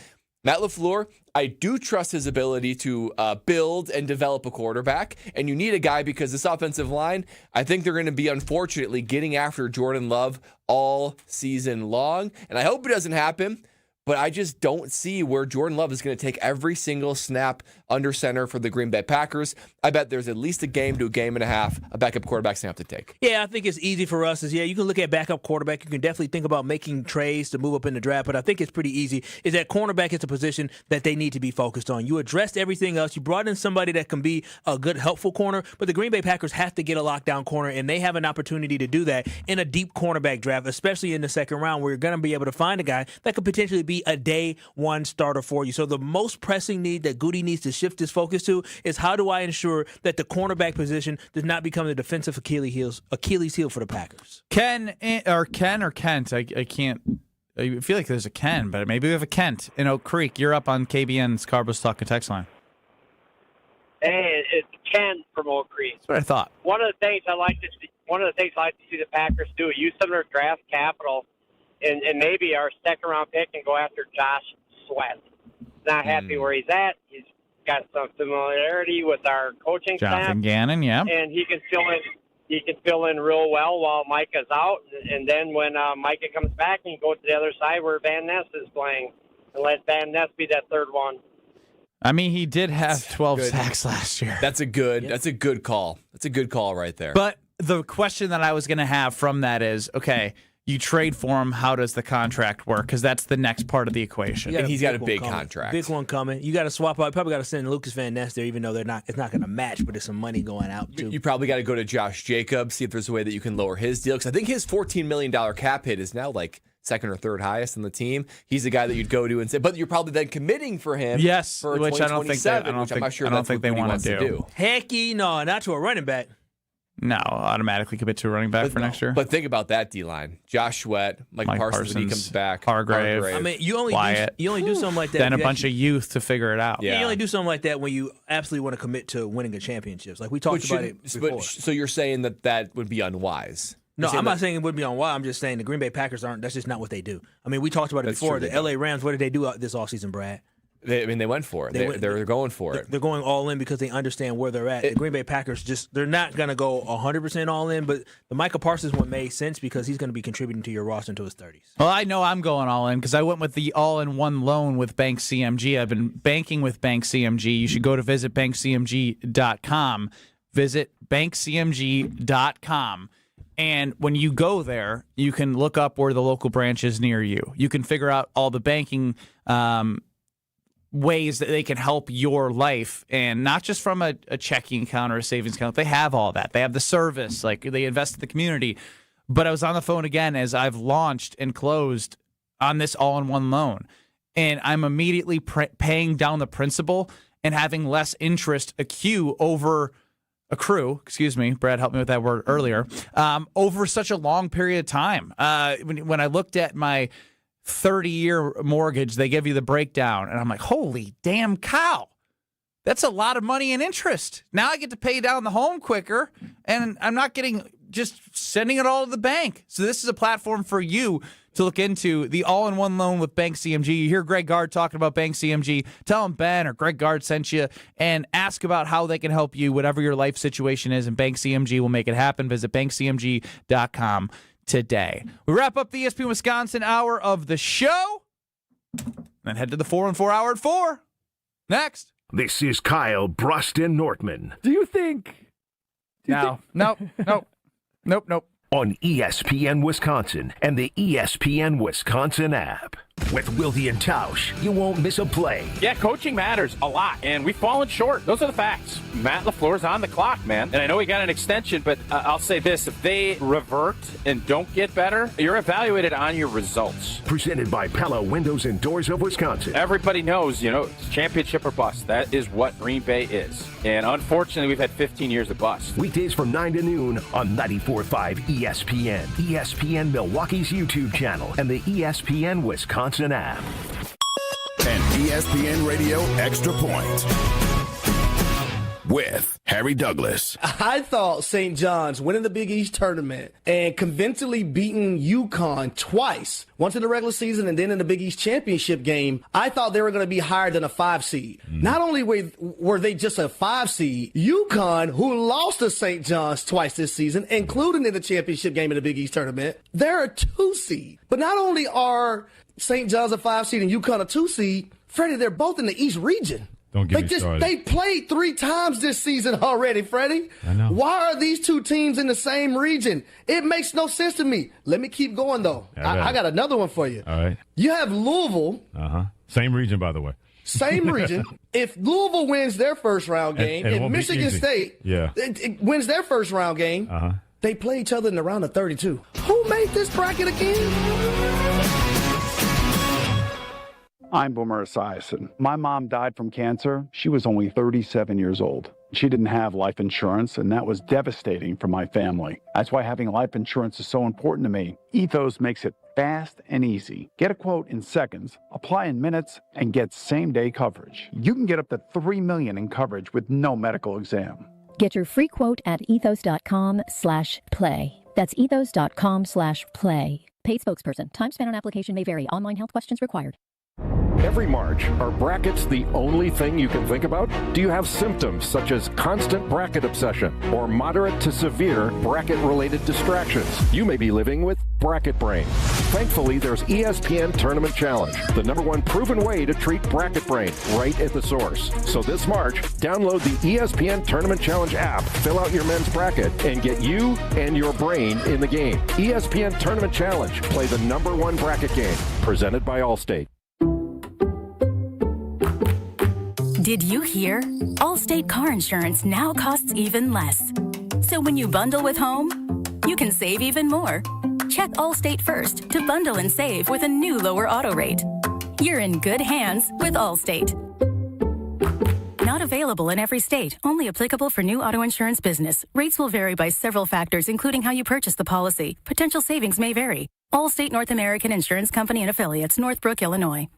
Matt LaFleur, I do trust his ability to build and develop a quarterback, and you need a guy because this offensive line, I think they're going to be, unfortunately, getting after Jordan Love all season long, and I hope it doesn't happen, but I just don't see where Jordan Love is going to take every single snap under center for the Green Bay Packers. I bet there's at least a game to a game and a half a backup quarterback's going to have to take. Yeah, I think it's easy for us. You can look at backup quarterback. You can definitely think about making trades to move up in the draft, but I think it's pretty easy. Is that cornerback is a position that they need to be focused on. You addressed everything else. You brought in somebody that can be a good, helpful corner, but the Green Bay Packers have to get a lockdown corner, and they have an opportunity to do that in a deep cornerback draft, especially in the second round, where you're going to be able to find a guy that could potentially be a day one starter for you. So the most pressing need that Goody needs to shift his focus to is, how do I ensure that the cornerback position does not become the defensive Achilles heel for the Packers? Ken or Kent, I can't. I feel like there's a Ken, but maybe we have a Kent in Oak Creek. You're up on KBN's Carbos Talk and Text line. Hey, it's Ken from Oak Creek. That's what I thought. One of the things I like to see the Packers do, use some of their draft capital, and maybe our second-round pick and go after Josh Sweat. Not happy where he's at. He's got some familiarity with our coaching Jonathan staff. Gannon, yeah. And he can fill in real well while Micah's out. And then when Micah comes back, he can go to the other side where Van Ness is playing and let Van Ness be that third one. I mean, he did have 12 sacks last year. That's a good call. That's a good call right there. But the question that I was going to have from that is, okay, you trade for him, how does the contract work? Because that's the next part of the equation. And he's got a big contract. Big one coming. You got to swap out. You probably got to send Lucas Van Ness there, even though it's not going to match, but there's some money going out, too. You probably got to go to Josh Jacobs, see if there's a way that you can lower his deal. Because I think his $14 million cap hit is now like second or third highest in the team. He's the guy that you'd go to and say, but you're probably then committing for him. Yes, for which I don't think I'm not sure I don't think they want to do. Heck no, not to a running back. No, automatically commit to a running back for next year. But think about that D-line. Josh Sweat, Mike Parsons when he comes back. Hargrave. I mean, you only do something like that. Then a bunch of youth to figure it out. Yeah. You only do something like that when you absolutely want to commit to winning a championships. Like we talked about it before. So you're saying that would be unwise? No, I'm not saying it would be unwise. I'm just saying the Green Bay Packers aren't. That's just not what they do. I mean, we talked about it before. The LA Rams, what did they do this offseason, Brad? They went for it. They're going for it. They're going all in because they understand where they're at. The Green Bay Packers they're not going to go 100% all in, but the Micah Parsons one made sense because he's going to be contributing to your roster until his 30s. Well, I know I'm going all in because I went with the all-in-one loan with Bank CMG. I've been banking with Bank CMG. You should go to visit bankcmg.com. Visit bankcmg.com. And when you go there, you can look up where the local branch is near you. You can figure out all the banking ways that they can help your life, and not just from a checking account or a savings account. They have all that. They have the service, like they invest in the community. But I was on the phone again as I've launched and closed on this all-in-one loan, and I'm immediately paying down the principal and having less interest accrue, Brad helped me with that word earlier, over such a long period of time. When I looked at my 30-year mortgage, they give you the breakdown, and I'm like, holy damn cow. That's a lot of money in interest. Now I get to pay down the home quicker, and I'm not just sending it all to the bank. So this is a platform for you to look into, the all-in-one loan with Bank CMG. You hear Greg Gard talking about Bank CMG. Tell him Ben or Greg Gard sent you, and ask about how they can help you, whatever your life situation is, and Bank CMG will make it happen. Visit bankcmg.com today. We wrap up the ESPN Wisconsin hour of the show, then head to the 4-on-4 hour at 4. Next. This is Kyle, Brust, and Nortman. Do you think? Nope. On ESPN Wisconsin and the ESPN Wisconsin app. With Wilde and Tausch, you won't miss a play. Yeah, coaching matters a lot, and we've fallen short. Those are the facts. Matt LaFleur's on the clock, man. And I know he got an extension, but I'll say this. If they revert and don't get better, you're evaluated on your results. Presented by Pella Windows and Doors of Wisconsin. Everybody knows, it's championship or bust. That is what Green Bay is. And unfortunately, we've had 15 years of bust. Weekdays from 9 to noon on 94.5 ESPN, ESPN Milwaukee's YouTube channel, and the ESPN Wisconsin app. And ESPN Radio Extra Point with Harry Douglas. I thought St. John's winning the Big East tournament and convincingly beating UConn twice, once in the regular season and then in the Big East championship game, I thought they were going to be higher than a 5 seed. Not only were they just a 5 seed, UConn, who lost to St. John's twice this season, including in the championship game in the Big East tournament, they're a 2 seed. But not only are St. John's a 5 seed and UConn a 2 seed, Freddie, they're both in the East region. Don't get me started. They played 3 times this season already, Freddie. I know. Why are these 2 teams in the same region? It makes no sense to me. Let me keep going, though. I got another one for you. All right. You have Louisville. Same region, by the way. Same region. If Louisville wins their first round game, and if Michigan State it wins their first round game, they play each other in the round of 32. Who made this bracket again? I'm Boomer Esiason. My mom died from cancer. She was only 37 years old. She didn't have life insurance, and that was devastating for my family. That's why having life insurance is so important to me. Ethos makes it fast and easy. Get a quote in seconds, apply in minutes, and get same-day coverage. You can get up to $3 million in coverage with no medical exam. Get your free quote at ethos.com/play. That's ethos.com/play. Paid spokesperson. Time spent on application may vary. Online health questions required. Every March, are brackets the only thing you can think about? Do you have symptoms such as constant bracket obsession or moderate to severe bracket-related distractions? You may be living with bracket brain. Thankfully, there's ESPN Tournament Challenge, the #1 proven way to treat bracket brain right at the source. So this March, download the ESPN Tournament Challenge app, fill out your men's bracket, and get you and your brain in the game. ESPN Tournament Challenge. Play the #1 bracket game. Presented by Allstate. Did you hear? Allstate car insurance now costs even less. So when you bundle with home, you can save even more. Check Allstate first to bundle and save with a new lower auto rate. You're in good hands with Allstate. Not available in every state. Only applicable for new auto insurance business. Rates will vary by several factors, including how you purchase the policy. Potential savings may vary. Allstate North American Insurance Company and Affiliates, Northbrook, Illinois.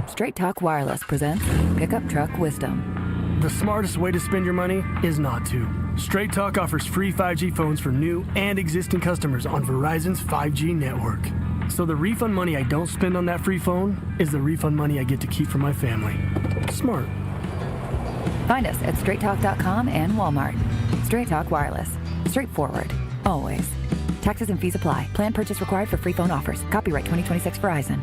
Straight Talk Wireless presents Pickup Truck Wisdom. The smartest way to spend your money is not to. Straight Talk offers free 5G phones for new and existing customers on Verizon's 5G network. So the refund money I don't spend on that free phone is the refund money I get to keep for my family. Smart. Find us at straighttalk.com and Walmart. Straight Talk Wireless. Straightforward. Always. Taxes and fees apply. Plan purchase required for free phone offers. Copyright 2026 Verizon.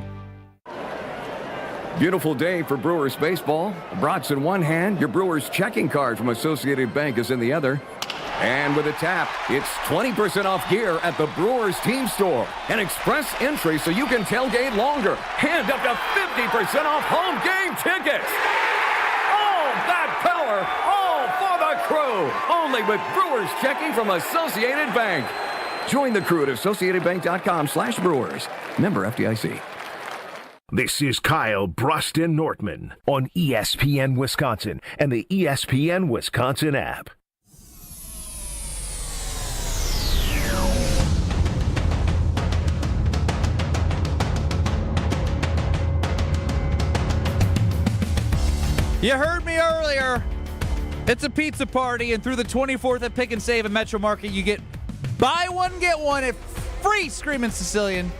Beautiful day for Brewers baseball. Brats in one hand, your Brewers checking card from Associated Bank is in the other. And with a tap, it's 20% off gear at the Brewers team store. An express entry so you can tailgate longer. And up to 50% off home game tickets. All that power, all for the crew. Only with Brewers checking from Associated Bank. Join the crew at AssociatedBank.com/Brewers. Member FDIC. This is Kyle Brust Nortman on ESPN Wisconsin and the ESPN Wisconsin app. You heard me earlier. It's a pizza party, and through the 24th at Pick and Save at Metro Market, you get buy one, get one at free Screamin' Sicilian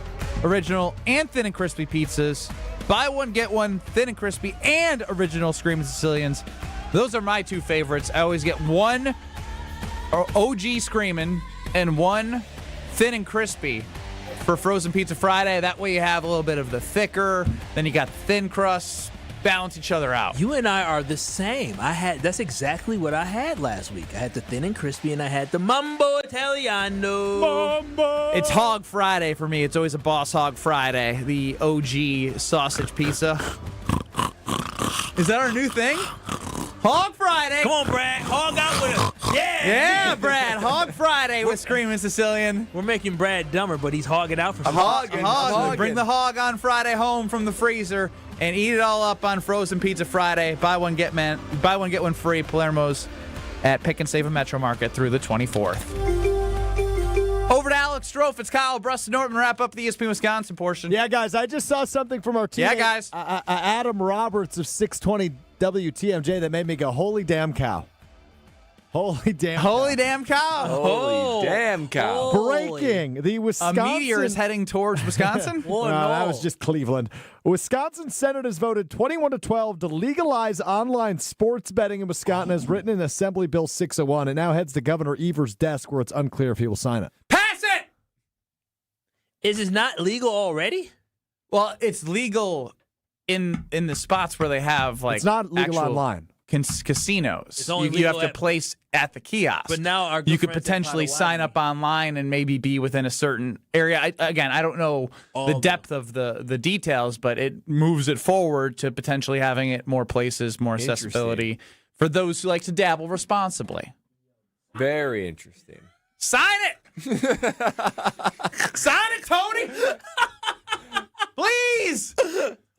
original and thin and crispy pizzas. Buy one, get one thin and crispy and original Screamin' Sicilians. Those are my two favorites. I always get one OG Screamin' and one thin and crispy for Frozen Pizza Friday. That way you have a little bit of the thicker, then you got the thin crust. Balance each other out. You and I are the same. That's exactly what I had last week. I had the thin and crispy, and I had the Mambo Italiano. Mambo. It's Hog Friday for me. It's always a Boss Hog Friday. The OG sausage pizza. Is that our new thing? Hog Friday. Come on, Brad. Hog out with it. Yeah. Yeah, Brad. Hog Friday with Screamin' Sicilian. We're making Brad dumber, but he's hogging out for I'm hogging. Bring the hog on Friday home from the freezer and eat it all up on Frozen Pizza Friday. Buy one, get one free. Palermo's at Pick and Save a Metro Market through the 24th. Over to Alex Strofe. It's Kyle Brust Nortman. Wrap up the ESPN Wisconsin portion. Yeah, guys, I just saw something from our team. Yeah, guys. Adam Roberts of 620 WTMJ that made me go, holy damn cow. Holy damn cow. Holy damn cow. Holy damn cow. Breaking. The Wisconsin... A meteor is heading towards Wisconsin? No, that was just Cleveland. Wisconsin Senate has voted 21-12 to legalize online sports betting in Wisconsin as written in Assembly Bill 601. It now heads to Governor Evers' desk where it's unclear if he will sign it. Pass it! Is it not legal already? Well, it's legal in the spots where they have, like, it's not legal online. Casinos. It's only you have legal to place at the kiosk. But now you could potentially sign up online and maybe be within a certain area. I don't know the depth of the details, but it moves it forward to potentially having it more places, more accessibility for those who like to dabble responsibly. Very interesting. Sign it! Sign it, Tony! Please!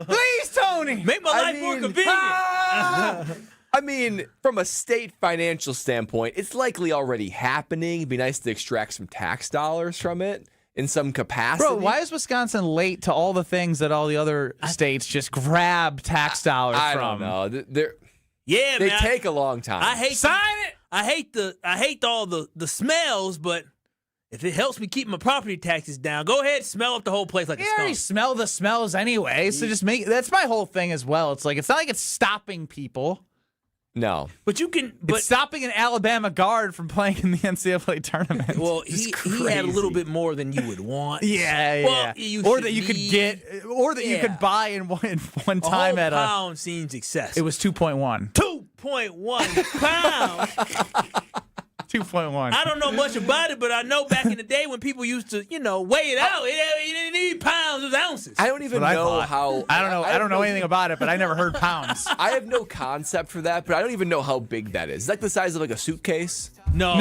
Please, Tony! Make my life more convenient. I mean, from a state financial standpoint, it's likely already happening. It'd be nice to extract some tax dollars from it in some capacity. Bro, why is Wisconsin late to all the things that all the other states just grab tax dollars from? I don't know. They take a long time. I hate sign it. I hate all the smells, but if it helps me keep my property taxes down, go ahead, smell up the whole place like a You skunk. already smell the smells anyway, so just that's my whole thing as well. It's like it's not like it's stopping people. No. But you can It's stopping an Alabama guard from playing in the NCAA tournament. Well, he had a little bit more than you would want. Yeah. Well, or that you could get, or that you could buy in one time a at whole pound seems excessive. It was 2.1. 2.1 pounds. 2.1. I don't know much about it, but I know back in the day when people used to, weigh it out, it didn't need pounds, it was ounces. I don't even know how. I don't know anything about it, but I never heard pounds. I have no concept for that, but I don't even know how big that is. It's like the size of like a suitcase. No,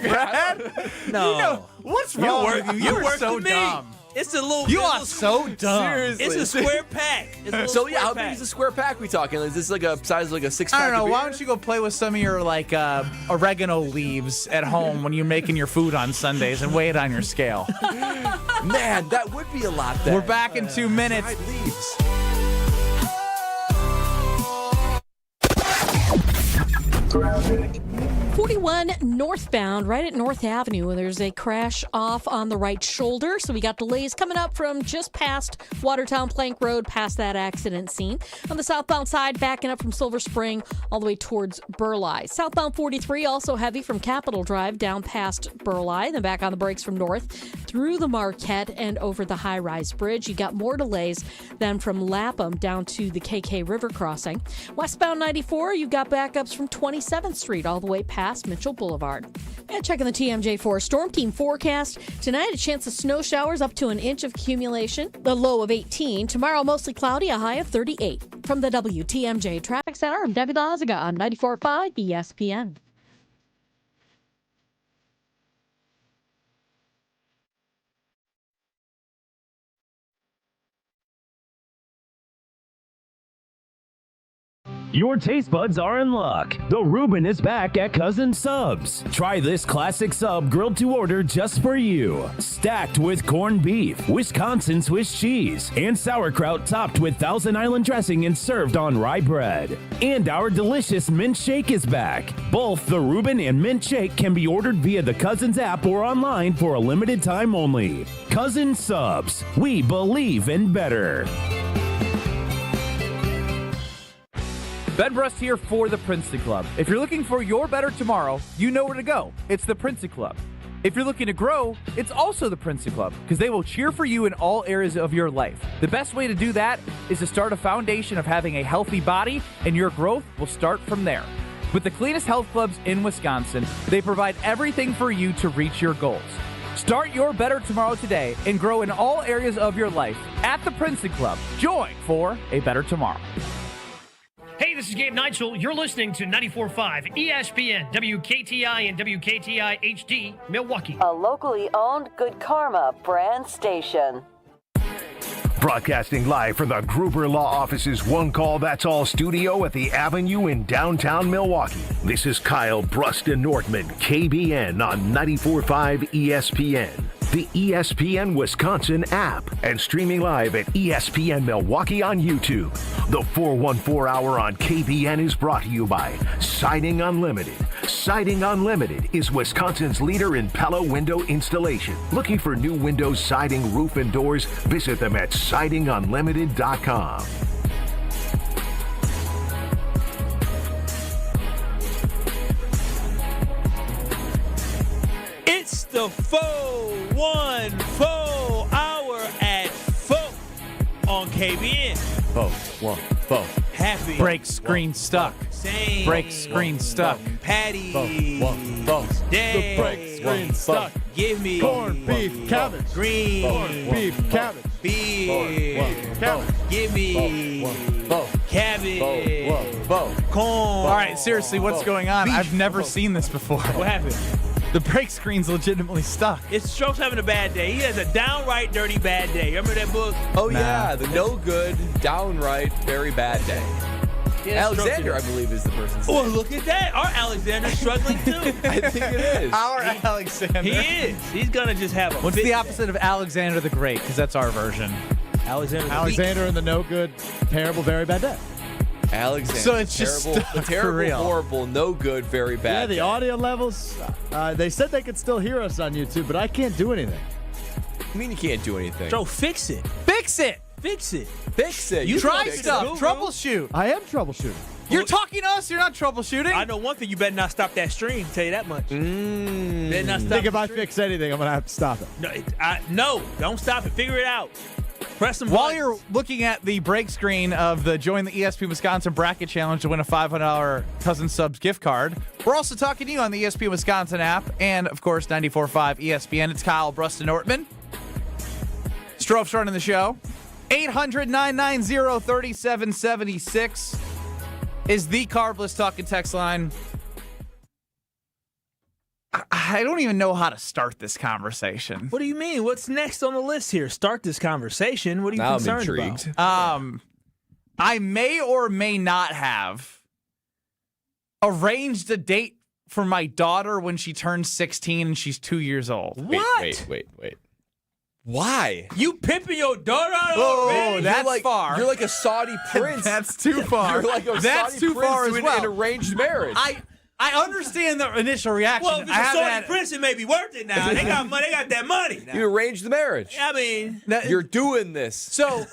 Brad. No. What's wrong with you? You are so dumb. It's a little. You are so dumb. Seriously. It's a square pack. It's a little So square how pack. big is a square pack we talking? Is this like a size like a 6-pack? I don't know. of Why beer? don't you go play with some of your like oregano leaves at home when you're making your food on Sundays and weigh it on your scale? Man, that would be a lot. Then. We're back in 2 minutes. Dried leaves. 41 northbound, right at North Avenue, and there's a crash off on the right shoulder. So we got delays coming up from just past Watertown Plank Road, past that accident scene. On the southbound side, backing up from Silver Spring all the way towards Burleigh. Southbound 43 also heavy from Capitol Drive down past Burleigh, then back on the brakes from north through the Marquette and over the high-rise bridge. You got more delays than from Lapham down to the KK River crossing. Westbound 94, you've got backups from 27th Street all the way past Mitchell Boulevard. And checking the TMJ4 Storm Team forecast. Tonight, a chance of snow showers up to an inch of accumulation. The low of 18. Tomorrow, mostly cloudy, a high of 38. From the WTMJ Traffic Center, I'm Debbie Lazaga on 94.5 ESPN. Your taste buds are in luck. The Reuben is back at Cousin Subs. Try this classic sub grilled to order just for you. Stacked with corned beef, Wisconsin Swiss cheese, and sauerkraut topped with Thousand Island dressing and served on rye bread. And our delicious mint shake is back. Both the Reuben and mint shake can be ordered via the Cousins app or online for a limited time only. Cousin Subs. We believe in better. Ben Brust here for the Princeton Club. If you're looking for your better tomorrow, you know where to go. It's the Princeton Club. If you're looking to grow, it's also the Princeton Club, because they will cheer for you in all areas of your life. The best way to do that is to start a foundation of having a healthy body, and your growth will start from there. With the cleanest health clubs in Wisconsin, they provide everything for you to reach your goals. Start your better tomorrow today and grow in all areas of your life at the Princeton Club. Join for a better tomorrow. Hey, this is Gabe Neitzel. You're listening to 94.5 ESPN, WKTI and WKTI HD, Milwaukee. A locally owned Good Karma brand station. Broadcasting live from the Gruber Law Office's One Call That's All studio at the Avenue in downtown Milwaukee. This is Kyle Brust Nortman, KBN on 94.5 ESPN. The ESPN Wisconsin app, and streaming live at ESPN Milwaukee on YouTube. The 414 Hour on KBN is brought to you by Siding Unlimited. Siding Unlimited is Wisconsin's leader in Pella window installation. Looking for new windows, siding, roof, and doors? Visit them at sidingunlimited.com. It's the 414 Hour at 4 on KBN. 414. Happy. Break screen stuck. Same. Break screen stuck. Patty. 414. Day. The break screen stuck. Give me corned beef cabbage. Green. Corned beef cabbage. Beef. Cabbage. Give me cabbage. Corn. All right, seriously, what's going on? I've never seen this before. What happened? The break screen's legitimately stuck. It's Strokes having a bad day. He has a downright dirty bad day. Remember that book? Oh, yeah. The no good, downright, very bad day. Yeah, Alexander, I believe, is the person's name. Oh, look at that. Our Alexander's struggling, too. I think it is. Our Alexander. He is. He's going to just have a What's the opposite of Alexander the Great? Because that's our version. Alexander and the no good, terrible, very bad day. Alexander. So it's just terrible, stuck for terrible, real. horrible, no good, very bad. Yeah, the day. audio levels, they said they could still hear us on YouTube, but I can't do anything. I mean, you can't do anything. Joe, fix it. Fix it. Fix it. Fix it. You try fix stuff. Troubleshoot. I am troubleshooting. You're talking to us. You're not troubleshooting. I know one thing. You better not stop that stream. Tell you that much. Better not I stop think if the I stream. fix anything, I'm going to have to stop it. No, don't stop it. Figure it out. Press some While buttons. you're looking at the break screen of the Join the ESPN Wisconsin Bracket Challenge to win a $500 Cousin Subs gift card, we're also talking to you on the ESPN Wisconsin app and, of course, 94.5 ESPN. It's Kyle Brust Nortman. Stroph's running the show. 800-990-3776 is the Carbless talking text line. I don't even know how to start this conversation. What do you mean? What's next on the list here? Start this conversation. What are you Now concerned I'm intrigued. about? I may or may not have arranged a date for my daughter when she turns 16 and she's 2 years old. Wait. Why? You pimping your daughter out Oh, already? that's far. You're like a Saudi prince. That's too far. You're like a That's Saudi too prince far as doing well. an arranged marriage. I understand the initial reaction. Well, if it's a Saudi prince, it may be worth it now. They got money. They got that money now. You arranged the marriage. I mean, You're doing this. So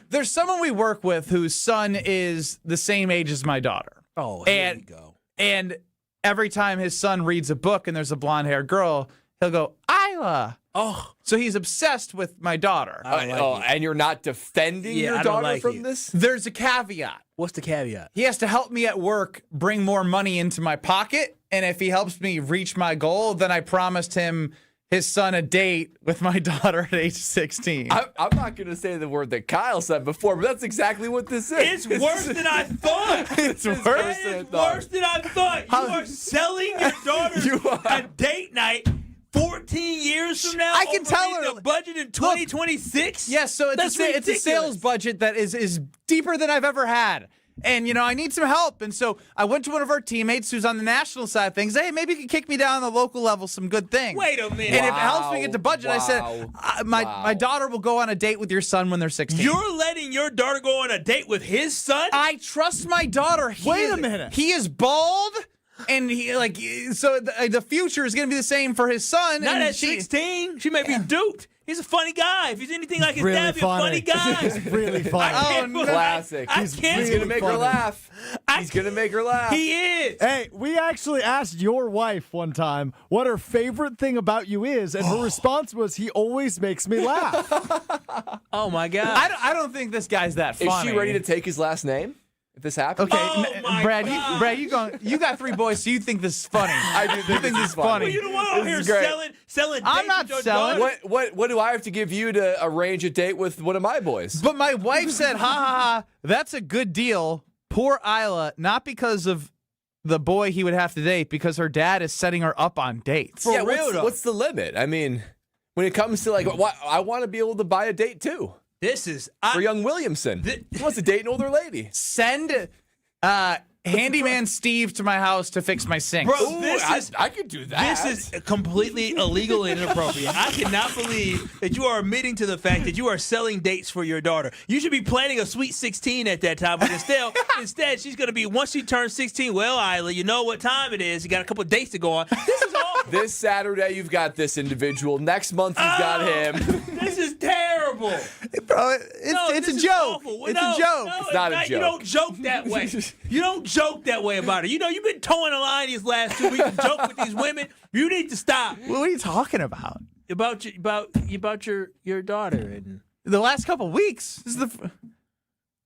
there's someone we work with whose son is the same age as my daughter. Oh, here we go. And every time his son reads a book and there's a blonde-haired girl, he'll go, Isla. Oh. So he's obsessed with my daughter. And you're not defending your daughter from this? There's a caveat. What's the caveat? He has to help me at work bring more money into my pocket. And if he helps me reach my goal, then I promised him his son a date with my daughter at age 16. I'm not going to say the word that Kyle said before, but that's exactly what this is. It's worse than I thought. It's worse than I thought. You are selling your daughter a date night 14 years from now. I can tell her the budget in 2026. Yes, so it's a sales budget that is deeper than I've ever had. And, I need some help. And so I went to one of our teammates who's on the national side of things. Hey, maybe you can kick me down on the local level some good things. Wait a minute. And if it helps me get the budget, I said, my daughter will go on a date with your son when they're 16. You're letting your daughter go on a date with his son? I trust my daughter. Wait a minute. He is bald. And so the future is going to be the same for his son. Not and at 16. She may be duped. He's a funny guy. If he's anything like his really dad, he's a funny guy. He's really funny. Classic. He's going to make her laugh. He's going to make her laugh. He is. Hey, we actually asked your wife one time what her favorite thing about you is, and her response was, he always makes me laugh. Oh, my God. I don't think this guy's that funny. Is she ready to take his last name? If this happens? Okay, Brad, you got 3 boys, so you think this is funny. I do think this is funny. Well, you don't want out here selling I'm dates not with your selling. daughter. What do I have to give you to arrange a date with one of my boys? But my wife said, ha, that's a good deal. Poor Isla, not because of the boy he would have to date, because her dad is setting her up on dates. For real, what's the limit? I mean, when it comes to I want to be able to buy a date too. This is for young Williamson. He wants to date an older lady. Send handyman Steve to my house to fix my sinks. Bro, I could do that. This is completely illegal and inappropriate. I cannot believe that you are admitting to the fact that you are selling dates for your daughter. You should be planning a sweet 16 at that time, but instead she's going to be, once she turns 16, well, Isla, you know what time it is. You got a couple of dates to go on. This is awful. This Saturday, you've got this individual. Next month, you've got him. This is terrible. Bro, it's a joke. It's a joke. No, it's not a joke. You don't joke that way. You don't joke that way about it. You've been towing the line these last 2 weeks and joke with these women. You need to stop. What are you talking about? About your daughter and the last couple of weeks. This is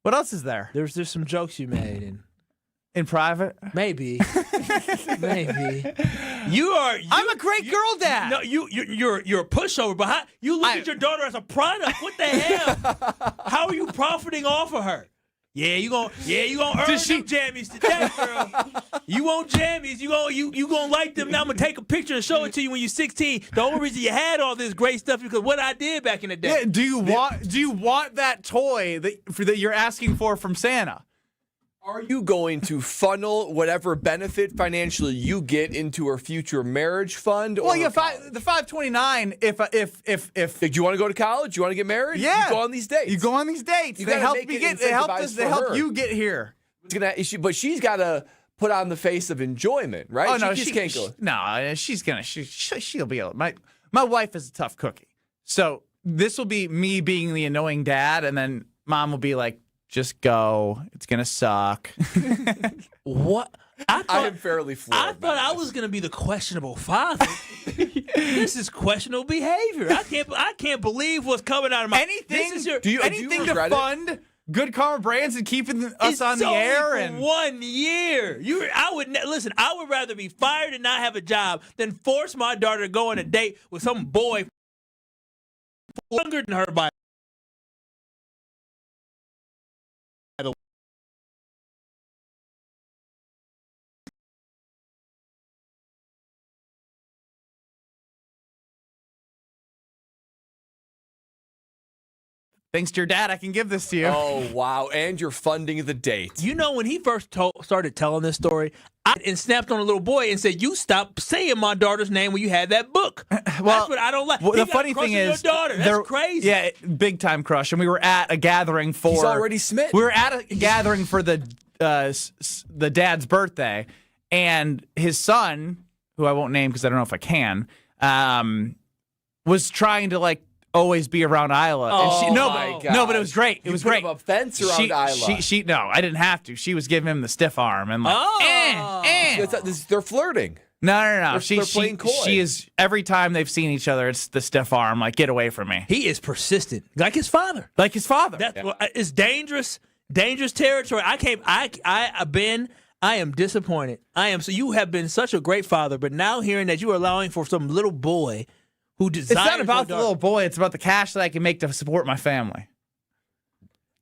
what else is there? There's some jokes you made in private. Maybe. Maybe. I'm a great girl dad. No, you're a pushover, but you look at your daughter as a product. What the hell? How are you profiting off of her? Yeah, you gonna earn some jammies today, girl. You want jammies? You gonna like them? Now I'm gonna take a picture and show it to you when you're 16. The only reason you had all this great stuff is because what I did back in the day. Yeah, do you want that toy that you're asking for from Santa? Are you going to funnel whatever benefit financially you get into her future marriage fund? Well, yeah, the 529. If do you want to go to college? Do you want to get married? Yeah, you go on these dates. You go on these dates. They help me get. They help us. They help you get here. But she's got to put on the face of enjoyment, right? Oh no, she can't go. She'll be able. My wife is a tough cookie, so this will be me being the annoying dad, and then mom will be like, just go. It's going to suck. What? I am fairly floored. I thought I was going to be the questionable father. This is questionable behavior. I can't believe what's coming out of my... Anything to fund Good Karma Brands and keeping us on the air? And 1 year. I would rather be fired and not have a job than force my daughter to go on a date with some boy younger than her by Thanks to your dad, I can give this to you. Oh, wow. And you're funding the date. You know, when he first started telling this story, I snapped on a little boy and said, "You stop saying my daughter's name when you had that book." That's what I don't like. Well, He the got funny a crush thing on your is, daughter. That's crazy. Yeah, big time crush. And we were at a gathering for. He's already smitten. We were at a gathering for the dad's birthday, and his son, who I won't name because I don't know if I can, was trying to always be around Isla. And but it was great. It was great. Put up a fence around Isla. No, I didn't have to. She was giving him the stiff arm and They're flirting. No. They're playing coy. She is, every time they've seen each other, it's the stiff arm. Like, get away from me. He is persistent, like his father. That's it's dangerous territory. Ben, I am disappointed. So you have been such a great father, but now hearing that you are allowing for some little boy who desires. It's not about the little boy. It's about the cash that I can make to support my family.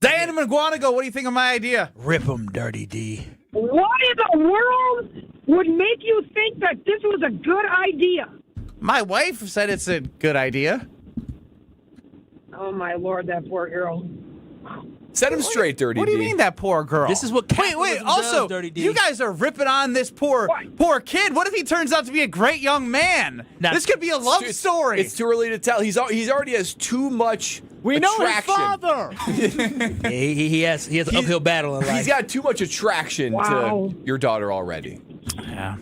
Diana McGuanago, what do you think of my idea? Rip him, Dirty D. What in the world would make you think that this was a good idea? My wife said it's a good idea. Oh, my Lord, that poor girl. Set him straight, Dirty D. What do you mean, that poor girl? This is what capitalism also, does, Dirty D. you guys are ripping on this poor kid. What if he turns out to be a great young man? This could be a love story. It's too early to tell. He's already has too much We know his attraction. father. he has an uphill battle in life. He's got too much attraction to your daughter already. Yeah.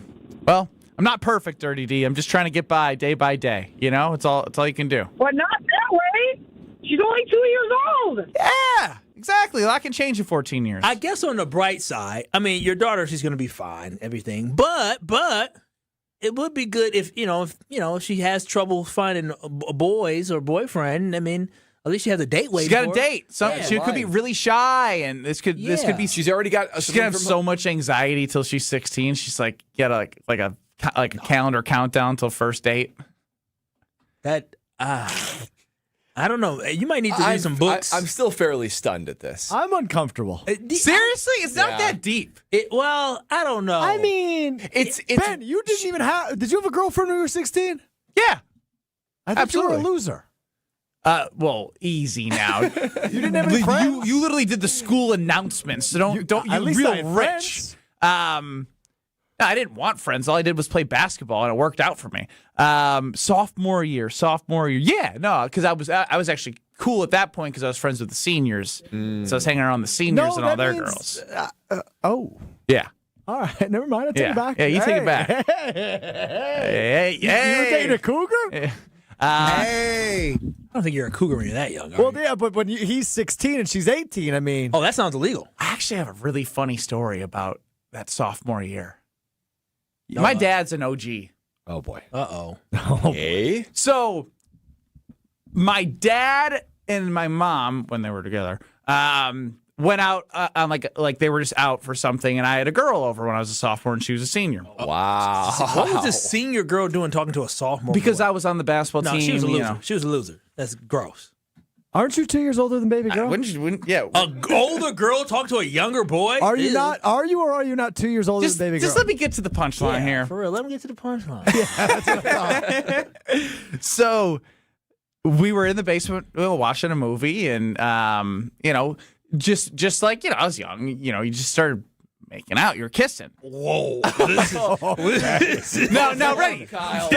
Well, I'm not perfect, Dirty D. I'm just trying to get by day. You know, it's all you can do. But not that way. She's only 2 years old. Yeah, exactly. A lot can change in 14 years. I guess on the bright side, I mean, your daughter, she's going to be fine, everything. But it would be good if she has trouble finding boys or boyfriend. I mean, at least she has a date waiting. She's got for a date. She could be really shy, and this could be. She's already got. She's gonna have so much anxiety till she's 16. She's like, get a calendar countdown till first date. I don't know. You might need to read some books. I'm still fairly stunned at this. I'm uncomfortable. Seriously? It's not that deep. Well, I don't know. I mean, it's Ben, you didn't even have. Did you have a girlfriend when you were 16? Yeah. I thought you were a loser. Well, easy now. You didn't have any friends? You literally did the school announcements. So don't you at least real I had rich. friends. No, I didn't want friends. All I did was play basketball, and it worked out for me. Sophomore year. Yeah, no, because I was actually cool at that point because I was friends with the seniors. So I was hanging around the seniors and all their girls. Yeah. All right, never mind. I take it back. Yeah, you take it back. Hey. You were dating a cougar? I don't think you're a cougar when you're that young. Well, yeah, but when he's 16 and she's 18, I mean. Oh, that sounds illegal. I actually have a really funny story about that sophomore year. My dad's an OG. Oh, boy. Uh-oh. Okay. So, my dad and my mom, when they were together, went out on like they were just out for something, and I had a girl over when I was a sophomore, and she was a senior. Wow. What was this senior girl doing talking to a sophomore? Because boy? I was on the basketball team. She was a loser. You know. She was a loser. That's gross. Aren't you 2 years older than baby girl? Yeah. An older girl talk to a younger boy? Are you not? Are you or are you not 2 years older than baby girl? Just let me get to the punchline here. For real, let me get to the punchline. Yeah, that's what I thought. So we were in the basement watching a movie, and just like I was young. You just started making out. You were kissing. Whoa! Now ready? Kyle.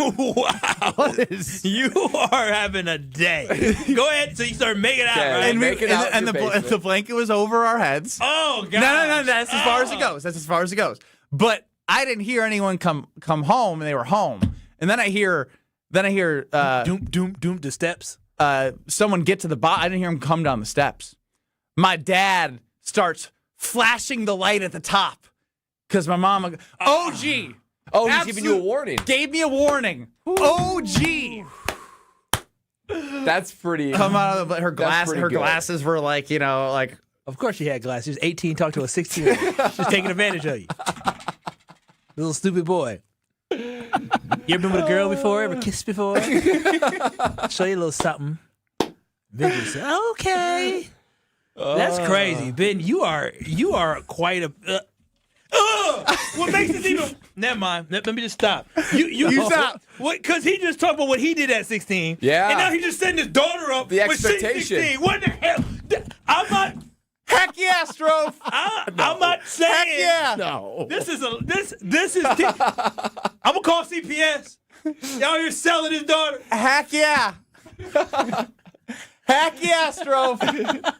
Wow! You are having a day. Go ahead. So you start making out, right? And the blanket was over our heads. Oh God! No. That's as far as it goes. That's as far as it goes. But I didn't hear anyone come home, and they were home. And then I hear doom the steps. Someone get to the bottom. I didn't hear him come down the steps. My dad starts flashing the light at the top because my mom, OG. Oh, he's giving you a warning. Gave me a warning. OG. That's pretty. Come out of her glasses were like, Of course she had glasses. She was 18, talking to a 16-year-old. She's taking advantage of you. Little stupid boy. You ever been with a girl before? Ever kissed before? Show you a little something. Ben said, okay. That's crazy. Ben, you are quite a... What makes this even? Never mind. Let me just stop. You stop. Because he just talked about what he did at 16. Yeah. And now he's just setting his daughter up The with expectation. 16. What the hell? I'm not. Heck yeah, Strofe. I'm not saying. Heck yeah. No. This is. I'm gonna call CPS. Y'all here selling his daughter. Heck yeah. Heck yeah, Strofe.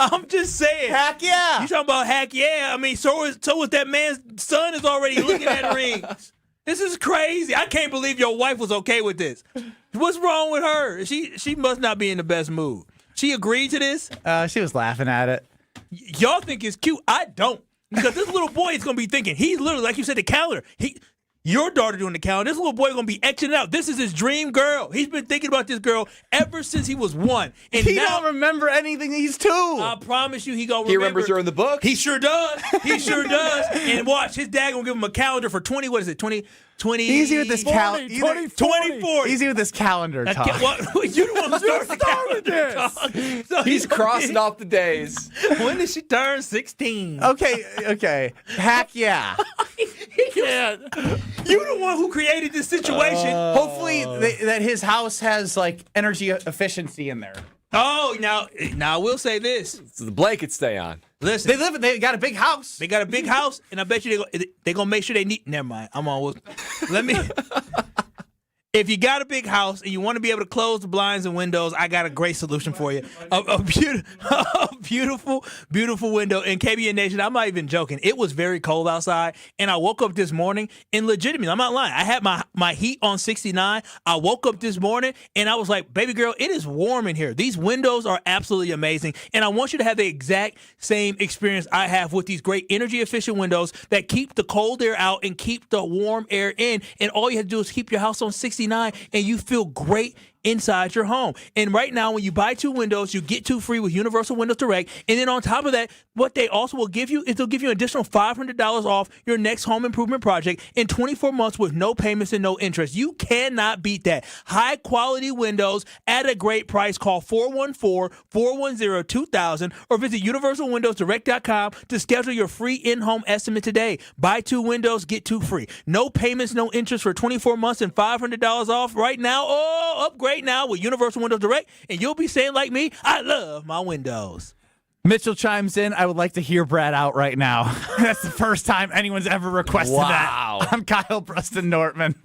I'm just saying. Heck yeah. You talking about heck yeah? I mean, so is that man's son is already looking at rings. This is crazy. I can't believe your wife was okay with this. What's wrong with her? She must not be in the best mood. She agreed to this? She was laughing at it. Y'all think it's cute. I don't. Because this little boy is going to be thinking, he's literally, like you said, the calendar. Your daughter doing the calendar. This little boy going to be etching it out. This is his dream girl. He's been thinking about this girl ever since he was 1. And He now, don't remember anything. He's 2. I promise you he going to remember. He remembers her in the book. He sure does. He sure does. And watch, his dad going to give him a calendar for 20, what is it, 20... Easy with this calendar. 2040. Easy with this calendor talk. You the one who started the calendar talk. So He's crossing off the days. When did she turn 16? Okay. Heck yeah. Yeah. You the one who created this situation. Hopefully that his house has like energy efficiency in there. Oh, now I will say this. So the blanket stay on. Listen, they got a big house. They got a big house, and I bet you they're going to make sure they need. Never mind. I'm on. Let me. If you got a big house and you want to be able to close the blinds and windows, I got a great solution for you. A beautiful, beautiful window. And KBN Nation, I'm not even joking. It was very cold outside, and I woke up this morning, and legitimately, I'm not lying. I had my heat on 69. I woke up this morning, and I was like, baby girl, it is warm in here. These windows are absolutely amazing, and I want you to have the exact same experience I have with these great energy-efficient windows that keep the cold air out and keep the warm air in, and all you have to do is keep your house on 69. And you feel great inside your home. And right now, when you buy 2 windows, you get 2 free with Universal Windows Direct. And then on top of that, what they also will give you is they'll give you an additional $500 off your next home improvement project in 24 months with no payments and no interest. You cannot beat that. High quality windows at a great price. Call 414-410-2000 or visit universalwindowsdirect.com to schedule your free in-home estimate today. Buy 2 windows, get 2 free. No payments, no interest for 24 months and $500 off right now. Oh, upgrade now with Universal Windows Direct, and you'll be saying like me, I love my windows. Mitchell chimes in, I would like to hear Brad out right now. That's the first time anyone's ever requested that. I'm Kyle Brust Nortman.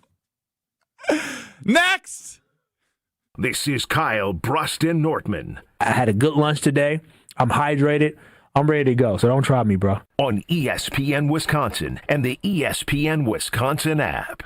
Next! This is Kyle Brust Nortman. I had a good lunch today. I'm hydrated. I'm ready to go, so don't try me, bro. On ESPN Wisconsin and the ESPN Wisconsin app.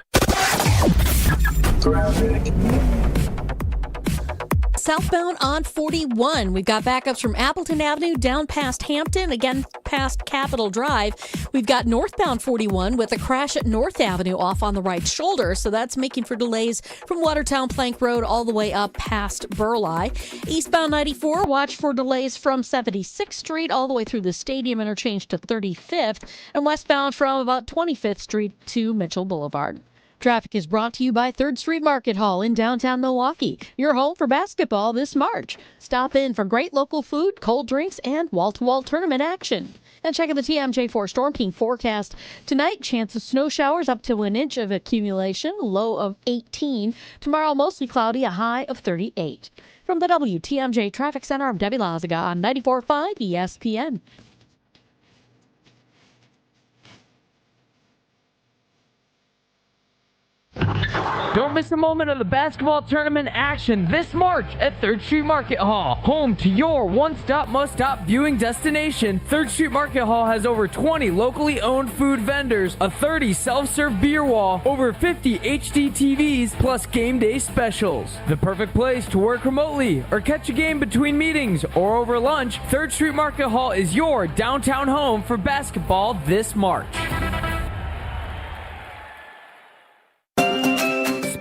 Southbound on 41. We've got backups from Appleton Avenue down past Hampton, again past Capitol Drive. We've got northbound 41 with a crash at North Avenue off on the right shoulder, so that's making for delays from Watertown Plank Road all the way up past Burleigh. Eastbound 94, watch for delays from 76th Street all the way through the Stadium Interchange to 35th, and westbound from about 25th Street to Mitchell Boulevard. Traffic is brought to you by 3rd Street Market Hall in downtown Milwaukee, your home for basketball this March. Stop in for great local food, cold drinks, and wall-to-wall tournament action. And check out the TMJ4 Storm King forecast. Tonight, chance of snow showers up to 1 inch of accumulation, low of 18. Tomorrow, mostly cloudy, a high of 38. From the WTMJ Traffic Center, I'm Debbie Lazaga on 94.5 ESPN. Don't miss a moment of the basketball tournament action this March at 3rd Street Market Hall. Home to your one-stop, must-stop viewing destination, 3rd Street Market Hall has over 20 locally owned food vendors, a 30 self-serve beer wall, over 50 HD TVs, plus game day specials. The perfect place to work remotely or catch a game between meetings or over lunch, 3rd Street Market Hall is your downtown home for basketball this March.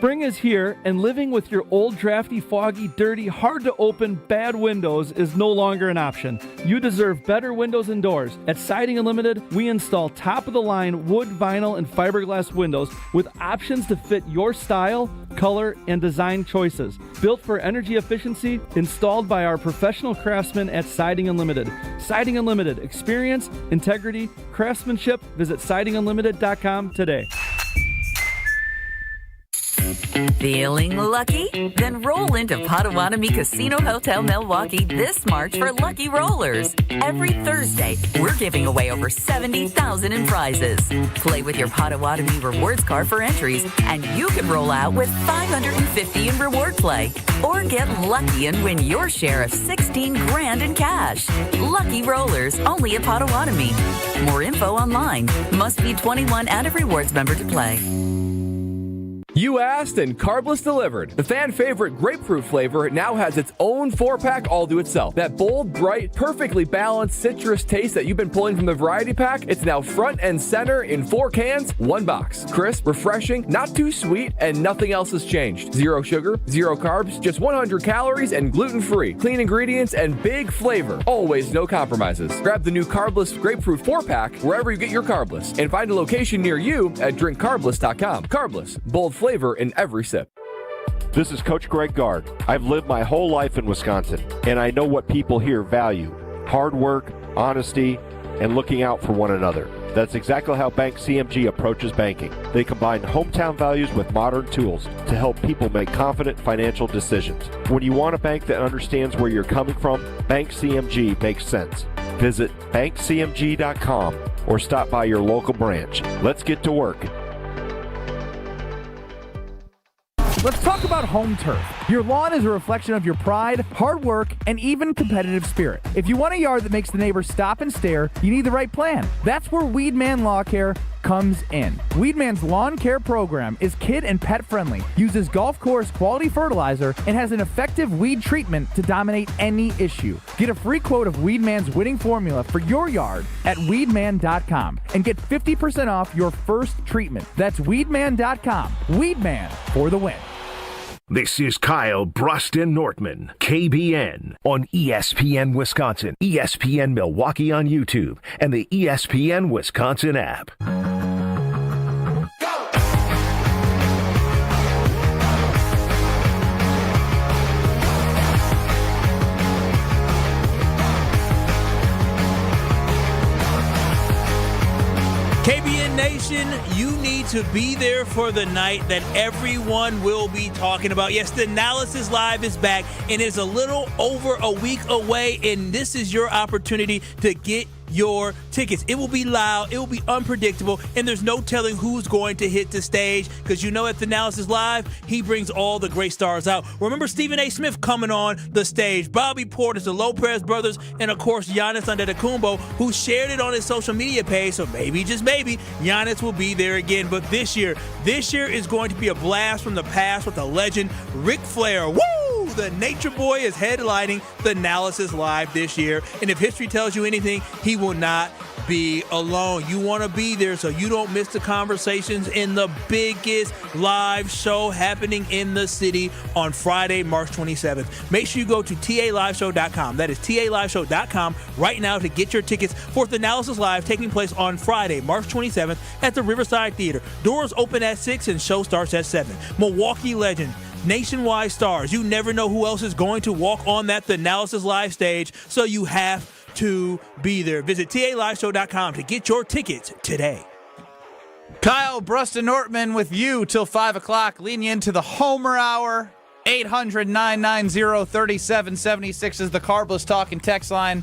Spring is here, and living with your old, drafty, foggy, dirty, hard-to-open, bad windows is no longer an option. You deserve better windows and doors. At Siding Unlimited, we install top-of-the-line wood, vinyl, and fiberglass windows with options to fit your style, color, and design choices. Built for energy efficiency, installed by our professional craftsmen at Siding Unlimited. Siding Unlimited. Experience, integrity, craftsmanship. Visit sidingunlimited.com today. Feeling lucky? Then roll into Potawatomi Casino Hotel Milwaukee this March for Lucky Rollers. Every Thursday, we're giving away over $70,000 in prizes. Play with your Potawatomi rewards card for entries, and you can roll out with $550 in reward play. Or get lucky and win your share of $16,000 in cash. Lucky Rollers, only at Potawatomi. More info online. Must be 21 and a rewards member to play. You asked and Carbless delivered. The fan favorite grapefruit flavor now has its own 4-pack all to itself. That bold, bright, perfectly balanced citrus taste that you've been pulling from the variety pack, it's now front and center in 4 cans, 1 box. Crisp, refreshing, not too sweet, and nothing else has changed. 0 sugar, 0 carbs, just 100 calories and gluten-free. Clean ingredients and big flavor. Always no compromises. Grab the new Carbless grapefruit 4-pack wherever you get your Carbless and find a location near you at drinkcarbless.com. Carbless, bold flavor in every sip. This is Coach Greg Gard. I've lived my whole life in Wisconsin, and I know what people here value: hard work, honesty, and looking out for one another. That's exactly how Bank CMG approaches banking. They combine hometown values with modern tools to help people make confident financial decisions. When you want a bank that understands where you're coming from, Bank CMG makes sense. Visit bankcmg.com or stop by your local branch. Let's get to work. Let's talk about home turf. Your lawn is a reflection of your pride, hard work, and even competitive spirit. If you want a yard that makes the neighbors stop and stare, you need the right plan. That's where Weedman Lawn Care comes in. Weedman's lawn care program is kid and pet friendly, uses golf course quality fertilizer, and has an effective weed treatment to dominate any issue. Get a free quote of Weedman's winning formula for your yard at weedman.com and get 50% off your first treatment. That's weedman.com. Weedman for the win. This is Kyle, Brust, and Nortman, KBN, on ESPN Wisconsin, ESPN Milwaukee on YouTube, and the ESPN Wisconsin app. KBN Nation, you need to be there for the night that everyone will be talking about. Yes, the Analysis Live is back and is a little over a week away, and this is your opportunity to get your tickets. It will be loud, it will be unpredictable, and there's no telling who's going to hit the stage, because you know at the Analysis Live, he brings all the great stars out. Remember Stephen A. Smith coming on the stage, Bobby Portis, the Lopez brothers, and of course Giannis Antetokounmpo, who shared it on his social media page, so maybe, just maybe, Giannis will be there again. But this year is going to be a blast from the past with the legend Ric Flair. Woo! The Nature Boy is headlining the Analysis Live this year, and if history tells you anything, he will not be alone. You want to be there so you don't miss the conversations in the biggest live show happening in the city on Friday, March 27th. Make sure you go to taliveshow.com. That is taliveshow.com right now to get your tickets for the Analysis Live taking place on Friday, March 27th at the Riverside Theater. Doors open at 6 and show starts at 7. Milwaukee legend, nationwide stars. You never know who else is going to walk on that The Analysis Live stage, so you have to be there. Visit taliveshow.com to get your tickets today. Kyle, Brust, and Nortman with you till 5 o'clock. Lean you into the Homer Hour. 800-990-3776 is the Carbless Talking text line.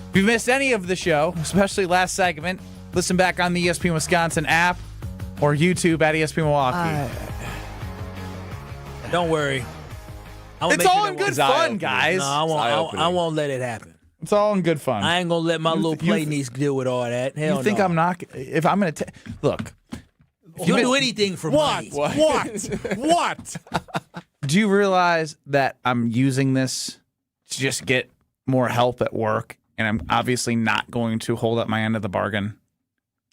If you missed any of the show, especially last segment, listen back on the ESPN Wisconsin app or YouTube at ESPN Milwaukee. Don't worry. It's all in good fun, guys. No, I won't let it happen. It's all in good fun. I ain't going to let my little play niece deal with all that. Hell you think no. I'm not? If I'm going to look. If you do anything for me. What? Do you realize that I'm using this to just get more help at work, and I'm obviously not going to hold up my end of the bargain?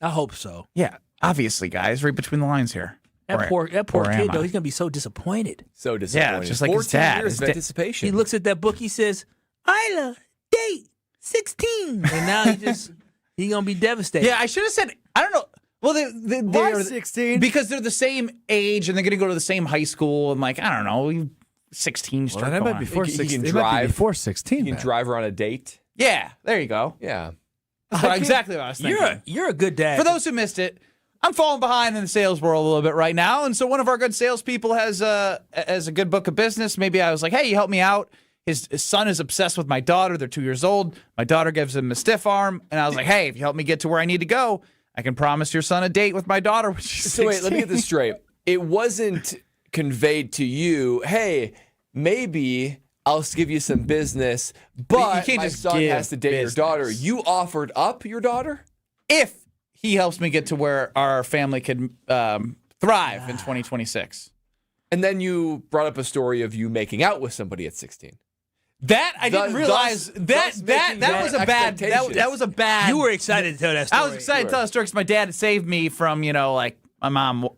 I hope so. Yeah, obviously, guys. Right between the lines here. That poor kid, though, he's going to be so disappointed. So disappointed. Yeah, just like his dad. 14 years of anticipation. He looks at that book, he says, Isla, date, 16. And now he's going to be devastated. Yeah, I should have said, I don't know. Well, they're 16? Because they're the same age and they're going to go to the same high school. And, like, I don't know. 16 start that going might be on. before He 16. can It might be drive. before 16. You can drive her on a date. Yeah, there you go. Yeah. That's exactly what I was thinking. You're a good dad. For those who missed it, I'm falling behind in the sales world a little bit right now, and so one of our good salespeople has a good book of business. Maybe I was like, hey, you help me out. His son is obsessed with my daughter. They're 2 years old. My daughter gives him a stiff arm, and I was like, hey, if you help me get to where I need to go, I can promise your son a date with my daughter when she's 16. So wait, let me get this straight. It wasn't conveyed to you, hey, maybe I'll give you some business, but you can't my just son give has to date business. your daughter. You offered up your daughter? If he helps me get to where our family could thrive in 2026. And then you brought up a story of you making out with somebody at 16. That I didn't realize that was a bad that was a bad. You were excited to tell that story. I was excited to tell that story because my dad had saved me from like my mom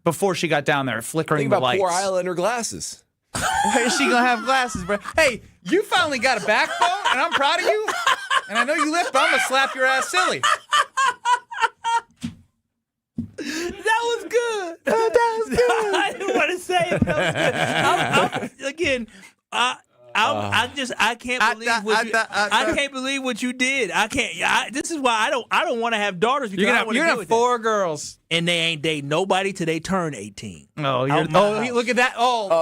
before she got down there flickering Think the about lights. poor Isla and her glasses. Why is she gonna have glasses, bro? Hey, you finally got a backbone, and I'm proud of you. And I know you lift, but I'm gonna slap your ass silly. That was good. That was good. I didn't want to say it. That was good. Again, I can't believe what you. I can't believe what you did. I can't. This is why I don't want to have daughters because You're I gonna want to have 4 girls, and they ain't dating nobody till they turn 18. Oh, look at that!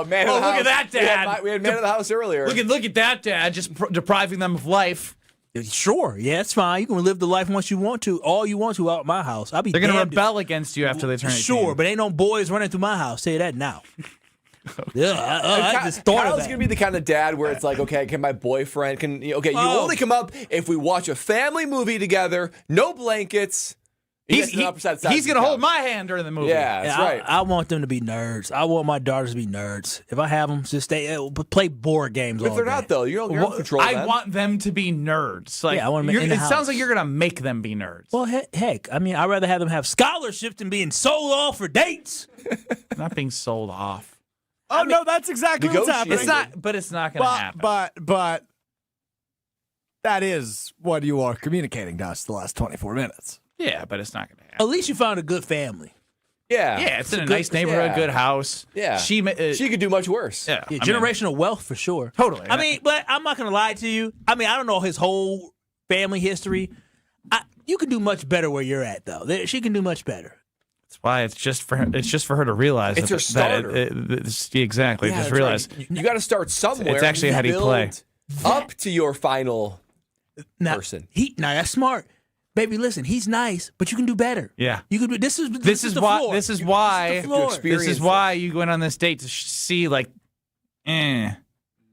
Man, look at that, Dad! We had man of the house earlier. Look at that, Dad! Just depriving them of life. Sure, yeah, it's fine. You can live the life once you want to, all you want to out of my house. They're going to rebel against you after they turn 18. Sure, but ain't no boys running through my house. Say that now. Yeah, I just thought Kyle's of that. gonna be the kind of dad where it's like, okay, can my boyfriend you only come up if we watch a family movie together, no blankets. He's going to hold my hand during the movie. Yeah, that's right. I want them to be nerds. I want my daughters to be nerds. If I have them, just play board games. But if they're not, though, you're in control of them. I want them to be nerds. I want them in the It house. sounds like you're going to make them be nerds. Well, heck, I mean, I'd rather have them have scholarships than being sold off for dates. Not being sold off. Oh, no, that's exactly what's happening. It's not going to happen. But that is what you are communicating to us the last 24 minutes. Yeah, but it's not going to happen. At least you found a good family. Yeah. Yeah, it's in a nice neighborhood, good house. Yeah. She could do much worse. Yeah. Generational wealth for sure. Totally. I mean, but I'm not going to lie to you. I mean, I don't know his whole family history. You can do much better where you're at, though. She can do much better. That's why it's just for her to realize. It's her starter. Exactly. Yeah, just realize. Right. You got to start somewhere. It's actually how do you play. Up to your final person. Now, that's smart. Baby, listen, he's nice, but you can do better. Yeah. You can do this is why you went on this date to see I don't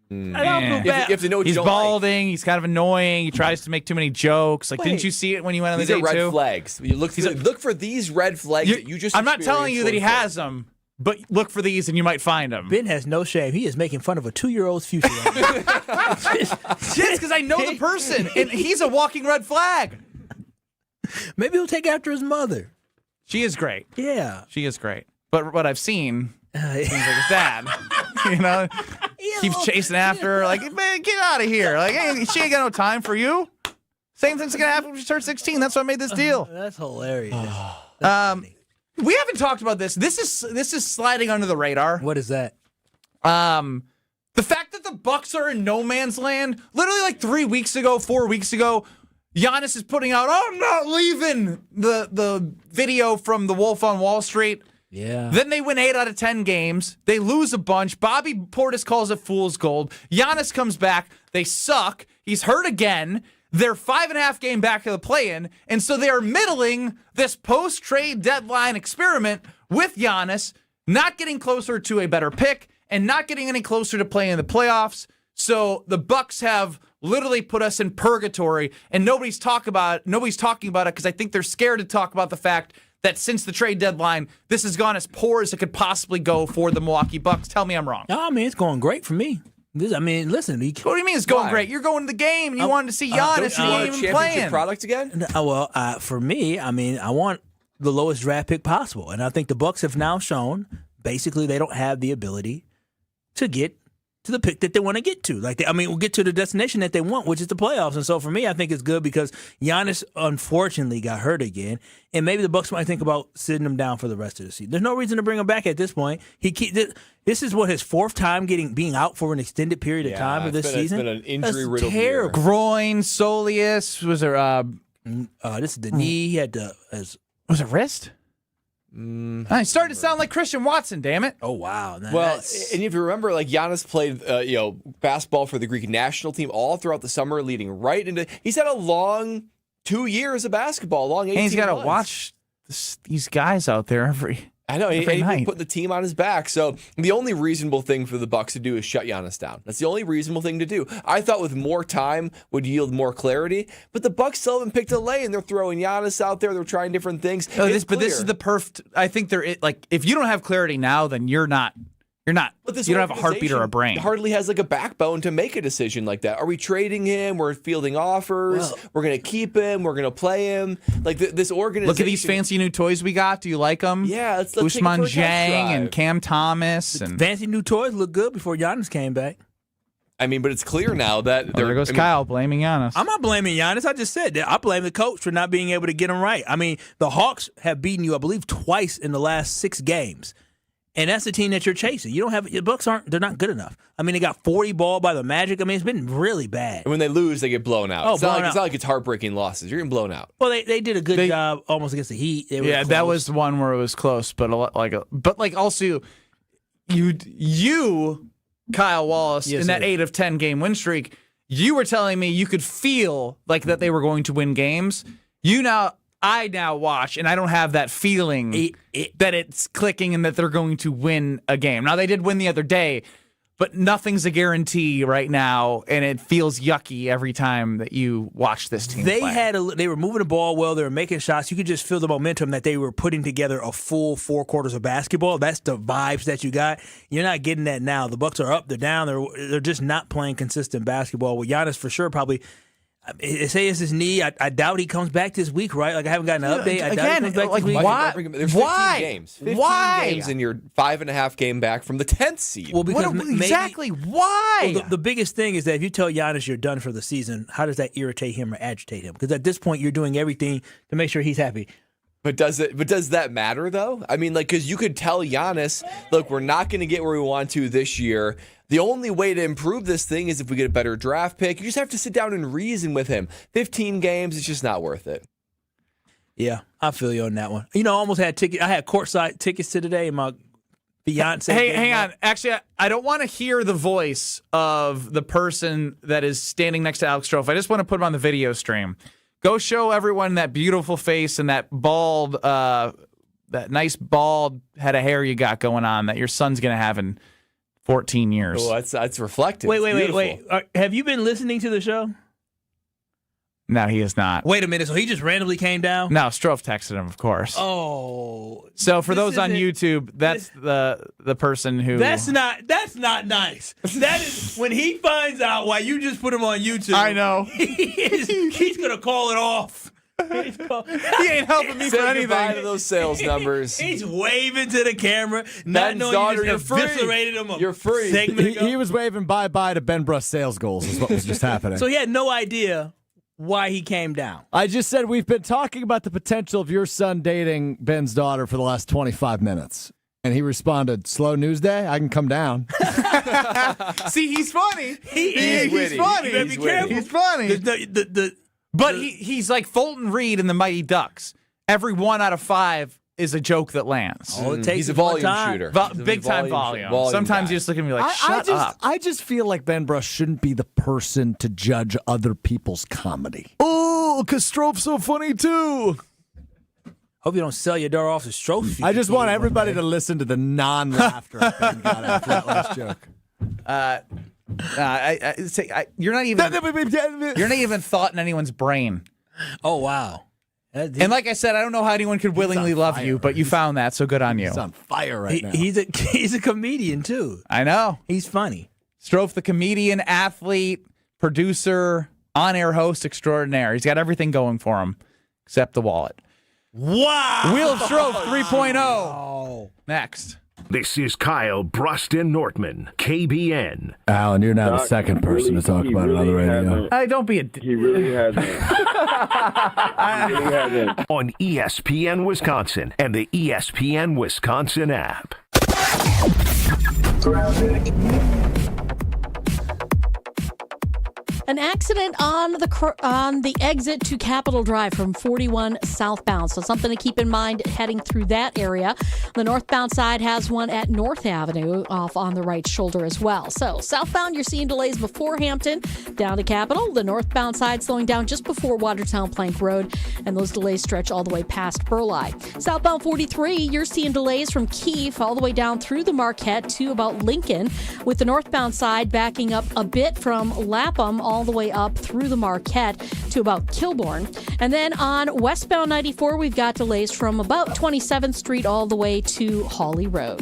feel bad. You have to know what he's you don't balding. He's kind of annoying. He tries to make too many jokes. Didn't you see it when you went on the date date too? These are red too? flags. You look for these red flags that you just. I'm not telling you that he has them, but look for these and you might find them. Ben has no shame. He is making fun of a 2-year-old's future. Just because I know the person, and he's a walking red flag. Maybe he'll take after his mother. She is great. Yeah. She is great. But what I've seen seems like his dad. Keeps chasing after her. Man, get out of here. Hey, she ain't got no time for you. Same thing's going to happen when she turns 16. That's why I made this deal. That's hilarious. We haven't talked about this. This is sliding under the radar. What is that? The fact that the Bucks are in no man's land. Literally 4 weeks ago, Giannis is putting out, I'm not leaving, the video from The Wolf on Wall Street. Yeah. Then they win 8 out of 10 games. They lose a bunch. Bobby Portis calls it fool's gold. Giannis comes back. They suck. He's hurt again. They're 5.5 game back to the play-in. And so they are middling this post-trade deadline experiment with Giannis, not getting closer to a better pick and not getting any closer to playing in the playoffs. So the Bucks have literally put us in purgatory, and nobody's talking about it because I think they're scared to talk about the fact that since the trade deadline, this has gone as poor as it could possibly go for the Milwaukee Bucks. Tell me I'm wrong. No, I mean, it's going great for me. Listen. What do you mean it's going great? You're going to the game, and you wanted to see Giannis, and you ain't even playing. Product again? For me, I mean, I want the lowest draft pick possible, and I think the Bucks have now shown basically they don't have the ability to get to the pick that they want to get to. We'll get to the destination that they want, which is the playoffs. And so for me, I think it's good because Giannis unfortunately got hurt again, and maybe the Bucks might think about sitting him down for the rest of the season. There's no reason to bring him back at this point. This is his fourth time being out for an extended period of time for this season. It's been an injury-riddled year. Groin, soleus. Was there? This is the knee. He had was it wrist? He started to sound like Christian Watson, damn it. Oh, wow. And if you remember, Giannis played basketball for the Greek national team all throughout the summer, leading right into – he's had a long 2 years of basketball, long 18 months. And he's got to watch these guys out there every I know, every night. He put the team on his back. So the only reasonable thing for the Bucks to do is shut Giannis down. That's the only reasonable thing to do. I thought with more time would yield more clarity, but the Bucks still haven't picked a lane. They're throwing Giannis out there. They're trying different things. This is the perfect. I think if you don't have clarity now, then you're not. You don't have a heartbeat or a brain. Hardly has a backbone to make a decision like that. Are we trading him? We're fielding offers. We're going to keep him. We're going to play him. This organization. Look at these fancy new toys we got. Do you like them? Yeah, let's take Usman it for a test Jang drive. and Cam Thomas and fancy new toys look good before Giannis came back. But it's clear now that there goes Kyle blaming Giannis. I'm not blaming Giannis. I just said that I blame the coach for not being able to get him right. The Hawks have beaten you, I believe, twice in the last 6 games. And that's the team that you're chasing. You don't have the Bucks they're not good enough. They got 40 ball by the Magic. It's been really bad. And when they lose, they get blown out. It's not like it's heartbreaking losses. You're getting blown out. Well, they did a good job almost against the Heat. That was the one where it was close, but also you Kyle Wallace in that 8 of 10 game win streak, you were telling me you could feel like that they were going to win games. I now watch, and I don't have that feeling that it's clicking and that they're going to win a game. Now, they did win the other day, but nothing's a guarantee right now, and it feels yucky every time that you watch this team play. They were moving the ball well. They were making shots. You could just feel the momentum that they were putting together a full 4 quarters of basketball. That's the vibes that you got. You're not getting that now. The Bucks are up. They're down. They're just not playing consistent basketball. With Giannis, for sure, probably – say it's his knee. I doubt he comes back this week, right? I haven't gotten an update. I doubt he comes back this week. Why? There's 15 games. 15 games, and you're 5.5 game back from the 10th seed. Well, because why? Well, the biggest thing is that if you tell Giannis you're done for the season, how does that irritate him or agitate him? Because at this point, you're doing everything to make sure he's happy. But does that matter, though? Because you could tell Giannis, look, we're not going to get where we want to this year. The only way to improve this thing is if we get a better draft pick. You just have to sit down and reason with him. 15 games, it's just not worth it. Yeah, I feel you on that one. I almost had tickets. I had courtside tickets to today. My fiance. Hey, hang on. Actually, I don't want to hear the voice of the person that is standing next to Alex Strofe. I just want to put him on the video stream. Go show everyone that beautiful face and that bald, that nice bald head of hair you got going on that your son's going to have in 14 years. Oh, that's reflective. Wait. Have you been listening to the show? No, he is not. Wait a minute. So he just randomly came down? No, Strofe texted him, of course. Oh. So for those on YouTube, that's the person who. That's not nice. That is when he finds out why you just put him on YouTube. I know. He's gonna call it off. He ain't helping me for Say anything. goodbye to those sales numbers. He's waving to the camera, not Ben's knowing daughter, you just eviscerated him. You're free. He was waving bye-bye to Ben Brust sales goals is what was just happening. So he had no idea why he came down. I just said we've been talking about the potential of your son dating Ben's daughter for the last 25 minutes. And he responded, slow news day? I can come down. See, he's funny. He's funny. You better be careful. He's funny. But he's like Fulton Reed in the Mighty Ducks. Every 1 out of 5 is a joke that lands. All it takes He's is a volume one time. shooter. Big time volume. Sometimes you just look at me like, shut up. I just feel like Ben Brust shouldn't be the person to judge other people's comedy. Oh, because Strofe's so funny too. Hope you don't sell your daughter off to Strofe. I just want everybody to listen to the non-laughter Ben got after that last joke. You're not even thought in anyone's brain. Oh, wow. And like I said, I don't know how anyone could willingly love you, but you found that, so good on you. He's on fire right now. He's a comedian, too. I know. He's funny. Strofe, the comedian, athlete, producer, on-air host extraordinaire. He's got everything going for him except the wallet. Wow. Wheel of Strofe 3.0. Next. This is Kyle Brust and Nortman, KBN. Alan, you're now the second person to talk about it on the radio. Hey, don't be a... He really hasn't. He really hasn't. On ESPN Wisconsin and the ESPN Wisconsin app. An accident on the exit to Capitol Drive from 41 southbound. So something to keep in mind heading through that area. The northbound side has one at North Avenue off on the right shoulder as well. So southbound, you're seeing delays before Hampton down to Capitol. The northbound side slowing down just before Watertown Plank Road. And those delays stretch all the way past Burleigh. Southbound 43, you're seeing delays from Keefe all the way down through the Marquette to about Lincoln. With the northbound side backing up a bit from Lapham all the way up through the Marquette to about Kilbourne. And then on westbound 94, we've got delays from about 27th Street all the way to Hawley Road.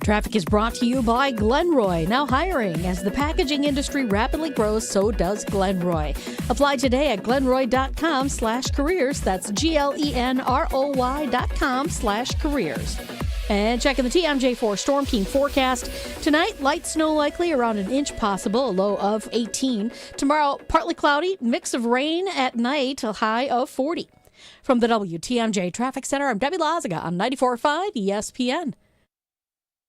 Traffic is brought to you by Glenroy, now hiring. As the packaging industry rapidly grows, so does Glenroy. Apply today at glenroy.com/careers. That's GLENROY.com/careers. And checking the TMJ4 Storm King forecast. Tonight, light snow likely, around an inch possible, a low of 18. Tomorrow, partly cloudy, mix of rain at night, a high of 40. From the WTMJ Traffic Center, I'm Debbie Lazaga on 94.5 ESPN.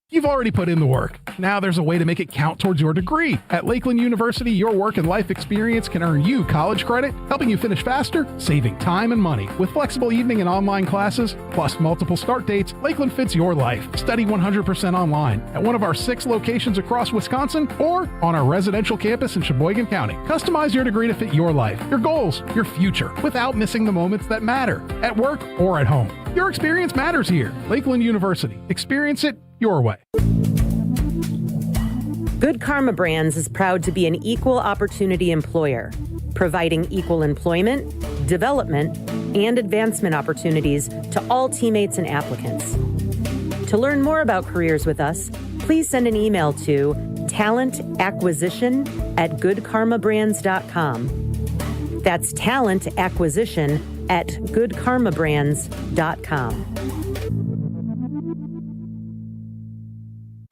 You've already put in the work. Now there's a way to make it count towards your degree. At Lakeland University, your work and life experience can earn you college credit, helping you finish faster, saving time and money. With flexible evening and online classes, plus multiple start dates, Lakeland fits your life. Study 100% online at one of our 6 locations across Wisconsin or on our residential campus in Sheboygan County. Customize your degree to fit your life, your goals, your future, without missing the moments that matter, at work or at home. Your experience matters here. Lakeland University. Experience it your way. Good Karma Brands is proud to be an equal opportunity employer, providing equal employment, development, and advancement opportunities to all teammates and applicants. To learn more about careers with us, please send an email to talentacquisition@goodkarmabrands.com. That's talentacquisition@goodkarmabrands.com.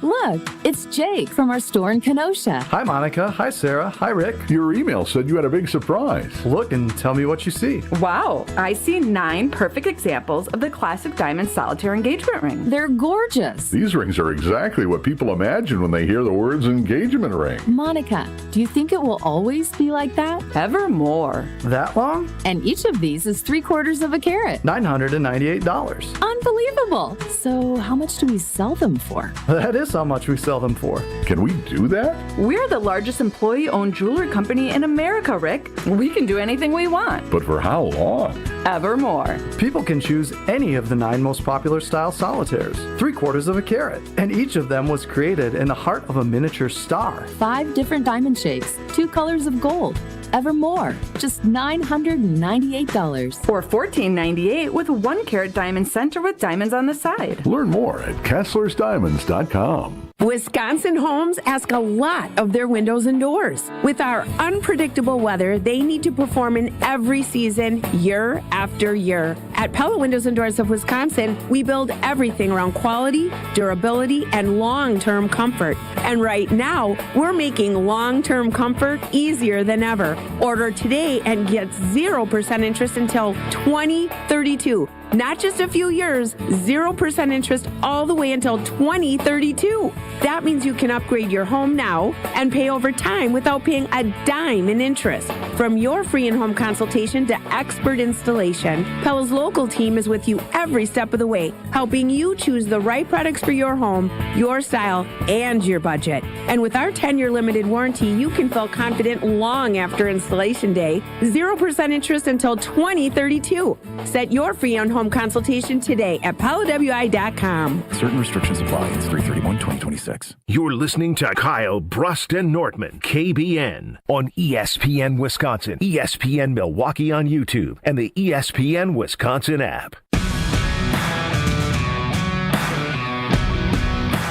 Look, it's Jake from our store in Kenosha. Hi, Monica. Hi, Sarah. Hi, Rick. Your email said you had a big surprise. Look and tell me what you see. Wow, I see 9 perfect examples of the classic diamond solitaire engagement ring. They're gorgeous. These rings are exactly what people imagine when they hear the words engagement ring. Monica, do you think it will always be like that? Ever more. That long? And each of these is 3/4 of a carat. $998. Unbelievable. So how much do we sell them for? That is how much we sell them for. Can we do that? We're the largest employee-owned jewelry company in America, Rick. We can do anything we want. But for how long? Evermore. People can choose any of the 9 most popular style solitaires, 3/4 of a carat, and each of them was created in the heart of a miniature star. 5 different diamond shapes, 2 colors of gold. Evermore, just $998. Or $1498 with 1 carat diamond center with diamonds on the side. Learn more at KesslersDiamonds.com. Wisconsin homes ask a lot of their windows and doors. With our unpredictable weather, they need to perform in every season, year after year. At Pella Windows and Doors of Wisconsin, we build everything around quality, durability, and long-term comfort. And right now, we're making long-term comfort easier than ever. Order today and get 0% interest until 2032. Not just a few years, 0% interest all the way until 2032. That means you can upgrade your home now and pay over time without paying a dime in interest. From your free in-home consultation to expert installation, Pella's local team is with you every step of the way, helping you choose the right products for your home, your style, and your budget. And with our 10-year limited warranty, you can feel confident long after installation day. 0% interest until 2032. Set your free in-home consultation today at PellaWI.com. Certain restrictions apply. It's 3/31/2026. You're listening to Kyle Brust and Nortman, KBN, on ESPN Wisconsin, ESPN Milwaukee on YouTube, and the ESPN Wisconsin app.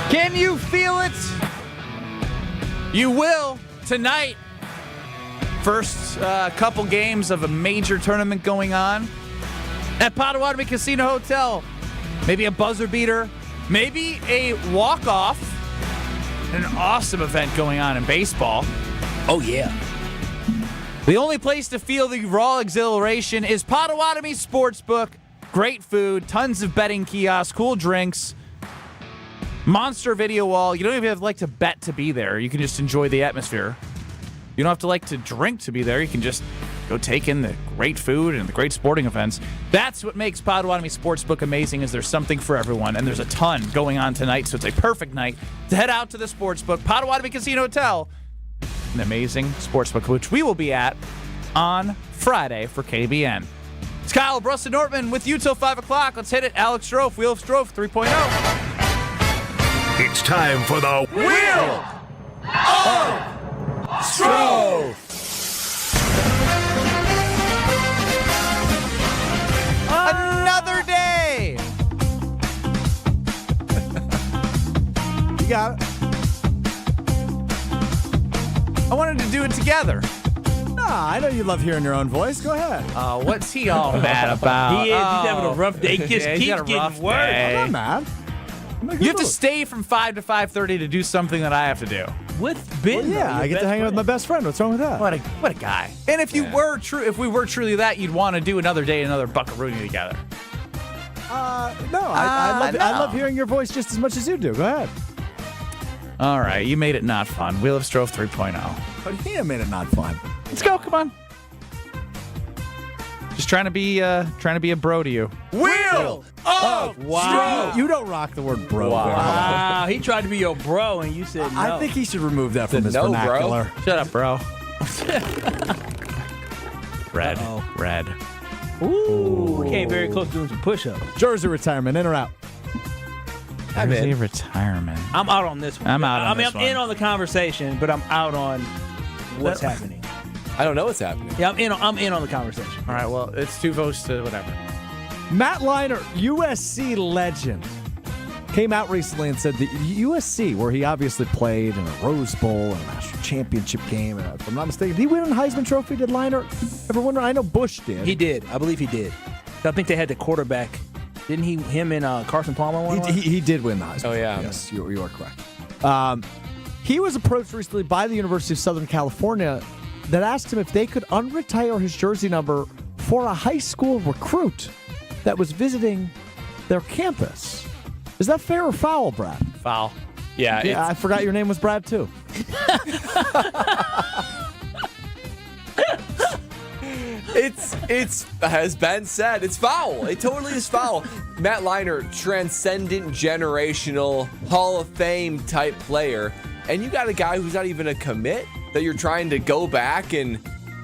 Can you feel it? You will tonight. First couple games of a major tournament going on at Potawatomi Casino Hotel. Maybe a buzzer beater, Maybe a walk-off. An awesome event going on in baseball. Oh, yeah. The only place to feel the raw exhilaration is Potawatomi Sportsbook. Great food, tons of betting kiosks, cool drinks, monster video wall. You don't even have to like to bet to be there. You can just enjoy the atmosphere. You don't have to like to drink to be there. You can just go take in the great food and the great sporting events. That's what makes Potawatomi Sportsbook amazing, is there's something for everyone, and there's a ton going on tonight, so it's a perfect night to head out to the Sportsbook. Potawatomi Casino Hotel, an amazing sportsbook, which we will be at on Friday for KBN. It's Kyle, Brust Nortman with you till 5 o'clock. Let's hit it. Alex Strofe, Wheel of Strofe 3.0. It's time for the Wheel of Strofe. Another day. You got it. I wanted to do it together. I know you love hearing your own voice. Go ahead. What's he all mad about? He is. He's having a rough day. He just keeps getting worse. I'm not mad. You have to stay from 5 to 5:30 to do something that I have to do. With Ben? Yeah, I get to hang out with my best friend. What's wrong with that? What a guy. And if we were truly that, you'd want to do another day, another buckaroonie together. No, I love hearing your voice just as much as you do. Go ahead. All right, you made it not fun. Wheel of Strofe 3.0. What do you mean I made it not fun? Let's go. Come on. Just trying to be a bro to you. Wheel of Strofe. You don't rock the word bro. Wow. He tried to be your bro, and you said no. I think he should remove that from his vernacular. Bro. Shut up, bro. Red. Ooh. We came very close to doing some push-ups. Jersey retirement, in or out? I'm in. Retirement. I'm out on this one. I'm out on I'm this one. in on the conversation, but I'm out on what's happening. I don't know what's happening. Yeah, I'm in on the conversation. All right, well, it's 2 votes to whatever. Matt Leinart, USC legend, came out recently and said the USC, where he obviously played in a Rose Bowl and a national championship game, and if I'm not mistaken, did he win a Heisman Trophy? Did Leinart ever win? I know Bush did. He did. I believe he did. I think they had the quarterback. Didn't he? Him and Carson Palmer won? He did win the Heisman. Oh, yeah. Yes, you are correct. He was approached recently by the University of Southern California that asked him if they could unretire his jersey number for a high school recruit that was visiting their campus. Is that fair or foul, Brad? Foul. Yeah. I forgot your name was Brad, too. It's as Ben said, it's foul. It totally is foul. Matt Leinart, transcendent, generational, Hall of Fame type player, and you got a guy who's not even a commit that you're trying to go back and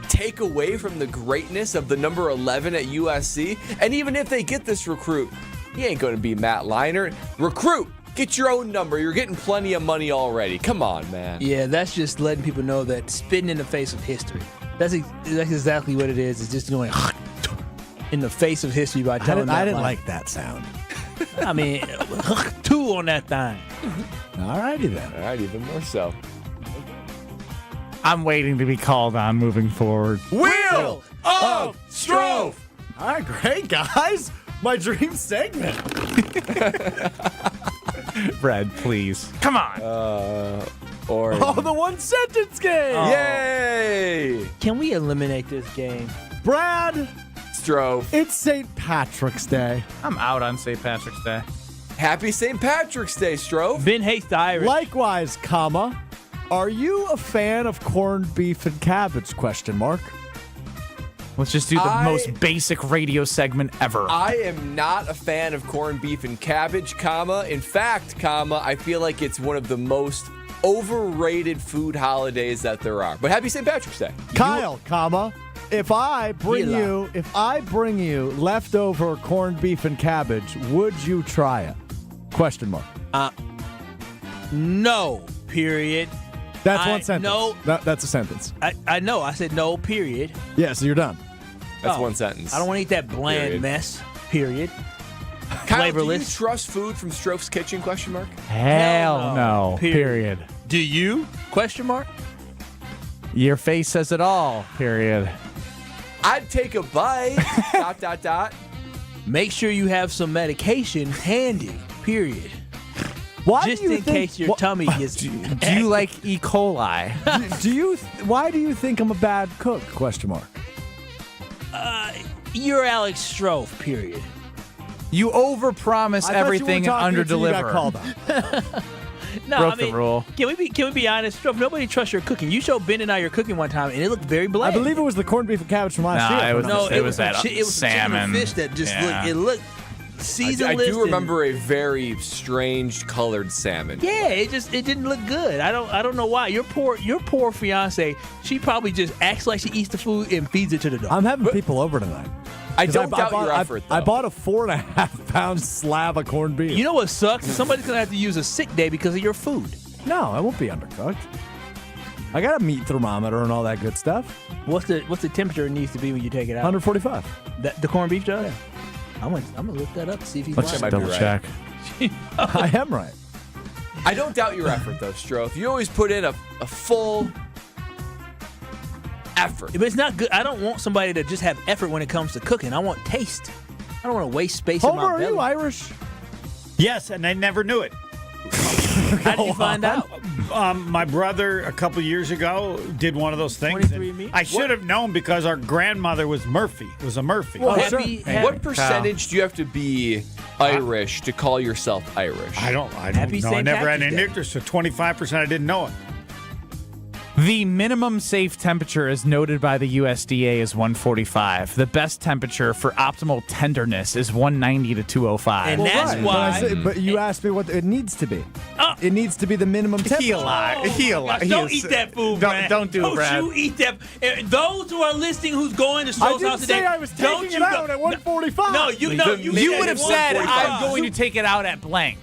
take away from the greatness of the number 11 at USC. And even if they get this recruit, he ain't going to be Matt Leinart. Recruit, get your own number. You're getting plenty of money already. Come on, man. Yeah, that's just letting people know that spitting in the face of history. That's exactly what it is. It's just going in the face of history by telling them. I didn't like that sound. I mean, 2 on that thing. All righty then. All right, even more so. I'm waiting to be called on moving forward. Wheel of Strofe. All right, great, guys. My dream segment. Brad, please. Come on. The one-sentence game. Oh. Yay. Can we eliminate this game? Brad. Strofe. It's St. Patrick's Day. I'm out on St. Patrick's Day. Happy St. Patrick's Day, Strofe. Ben hates the Irish. Likewise, comma. Are you a fan of corned beef and cabbage? ? Let's just do the most basic radio segment ever. I am not a fan of corned beef and cabbage, comma. In fact, comma, I feel like it's one of the most overrated food holidays that there are. But happy St. Patrick's Day. Kyle, comma. If I bring you leftover corned beef and cabbage, would you try it? ? No, period. That's one sentence. No. That's a sentence. I know. I said no, period. Yeah, so you're done. That's one sentence. I don't want to eat that bland mess, period. Kyle, Flavorless. do you trust food from Strofe's Kitchen, ? Hell no. Period. Do you? ? Your face says it all. Period. I'd take a bite. ... Make sure you have some medication handy. Period. just in case your tummy gets. Do you like E. coli? Why do you think I'm a bad cook? ? You're Alex Strofe. Period. You overpromise everything and underdeliver. No, Broke I mean, the rule. Can we be honest? Strofe, nobody trusts your cooking. You showed Ben and I your cooking one time, and it looked very bland. I believe it was the corned beef and cabbage from last year. It was that it was salmon. Fish that just looked seasonless. I do remember a very strange colored salmon. Yeah, it didn't look good. I don't know why. Your poor fiance, she probably just acts like she eats the food and feeds it to the dog. I'm having people over tonight. I don't doubt your effort, though. I bought a 4.5-pound slab of corned beef. You know what sucks? Somebody's gonna have to use a sick day because of your food. No, I won't be undercooked. I got a meat thermometer and all that good stuff. What's the temperature it needs to be when you take it out? 145. The corned beef does? Yeah. I'm gonna look that up to see if he's Let's right. double check. I am right. I don't doubt your effort, though, Strofe. You always put in a full effort. But it's not good. I don't want somebody to just have effort when it comes to cooking. I want taste. I don't want to waste space in my Homer, belly. are you Irish? Yes, and I never knew it. How did you find out? My brother, a couple years ago, did one of those things. 23andMe? I should have known because our grandmother was Murphy. Was a Murphy. Well, What percentage do you have to be Irish to call yourself Irish? I don't Happy know. I St. never had Patrick's any Day. ignorance, so 25% I didn't know it. The minimum safe temperature, as noted by the USDA, is 145. The best temperature for optimal tenderness is 190 to 205. And that's why. But you asked me what it needs to be. It needs to be the minimum temperature. He lied. Don't eat that food, Brad. Don't do it, Brad. Don't you eat that. Those who are listening who's going to Stroh's house today. I was taking it out at 145. No, You would have said, I'm going to take it out at blank.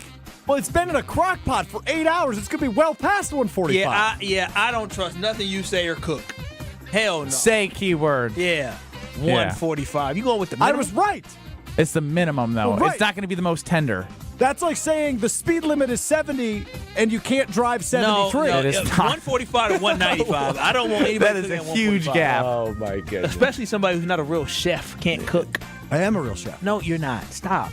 Well, it's been in a crock pot for 8 hours. It's going to be well past 145. I don't trust nothing you say or cook. Hell no. Say keyword. Yeah. 145. You going with the minimum? I was right. It's the minimum, though. Well, right. It's not going to be the most tender. That's like saying the speed limit is 70 and you can't drive 73. No, It is not. 145 to 195. I don't want anybody That is to a say huge 145. gap. Oh, my goodness. Especially somebody who's not a real chef, can't cook. I am a real chef. No, you're not. Stop.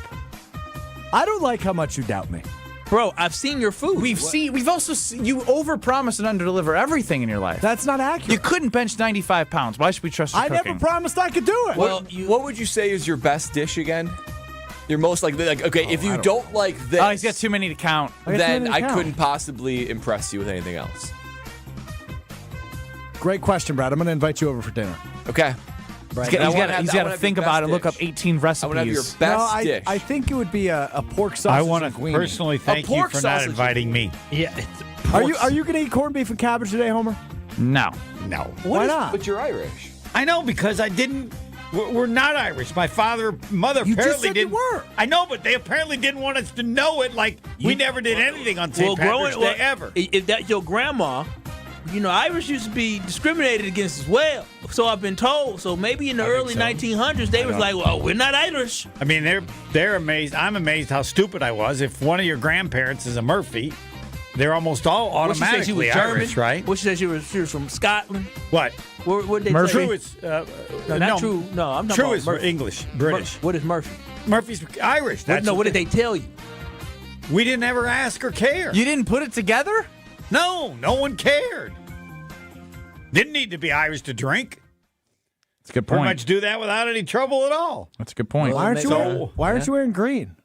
I don't like how much you doubt me. Bro, I've seen your food. We've also seen you overpromise and underdeliver everything in your life. That's not accurate. You couldn't bench 95 pounds. Why should we trust your I cooking? never promised I could do it. Well, What would you say is your best dish again? Your most like okay, if you don't like this, Oh, he's got too many to count. then I couldn't possibly impress you with anything else. Great question, Brad. I'm going to invite you over for dinner. Okay. He's got to think about it, look up 18 recipes. I want to have your best No, dish. I think it would be a pork sausage. I want and to guini. personally thank you pork for not sausage inviting me. Yeah. Are you going to eat corned beef and cabbage today, Homer? No. No. Why not? But you're Irish. I know because I didn't. We're not Irish. My mother You apparently just said didn't. you were. I know, but they apparently didn't want us to know it. Like we never did anything on St. Patrick's Day ever. If that's your grandma, Irish used to be discriminated against as well. So I've been told. So maybe in the early 1900s, they was like, well, we're not Irish. I mean, they're amazed. I'm amazed how stupid I was. If one of your grandparents is a Murphy, they're almost all automatically Irish, right? What she said she was from Scotland. What? What did they Murphy? say? True is not true. No, I'm talking True about is Murphy. English, British. What is Murphy? Murphy's Irish. What did they tell you? We didn't ever ask or care. You didn't put it together? No one cared. Didn't need to be Irish to drink. That's a good Pretty point. much do that without any trouble at all. That's a good point. Why aren't you wearing green?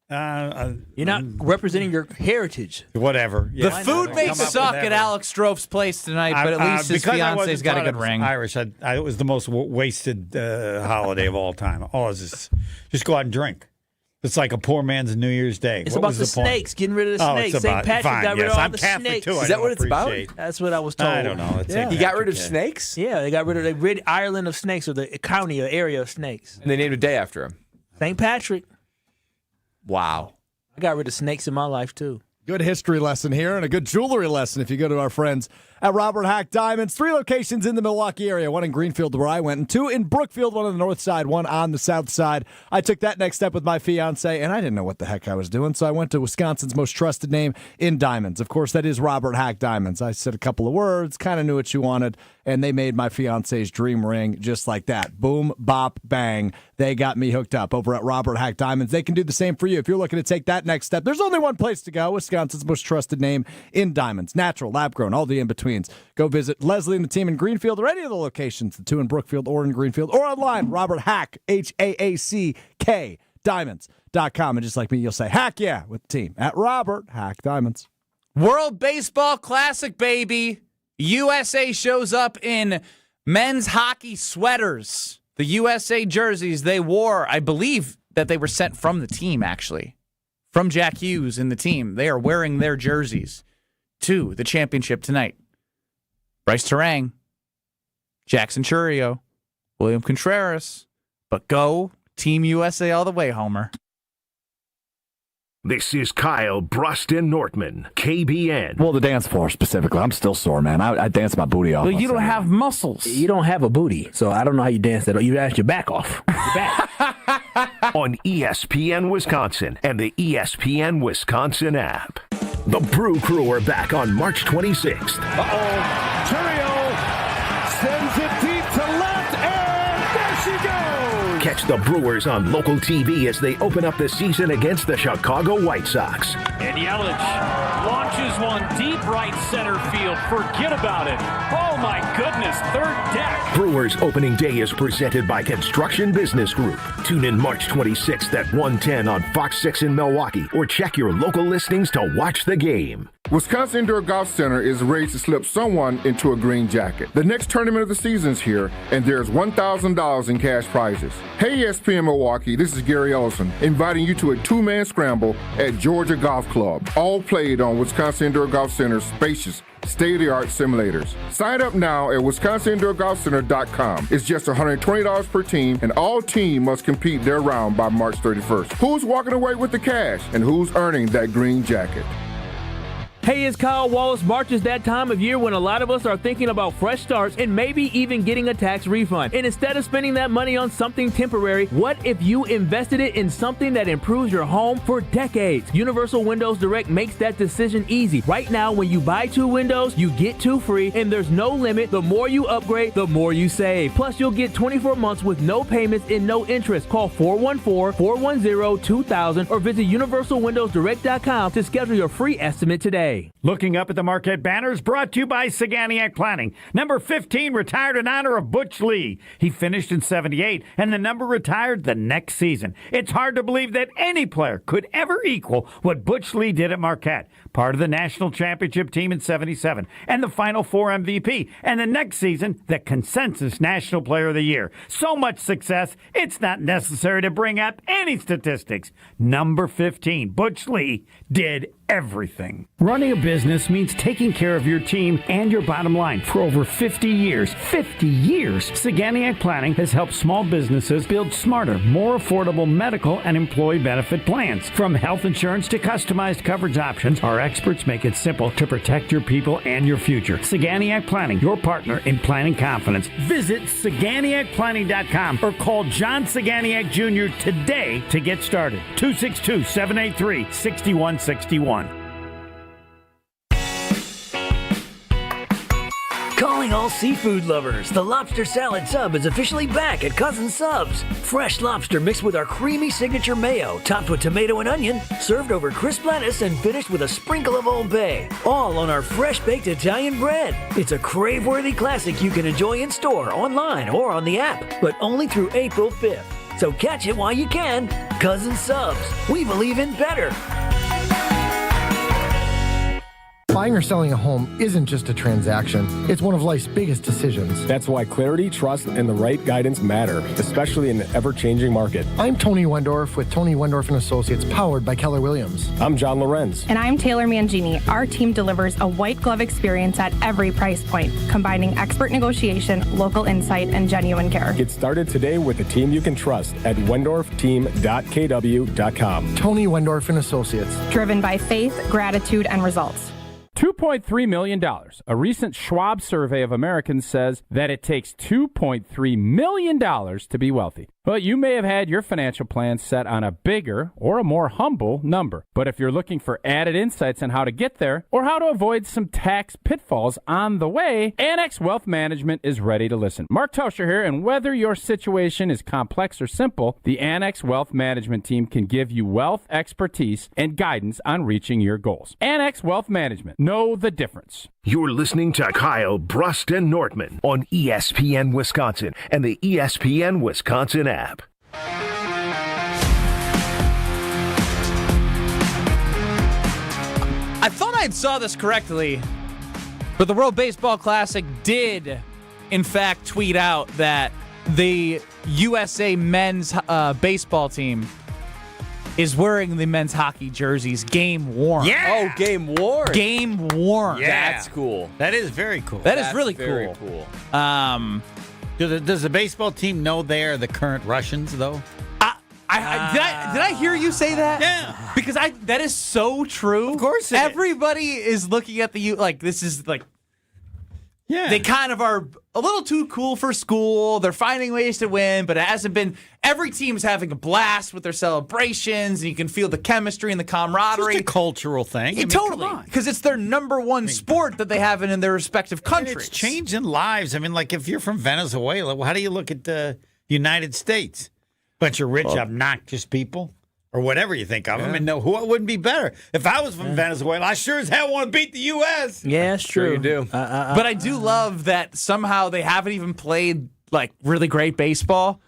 You're not representing your heritage. Whatever. The food may suck at Alex Strove's place tonight, but at least his fiance's got a good ring. Irish. It was the most wasted holiday of all time. All is just go out and drink. It's like a poor man's New Year's Day. It's about the snakes, getting rid of the snakes. St. Patrick got rid of all the snakes. Is that what it's about? That's what I was told. I don't know. He got rid of snakes? Yeah, they rid Ireland of snakes, or the county or area of snakes. And they named a day after him. St. Patrick. Wow. I got rid of snakes in my life, too. Good history lesson here and a good jewelry lesson if you go to our friends at Robert Hack Diamonds. 3 locations in the Milwaukee area, 1 in Greenfield where I went, and 2 in Brookfield, 1 on the north side, 1 on the south side. I took that next step with my fiance, and I didn't know what the heck I was doing, so I went to Wisconsin's most trusted name in diamonds. Of course, that is Robert Hack Diamonds. I said a couple of words, kind of knew what she wanted, and they made my fiance's dream ring just like that. Boom, bop, bang. They got me hooked up over at Robert Hack Diamonds. They can do the same for you. If you're looking to take that next step, there's only one place to go, Wisconsin's most trusted name in diamonds. Natural, lab-grown, all the in-betweens. Go visit Leslie and the team in Greenfield or any of the locations, the 2 in Brookfield or in Greenfield, or online, Robert Hack, H-A-A-C-K, diamonds.com. And just like me, you'll say, heck yeah, with the team at Robert Hack Diamonds. World Baseball Classic, baby. USA shows up in men's hockey sweaters. The USA jerseys they wore, I believe that they were sent from the team, actually. From Jack Hughes and the team. They are wearing their jerseys to the championship tonight. Bryce Terang, Jackson Churio, William Contreras. But go Team USA all the way, Homer. This is Kyle, Brust and Nortman, KBN. Well, the dance floor specifically. I'm still sore, man. I dance my booty off. Well, you don't have muscles. You don't have a booty, so I don't know how you dance that. You ask your back off. Your back. On ESPN Wisconsin and the ESPN Wisconsin app. The Brew Crew are back on March 26th. Uh-oh. Churio sends it deep to left, and there she goes. Catch the Brewers on local TV as they open up the season against the Chicago White Sox. And Yelich launches one deep right center field. Forget about it. Oh, my goodness. Third deck. Brewers opening day is presented by Construction Business Group. Tune in March 26th at 1:10 on Fox 6 in Milwaukee, or check your local listings to watch the game. Wisconsin Indoor Golf Center is ready to slip someone into a green jacket. The next tournament of the season's here, and there's $1,000 in cash prizes. Hey ESPN Milwaukee, this is Gary Ellison, inviting you to a two-man scramble at Georgia Golf Club, all played on Wisconsin Indoor Golf Center's spacious, state-of-the-art simulators. Sign up now at wisconsinindoorgolfcenter.com. It's just $120 per team, and all teams must compete their round by March 31st. Who's walking away with the cash, and who's earning that green jacket? Hey, it's Kyle Wallace. March is that time of year when a lot of us are thinking about fresh starts and maybe even getting a tax refund. And instead of spending that money on something temporary, what if you invested it in something that improves your home for decades? Universal Windows Direct makes that decision easy. Right now, when you buy 2 windows, you get 2 free, and there's no limit. The more you upgrade, the more you save. Plus, you'll get 24 months with no payments and no interest. Call 414-410-2000 or visit universalwindowsdirect.com to schedule your free estimate today. Looking up at the Marquette banners, brought to you by Saganiac Planning. Number 15 retired in honor of Butch Lee. He finished in 78, and the number retired the next season. It's hard to believe that any player could ever equal what Butch Lee did at Marquette. Part of the national championship team in 77, and the Final Four MVP, and the next season, the consensus National Player of the Year. So much success, it's not necessary to bring up any statistics. Number 15, Butch Lee, did everything. Running a business means taking care of your team and your bottom line. For over 50 years, Saganiac Planning has helped small businesses build smarter, more affordable medical and employee benefit plans. From health insurance to customized coverage options, our experts make it simple to protect your people and your future. Saganiac Planning, your partner in planning confidence. Visit SaganiacPlanning.com or call John Saganiac Jr. today to get started. 262-783-6161. Calling all seafood lovers, the Lobster Salad Sub is officially back at Cousin Subs. Fresh lobster mixed with our creamy signature mayo, topped with tomato and onion, served over crisp lettuce and finished with a sprinkle of Old Bay. All on our fresh-baked Italian bread. It's a crave-worthy classic you can enjoy in store, online, or on the app, but only through April 5th. So catch it while you can. Cousin Subs. We believe in better. Buying or selling a home isn't just a transaction. It's one of life's biggest decisions. That's why clarity, trust, and the right guidance matter, especially in the ever-changing market. I'm Tony Wendorf with Tony Wendorf & Associates, powered by Keller Williams. I'm John Lorenz. And I'm Taylor Mangini. Our team delivers a white glove experience at every price point, combining expert negotiation, local insight, and genuine care. Get started today with a team you can trust at wendorfteam.kw.com. Tony Wendorf & Associates. Driven by faith, gratitude, and results. $2.3 million. A recent Schwab survey of Americans says that it takes $2.3 million to be wealthy. Well, you may have had your financial plan set on a bigger or a more humble number. But if you're looking for added insights on how to get there or how to avoid some tax pitfalls on the way, Annex Wealth Management is ready to listen. Mark Tauscher here, and whether your situation is complex or simple, the Annex Wealth Management team can give you wealth expertise and guidance on reaching your goals. Annex Wealth Management. Know the difference. You're listening to Kyle, Brust, and Nortman on ESPN Wisconsin and the ESPN Wisconsin app. I thought I saw this correctly, but the World Baseball Classic did, in fact, tweet out that the USA men's baseball team is wearing the men's hockey jerseys game worn. Yeah. Oh, game worn. Game worn. Yeah. That's cool. That is very cool. That is really very cool. Does the baseball team know they are the current Russians, though? Did I hear you say that? Yeah. Because that is so true. Of course it Everybody is looking at this is like, yeah. They kind of are a little too cool for school. They're finding ways to win, but it hasn't been. Every team's having a blast with their celebrations, and you can feel the chemistry and the camaraderie. It's just a cultural thing. Totally. Because it's their number one sport that they have in their respective countries. It's changing lives. I mean, like if you're from Venezuela, how do you look at the United States? Bunch of rich, obnoxious people. Or whatever you think of them, and who wouldn't be better? If I was from Venezuela, I sure as hell want to beat the U.S. Yeah, it's true. Sure you do. But I do love that somehow they haven't even played like really great baseball,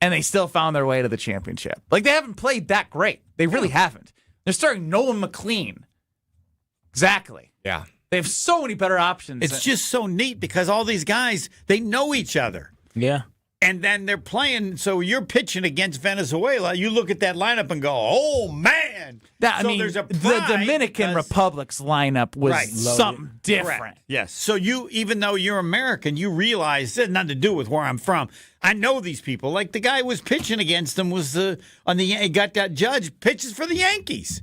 and they still found their way to the championship. Like they haven't played that great. They really haven't. They're starting Nolan McLean. Exactly. Yeah. They have so many better options. It's just so neat because all these guys, they know each other. Yeah. And then they're playing, so you're pitching against Venezuela. You look at that lineup and go, oh, man. There's a the Dominican Republic's lineup was something different. Correct. Yes. So even though you're American, you realize it has nothing to do with where I'm from. I know these people. Like the guy who was pitching against them was got that judge pitches for the Yankees.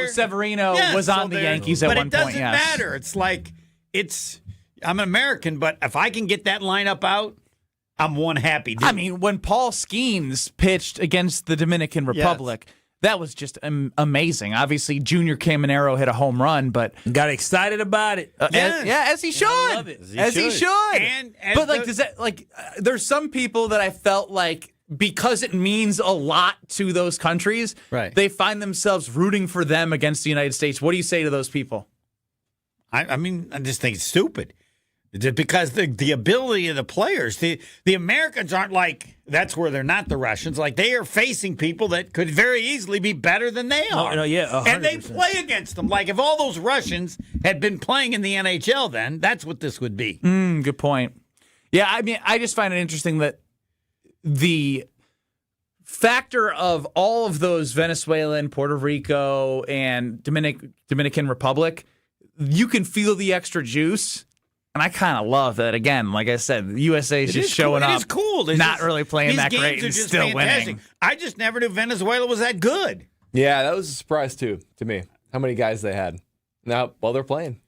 Severino was on the Yankees at one point. But it doesn't matter. It's like I'm an American, but if I can get that lineup out, I'm one happy dude. I mean, when Paul Skeens pitched against the Dominican Republic, that was just amazing. Obviously, Junior Caminero hit a home run, but got excited about it. As he should. I love it. As he should. There's some people that I felt like because it means a lot to those countries, they find themselves rooting for them against the United States. What do you say to those people? I mean, I just think it's stupid. Because the ability of the players, the Americans aren't like, that's where they're not the Russians. Like, they are facing people that could very easily be better than they are. No, yeah, 100%. And they play against them. Like, if all those Russians had been playing in the NHL then, that's what this would be. Good point. Yeah, I mean, I just find it interesting that the factor of all of those Venezuelan, Puerto Rico, and Dominican Republic, you can feel the extra juice. And I kind of love that. Again, like I said, the USA is just showing up. It is cool. Not really playing that great and still fantastic. winning. I just never knew Venezuela was that good. Yeah, that was a surprise, too, to me. How many guys they had. Now, they're playing.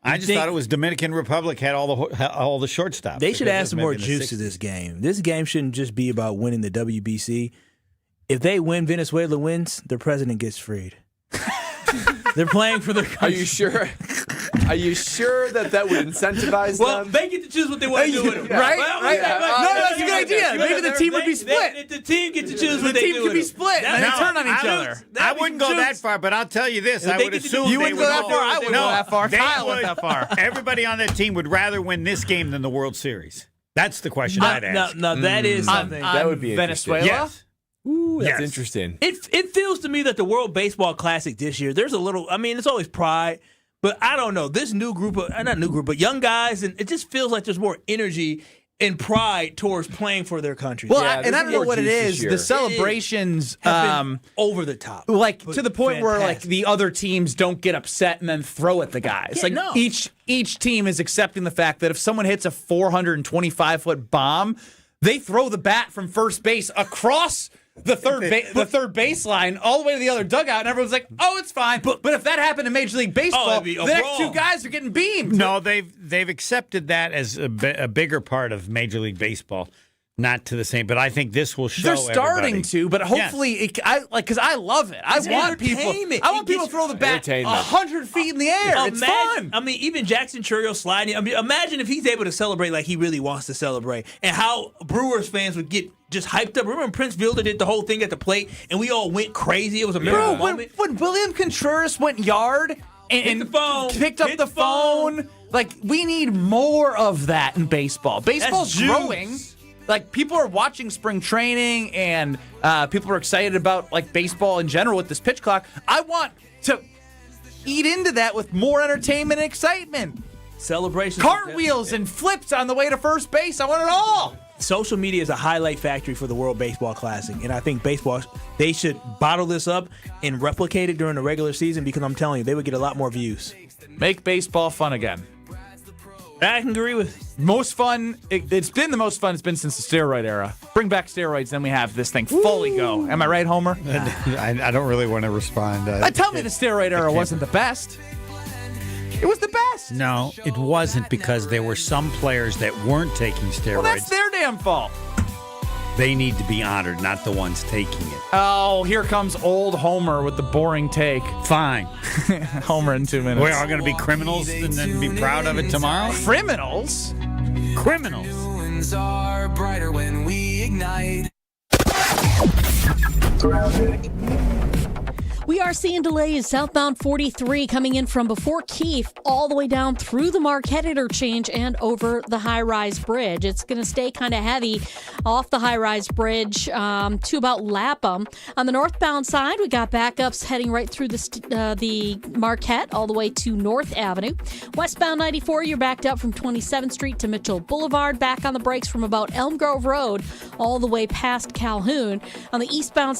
I just thought it was Dominican Republic had all the shortstops. They should add some more juice to this game. This game shouldn't just be about winning the WBC. If they win, Venezuela wins, their president gets freed. They're playing for their country. Are you sure? Are you sure that would incentivize them? They get to choose what they want to do with them. Right? No, that's a good idea. Maybe the team would be split. The team gets to choose what they do. The team could be split and they turn on each other. I wouldn't go that far, but I'll tell you this. I would assume you wouldn't go that far. I wouldn't go that far. Kyle went that far. Everybody on that team would rather win this game than the World Series. That's the question I'd ask. No, that is something. That would be Venezuela? Yes. Ooh, that's interesting. It feels to me that the World Baseball Classic this year, there's a little, I mean, it's always pride, but I don't know. This new group of, not new group, but young guys, and it just feels like there's more energy and pride towards playing for their country. Well, I don't know what it is. The celebrations have been over the top. Like to the point where like the other teams don't get upset and then throw at the guys. Yeah, like no. each team is accepting the fact that if someone hits a 425-foot bomb, they throw the bat from first base across the third baseline all the way to the other dugout, and everyone's like, "Oh, it's fine." But if that happened in Major League Baseball, the next two guys are getting beamed. No, they've accepted that as a bigger part of Major League Baseball. not to the same, but I think this will show. They're starting everybody. to, but hopefully, because I love it. I want people to throw the bat 100 feet in the air. It's fun. I mean, even Jackson Chourio sliding. I mean, imagine if he's able to celebrate like he really wants to celebrate, and how Brewers fans would get just hyped up. Remember when Prince Fielder did the whole thing at the plate, and we all went crazy? It was a miracle moment. When William Contreras went yard and picked up the phone, like, we need more of that in baseball. Baseball's growing. Like, people are watching spring training, and people are excited about, like, baseball in general with this pitch clock. I want to eat into that with more entertainment and excitement. Celebrations. Cartwheels and flips on the way to first base. I want it all. Social media is a highlight factory for the World Baseball Classic, and I think baseball, they should bottle this up and replicate it during the regular season, because I'm telling you, they would get a lot more views. Make baseball fun again. I can agree with most fun. It's been the most fun it's been since the steroid era. Bring back steroids, then we have this thing fully go. Am I right, Homer? I don't really want to respond. Tell me the steroid era wasn't the best. It was the best. No, it wasn't, because there were some players that weren't taking steroids. Well, that's their damn fault. They need to be honored, not the ones taking it. Oh, here comes old Homer with the boring take. Fine. Homer in 2 minutes. We're all going to be criminals and then be proud of it tomorrow? Criminals? Criminals. Are brighter when we ignite. We are seeing delays southbound 43 coming in from before Keefe all the way down through the Marquette interchange and over the high-rise bridge. It's going to stay kind of heavy off the high-rise bridge to about Lapham. On the northbound side, we got backups heading right through the Marquette all the way to North Avenue. Westbound 94, you're backed up from 27th Street to Mitchell Boulevard. Back on the brakes from about Elm Grove Road all the way past Calhoun. On the eastbound